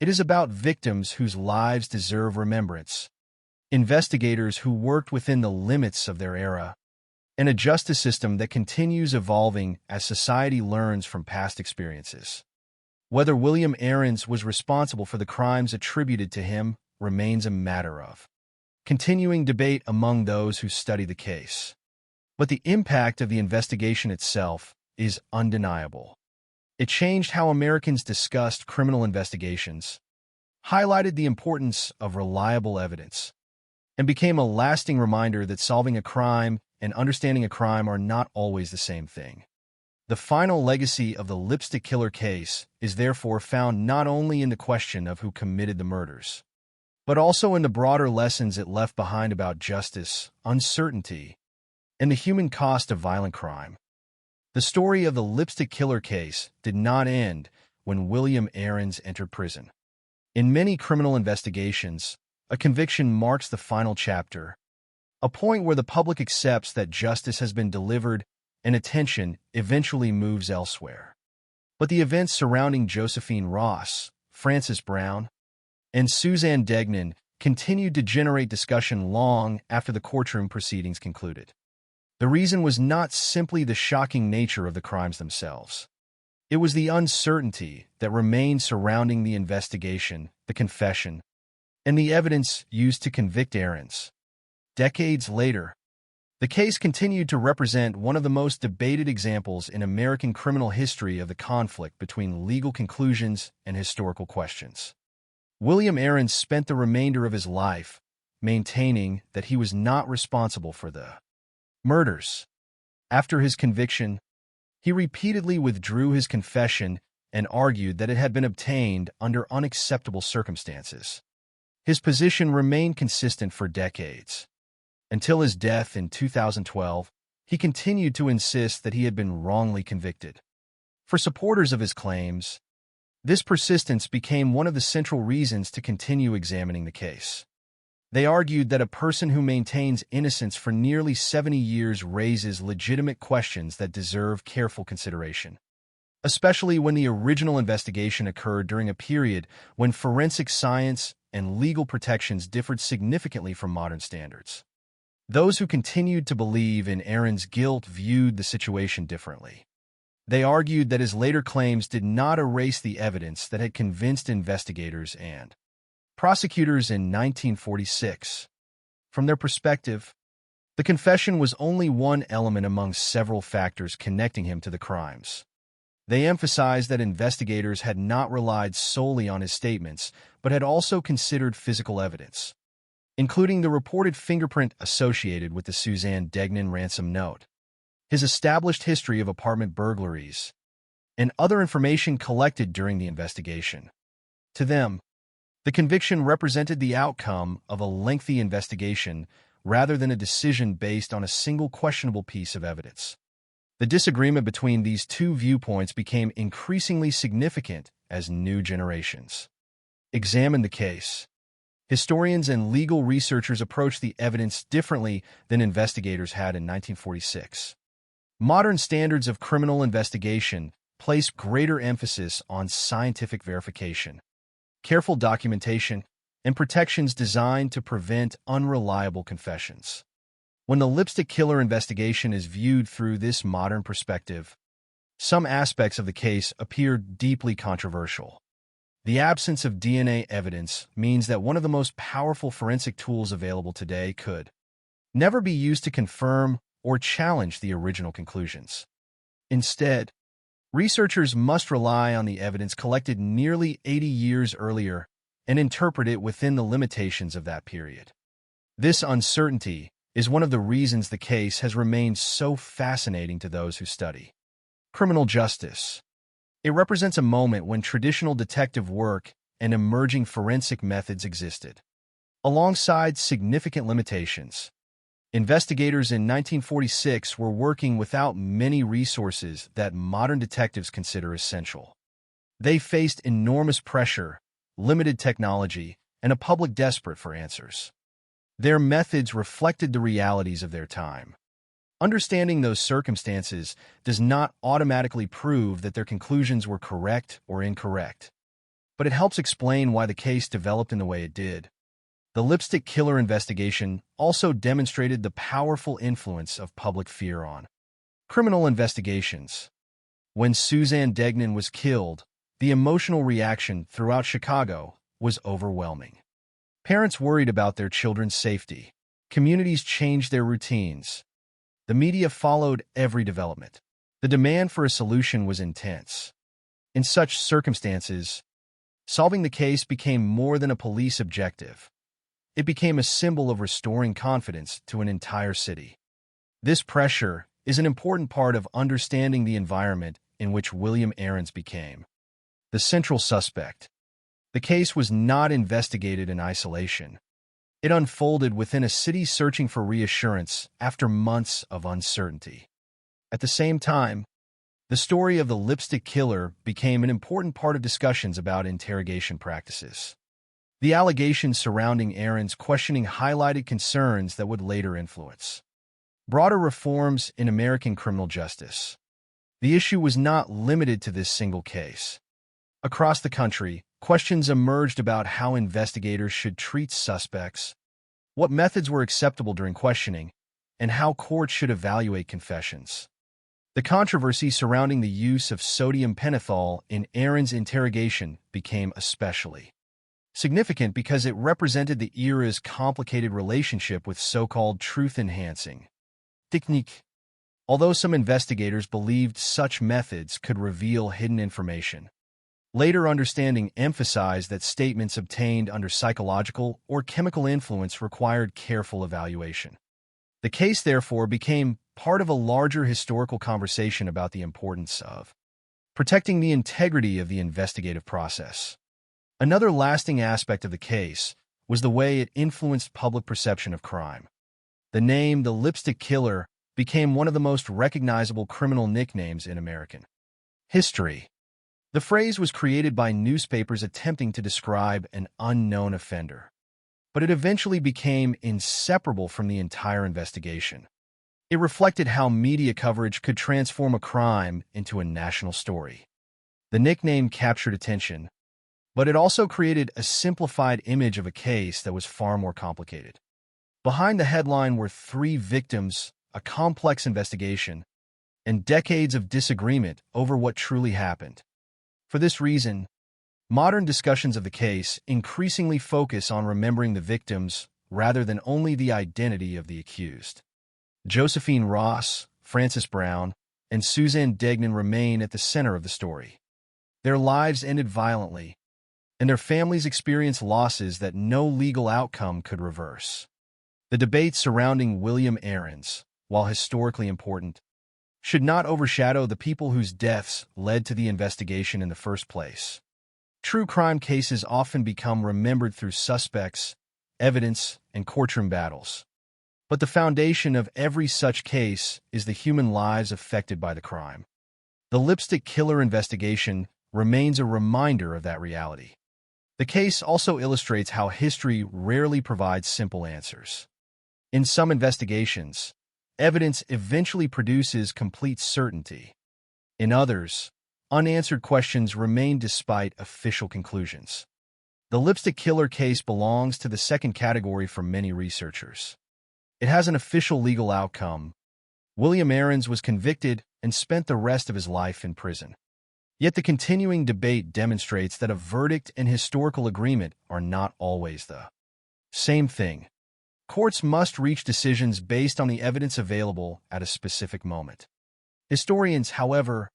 It is about victims whose lives deserve remembrance, investigators who worked within the limits of their era, and a justice system that continues evolving as society learns from past experiences. Whether William Aarons was responsible for the crimes attributed to him remains a matter of continuing debate among those who study the case. But the impact of the investigation itself is undeniable. It changed how Americans discussed criminal investigations, highlighted the importance of reliable evidence, and became a lasting reminder that solving a crime and understanding a crime are not always the same thing. The final legacy of the lipstick killer case is therefore found not only in the question of who committed the murders, but also in the broader lessons it left behind about justice, uncertainty, and the human cost of violent crime. The story of the lipstick killer case did not end when William Aarons entered prison. In many criminal investigations, a conviction marks the final chapter, a point where the public accepts that justice has been delivered and attention eventually moves elsewhere. But the events surrounding Josephine Ross, Frances Brown, and Suzanne Degnan continued to generate discussion long after the courtroom proceedings concluded. The reason was not simply the shocking nature of the crimes themselves. It was the uncertainty that remained surrounding the investigation, the confession, and the evidence used to convict Aarons. Decades later, the case continued to represent one of the most debated examples in American criminal history of the conflict between legal conclusions and historical questions. William Aarons spent the remainder of his life maintaining that he was not responsible for the murders. After his conviction, he repeatedly withdrew his confession and argued that it had been obtained under unacceptable circumstances. His position remained consistent for decades. Until his death in 2012, he continued to insist that he had been wrongly convicted. For supporters of his claims, this persistence became one of the central reasons to continue examining the case. They argued that a person who maintains innocence for nearly 70 years raises legitimate questions that deserve careful consideration, especially when the original investigation occurred during a period when forensic science and legal protections differed significantly from modern standards. Those who continued to believe in Aarons' guilt viewed the situation differently. They argued that his later claims did not erase the evidence that had convinced investigators and prosecutors in 1946. From their perspective, the confession was only one element among several factors connecting him to the crimes. They emphasized that investigators had not relied solely on his statements, but had also considered physical evidence, including the reported fingerprint associated with the Suzanne Degnan ransom note, his established history of apartment burglaries, and other information collected during the investigation. To them, the conviction represented the outcome of a lengthy investigation rather than a decision based on a single questionable piece of evidence. The disagreement between these two viewpoints became increasingly significant as new generations examined the case. Historians and legal researchers approached the evidence differently than investigators had in 1946. Modern standards of criminal investigation place greater emphasis on scientific verification, careful documentation, and protections designed to prevent unreliable confessions. When the lipstick killer investigation is viewed through this modern perspective, some aspects of the case appear deeply controversial. The absence of DNA evidence means that one of the most powerful forensic tools available today could never be used to confirm or challenge the original conclusions. Instead, researchers must rely on the evidence collected nearly 80 years earlier and interpret it within the limitations of that period. This uncertainty is one of the reasons the case has remained so fascinating to those who study criminal justice. It represents a moment when traditional detective work and emerging forensic methods existed, alongside significant limitations. Investigators in 1946 were working without many resources that modern detectives consider essential. They faced enormous pressure, limited technology, and a public desperate for answers. Their methods reflected the realities of their time. Understanding those circumstances does not automatically prove that their conclusions were correct or incorrect, but it helps explain why the case developed in the way it did. The lipstick killer investigation also demonstrated the powerful influence of public fear on criminal investigations. When Suzanne Degnan was killed, the emotional reaction throughout Chicago was overwhelming. Parents worried about their children's safety. Communities changed their routines. The media followed every development. The demand for a solution was intense. In such circumstances, solving the case became more than a police objective. It became a symbol of restoring confidence to an entire city. This pressure is an important part of understanding the environment in which William Aarons became the central suspect. The case was not investigated in isolation. It unfolded within a city searching for reassurance after months of uncertainty. At the same time, the story of the lipstick killer became an important part of discussions about interrogation practices. The allegations surrounding Aarons' questioning highlighted concerns that would later influence broader reforms in American criminal justice. The issue was not limited to this single case. Across the country, questions emerged about how investigators should treat suspects, what methods were acceptable during questioning, and how courts should evaluate confessions. The controversy surrounding the use of sodium pentothal in Aaron's interrogation became especially significant because it represented the era's complicated relationship with so-called truth-enhancing technique. Although some investigators believed such methods could reveal hidden information, later understanding emphasized that statements obtained under psychological or chemical influence required careful evaluation. The case, therefore, became part of a larger historical conversation about the importance of protecting the integrity of the investigative process. Another lasting aspect of the case was the way it influenced public perception of crime. The name, the Lipstick Killer, became one of the most recognizable criminal nicknames in American history. The phrase was created by newspapers attempting to describe an unknown offender, but it eventually became inseparable from the entire investigation. It reflected how media coverage could transform a crime into a national story. The nickname captured attention, but it also created a simplified image of a case that was far more complicated. Behind the headline were 3 victims, a complex investigation, and decades of disagreement over what truly happened. For this reason, modern discussions of the case increasingly focus on remembering the victims rather than only the identity of the accused. Josephine Ross, Frances Brown, and Suzanne Degnan remain at the center of the story. Their lives ended violently, and their families experienced losses that no legal outcome could reverse. The debate surrounding William Aarons, while historically important, should not overshadow the people whose deaths led to the investigation in the first place. True crime cases often become remembered through suspects, evidence, and courtroom battles. But the foundation of every such case is the human lives affected by the crime. The Lipstick Killer investigation remains a reminder of that reality. The case also illustrates how history rarely provides simple answers. In some investigations, evidence eventually produces complete certainty. In others, unanswered questions remain despite official conclusions. The Lipstick Killer case belongs to the second category for many researchers. It has an official legal outcome. William Aarons was convicted and spent the rest of his life in prison. Yet the continuing debate demonstrates that a verdict and historical agreement are not always the same thing. Courts must reach decisions based on the evidence available at a specific moment. Historians, however,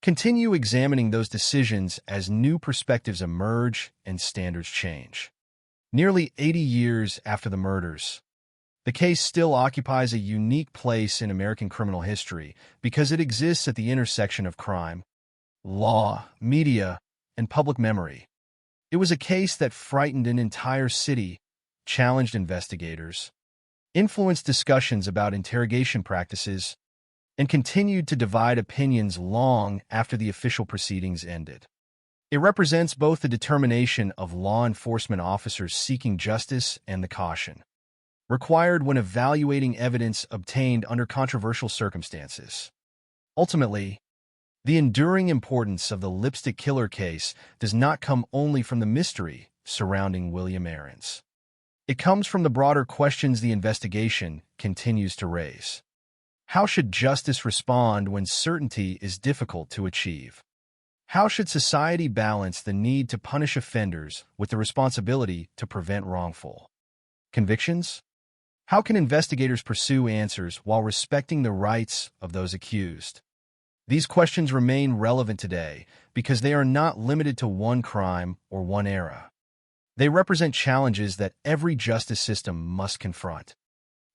continue examining those decisions as new perspectives emerge and standards change. Nearly 80 years after the murders, the case still occupies a unique place in American criminal history because it exists at the intersection of crime, law, media, and public memory. It was a case that frightened an entire city, challenged investigators, influenced discussions about interrogation practices, and continued to divide opinions long after the official proceedings ended. It represents both the determination of law enforcement officers seeking justice and the caution required when evaluating evidence obtained under controversial circumstances. Ultimately, the enduring importance of the Lipstick Killer case does not come only from the mystery surrounding William Aarons. It comes from the broader questions the investigation continues to raise. How should justice respond when certainty is difficult to achieve? How should society balance the need to punish offenders with the responsibility to prevent wrongful convictions? How can investigators pursue answers while respecting the rights of those accused? These questions remain relevant today because they are not limited to one crime or one era. They represent challenges that every justice system must confront.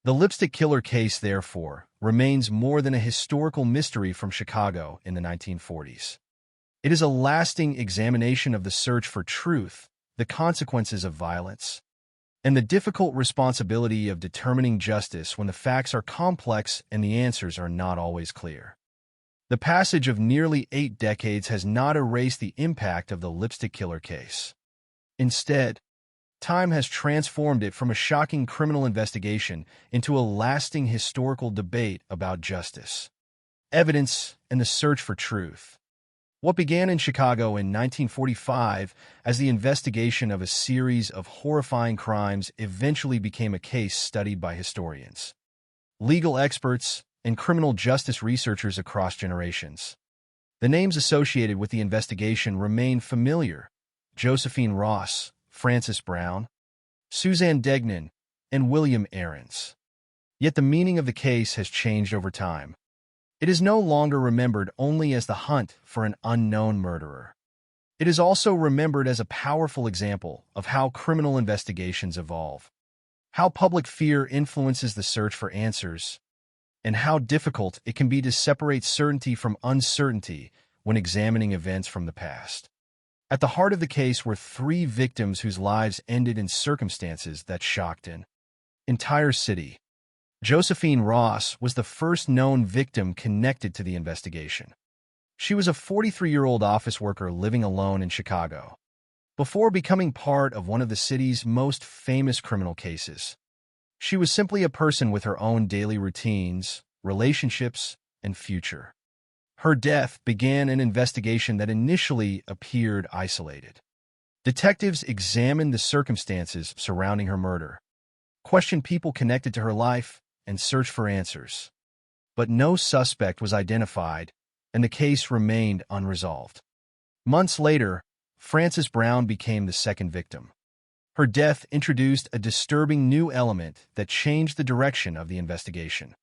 The Lipstick Killer case, therefore, remains more than a historical mystery from Chicago in the 1940s. It is a lasting examination of the search for truth, the consequences of violence, and the difficult responsibility of determining justice when the facts are complex and the answers are not always clear. The passage of nearly 8 decades has not erased the impact of the Lipstick Killer case. Instead, time has transformed it from a shocking criminal investigation into a lasting historical debate about justice, evidence, and the search for truth. What began in Chicago in 1945 as the investigation of a series of horrifying crimes eventually became a case studied by historians, legal experts, and criminal justice researchers across generations. The names associated with the investigation remain familiar: Josephine Ross, Frances Brown, Suzanne Degnan, and William Aarons. Yet the meaning of the case has changed over time. It is no longer remembered only as the hunt for an unknown murderer. It is also remembered as a powerful example of how criminal investigations evolve, how public fear influences the search for answers, and how difficult it can be to separate certainty from uncertainty when examining events from the past. At the heart of the case were three victims whose lives ended in circumstances that shocked an entire city. Josephine Ross was the first known victim connected to the investigation. She was a 43-year-old office worker living alone in Chicago. Before becoming part of one of the city's most famous criminal cases, she was simply a person with her own daily routines, relationships, and future. Her death began an investigation that initially appeared isolated. Detectives examined the circumstances surrounding her murder, questioned people connected to her life, and searched for answers. But no suspect was identified, and the case remained unresolved. Months later, Frances Brown became the second victim. Her death introduced a disturbing new element that changed the direction of the investigation.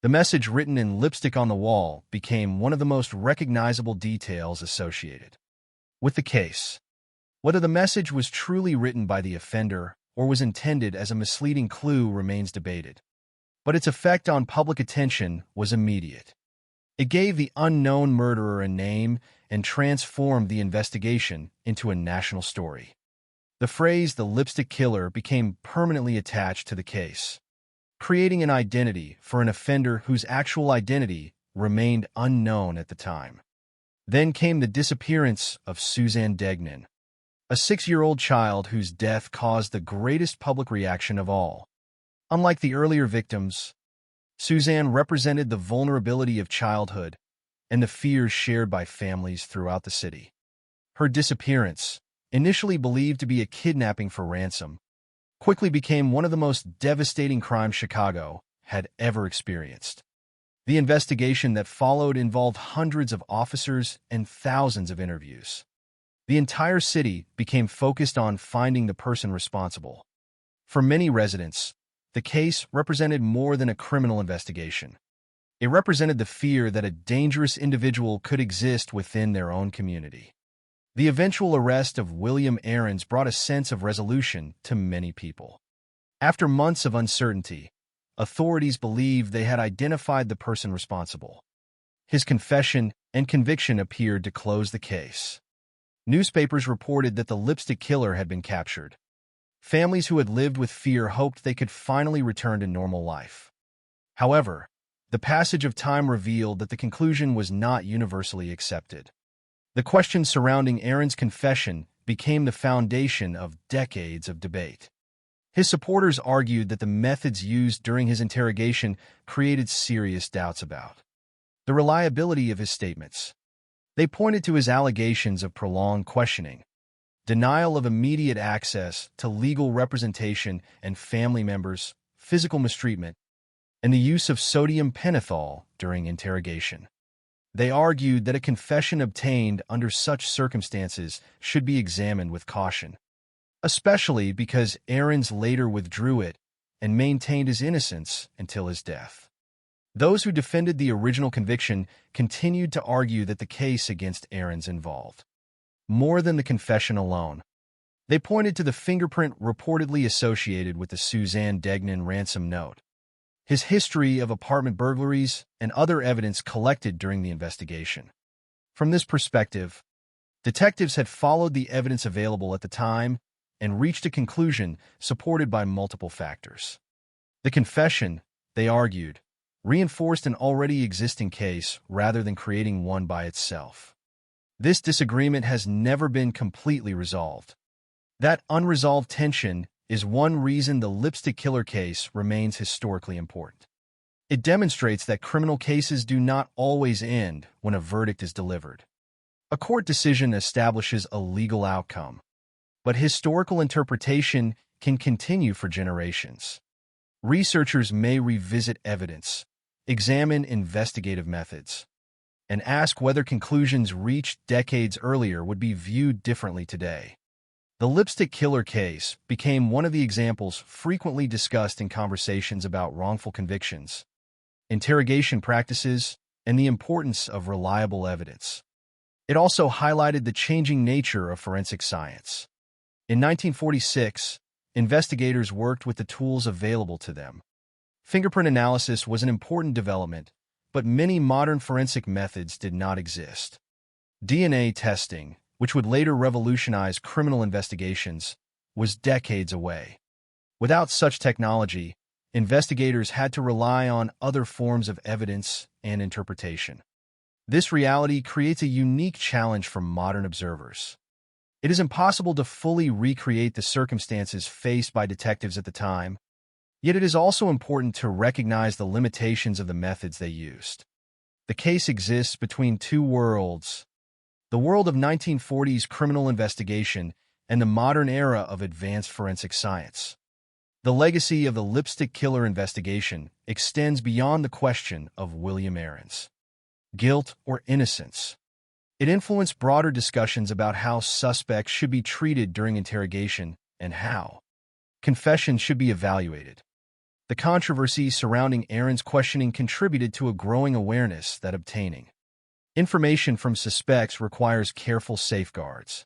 The message written in lipstick on the wall became one of the most recognizable details associated with the case. Whether the message was truly written by the offender or was intended as a misleading clue remains debated. But its effect on public attention was immediate. It gave the unknown murderer a name and transformed the investigation into a national story. The phrase "the lipstick killer" became permanently attached to the case, creating an identity for an offender whose actual identity remained unknown at the time. Then came the disappearance of Suzanne Degnan, a 6-year-old child whose death caused the greatest public reaction of all. Unlike the earlier victims, Suzanne represented the vulnerability of childhood and the fears shared by families throughout the city. Her disappearance, initially believed to be a kidnapping for ransom, quickly became one of the most devastating crimes Chicago had ever experienced. The investigation that followed involved hundreds of officers and thousands of interviews. The entire city became focused on finding the person responsible. For many residents, the case represented more than a criminal investigation. It represented the fear that a dangerous individual could exist within their own community. The eventual arrest of William Aarons brought a sense of resolution to many people. After months of uncertainty, authorities believed they had identified the person responsible. His confession and conviction appeared to close the case. Newspapers reported that the lipstick killer had been captured. Families who had lived with fear hoped they could finally return to normal life. However, the passage of time revealed that the conclusion was not universally accepted. The questions surrounding Aaron's confession became the foundation of decades of debate. His supporters argued that the methods used during his interrogation created serious doubts about the reliability of his statements. They pointed to his allegations of prolonged questioning, denial of immediate access to legal representation and family members, physical mistreatment, and the use of sodium pentothal during interrogation. They argued that a confession obtained under such circumstances should be examined with caution, especially because Aarons later withdrew it and maintained his innocence until his death. Those who defended the original conviction continued to argue that the case against Aarons involved more than the confession alone. They pointed to the fingerprint reportedly associated with the Suzanne Degnan ransom note, his history of apartment burglaries, and other evidence collected during the investigation. From this perspective, detectives had followed the evidence available at the time and reached a conclusion supported by multiple factors. The confession, they argued, reinforced an already existing case rather than creating one by itself. This disagreement has never been completely resolved. That unresolved tension is one reason the lipstick killer case remains historically important. It demonstrates that criminal cases do not always end when a verdict is delivered. A court decision establishes a legal outcome, but historical interpretation can continue for generations. Researchers may revisit evidence, examine investigative methods, and ask whether conclusions reached decades earlier would be viewed differently today. The lipstick killer case became one of the examples frequently discussed in conversations about wrongful convictions, interrogation practices, and the importance of reliable evidence. It also highlighted the changing nature of forensic science. In 1946, investigators worked with the tools available to them. Fingerprint analysis was an important development, but many modern forensic methods did not exist. DNA testing, which would later revolutionize criminal investigations, was decades away. Without such technology, investigators had to rely on other forms of evidence and interpretation. This reality creates a unique challenge for modern observers. It is impossible to fully recreate the circumstances faced by detectives at the time, yet it is also important to recognize the limitations of the methods they used. The case exists between two worlds: the world of 1940s criminal investigation and the modern era of advanced forensic science. The legacy of the lipstick killer investigation extends beyond the question of William Aarons' guilt or innocence. It influenced broader discussions about how suspects should be treated during interrogation and how confessions should be evaluated. The controversy surrounding Aarons' questioning contributed to a growing awareness that obtaining information from suspects requires careful safeguards.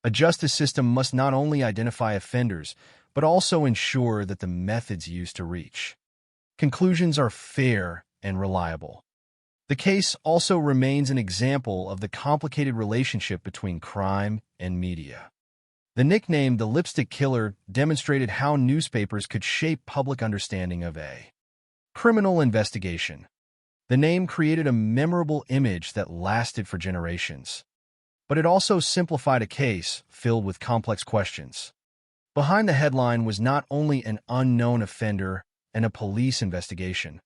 A justice system must not only identify offenders, but also ensure that the methods used to reach conclusions are fair and reliable. The case also remains an example of the complicated relationship between crime and media. The nickname "the lipstick killer" demonstrated how newspapers could shape public understanding of a criminal investigation. The name created a memorable image that lasted for generations, but it also simplified a case filled with complex questions. Behind the headline was not only an unknown offender and a police investigation,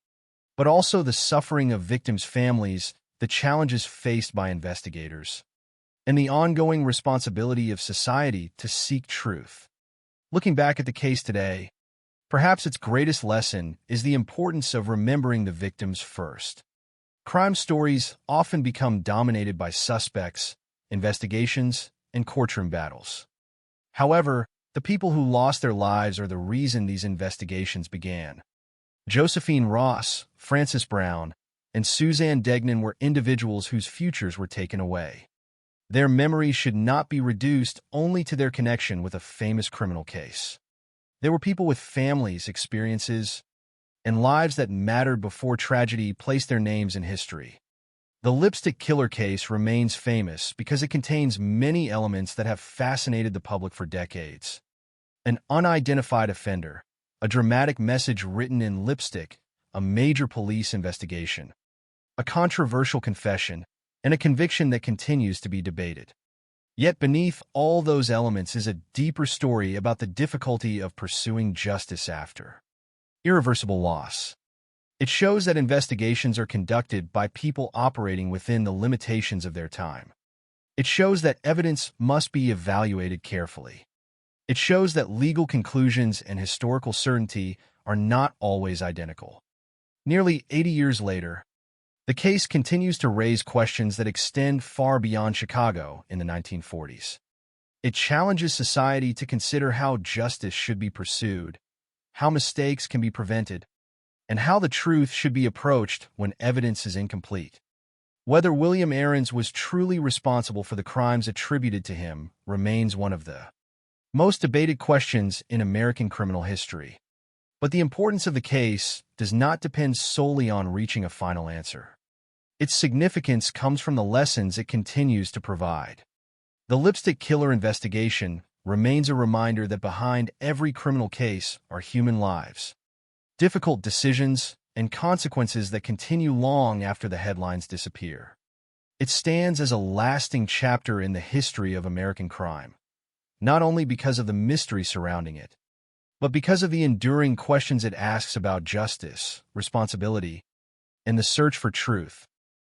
but also the suffering of victims' families, the challenges faced by investigators, and the ongoing responsibility of society to seek truth. Looking back at the case today, perhaps its greatest lesson is the importance of remembering the victims first. Crime stories often become dominated by suspects, investigations, and courtroom battles. However, the people who lost their lives are the reason these investigations began. Josephine Ross, Frances Brown, and Suzanne Degnan were individuals whose futures were taken away. Their memories should not be reduced only to their connection with a famous criminal case. They were people with families, experiences, and lives that mattered before tragedy placed their names in history. The lipstick killer case remains famous because it contains many elements that have fascinated the public for decades. An unidentified offender, a dramatic message written in lipstick, a major police investigation, a controversial confession, and a conviction that continues to be debated. Yet beneath all those elements is a deeper story about the difficulty of pursuing justice after irreversible loss. It shows that investigations are conducted by people operating within the limitations of their time. It shows that evidence must be evaluated carefully. It shows that legal conclusions and historical certainty are not always identical. Nearly 80 years later, the case continues to raise questions that extend far beyond Chicago in the 1940s. It challenges society to consider how justice should be pursued, how mistakes can be prevented, and how the truth should be approached when evidence is incomplete. Whether William Aarons was truly responsible for the crimes attributed to him remains one of the most debated questions in American criminal history. But the importance of the case does not depend solely on reaching a final answer. Its significance comes from the lessons it continues to provide. The lipstick killer investigation remains a reminder that behind every criminal case are human lives, difficult decisions, and consequences that continue long after the headlines disappear. It stands as a lasting chapter in the history of American crime, not only because of the mystery surrounding it, but because of the enduring questions it asks about justice, responsibility, and the search for truth.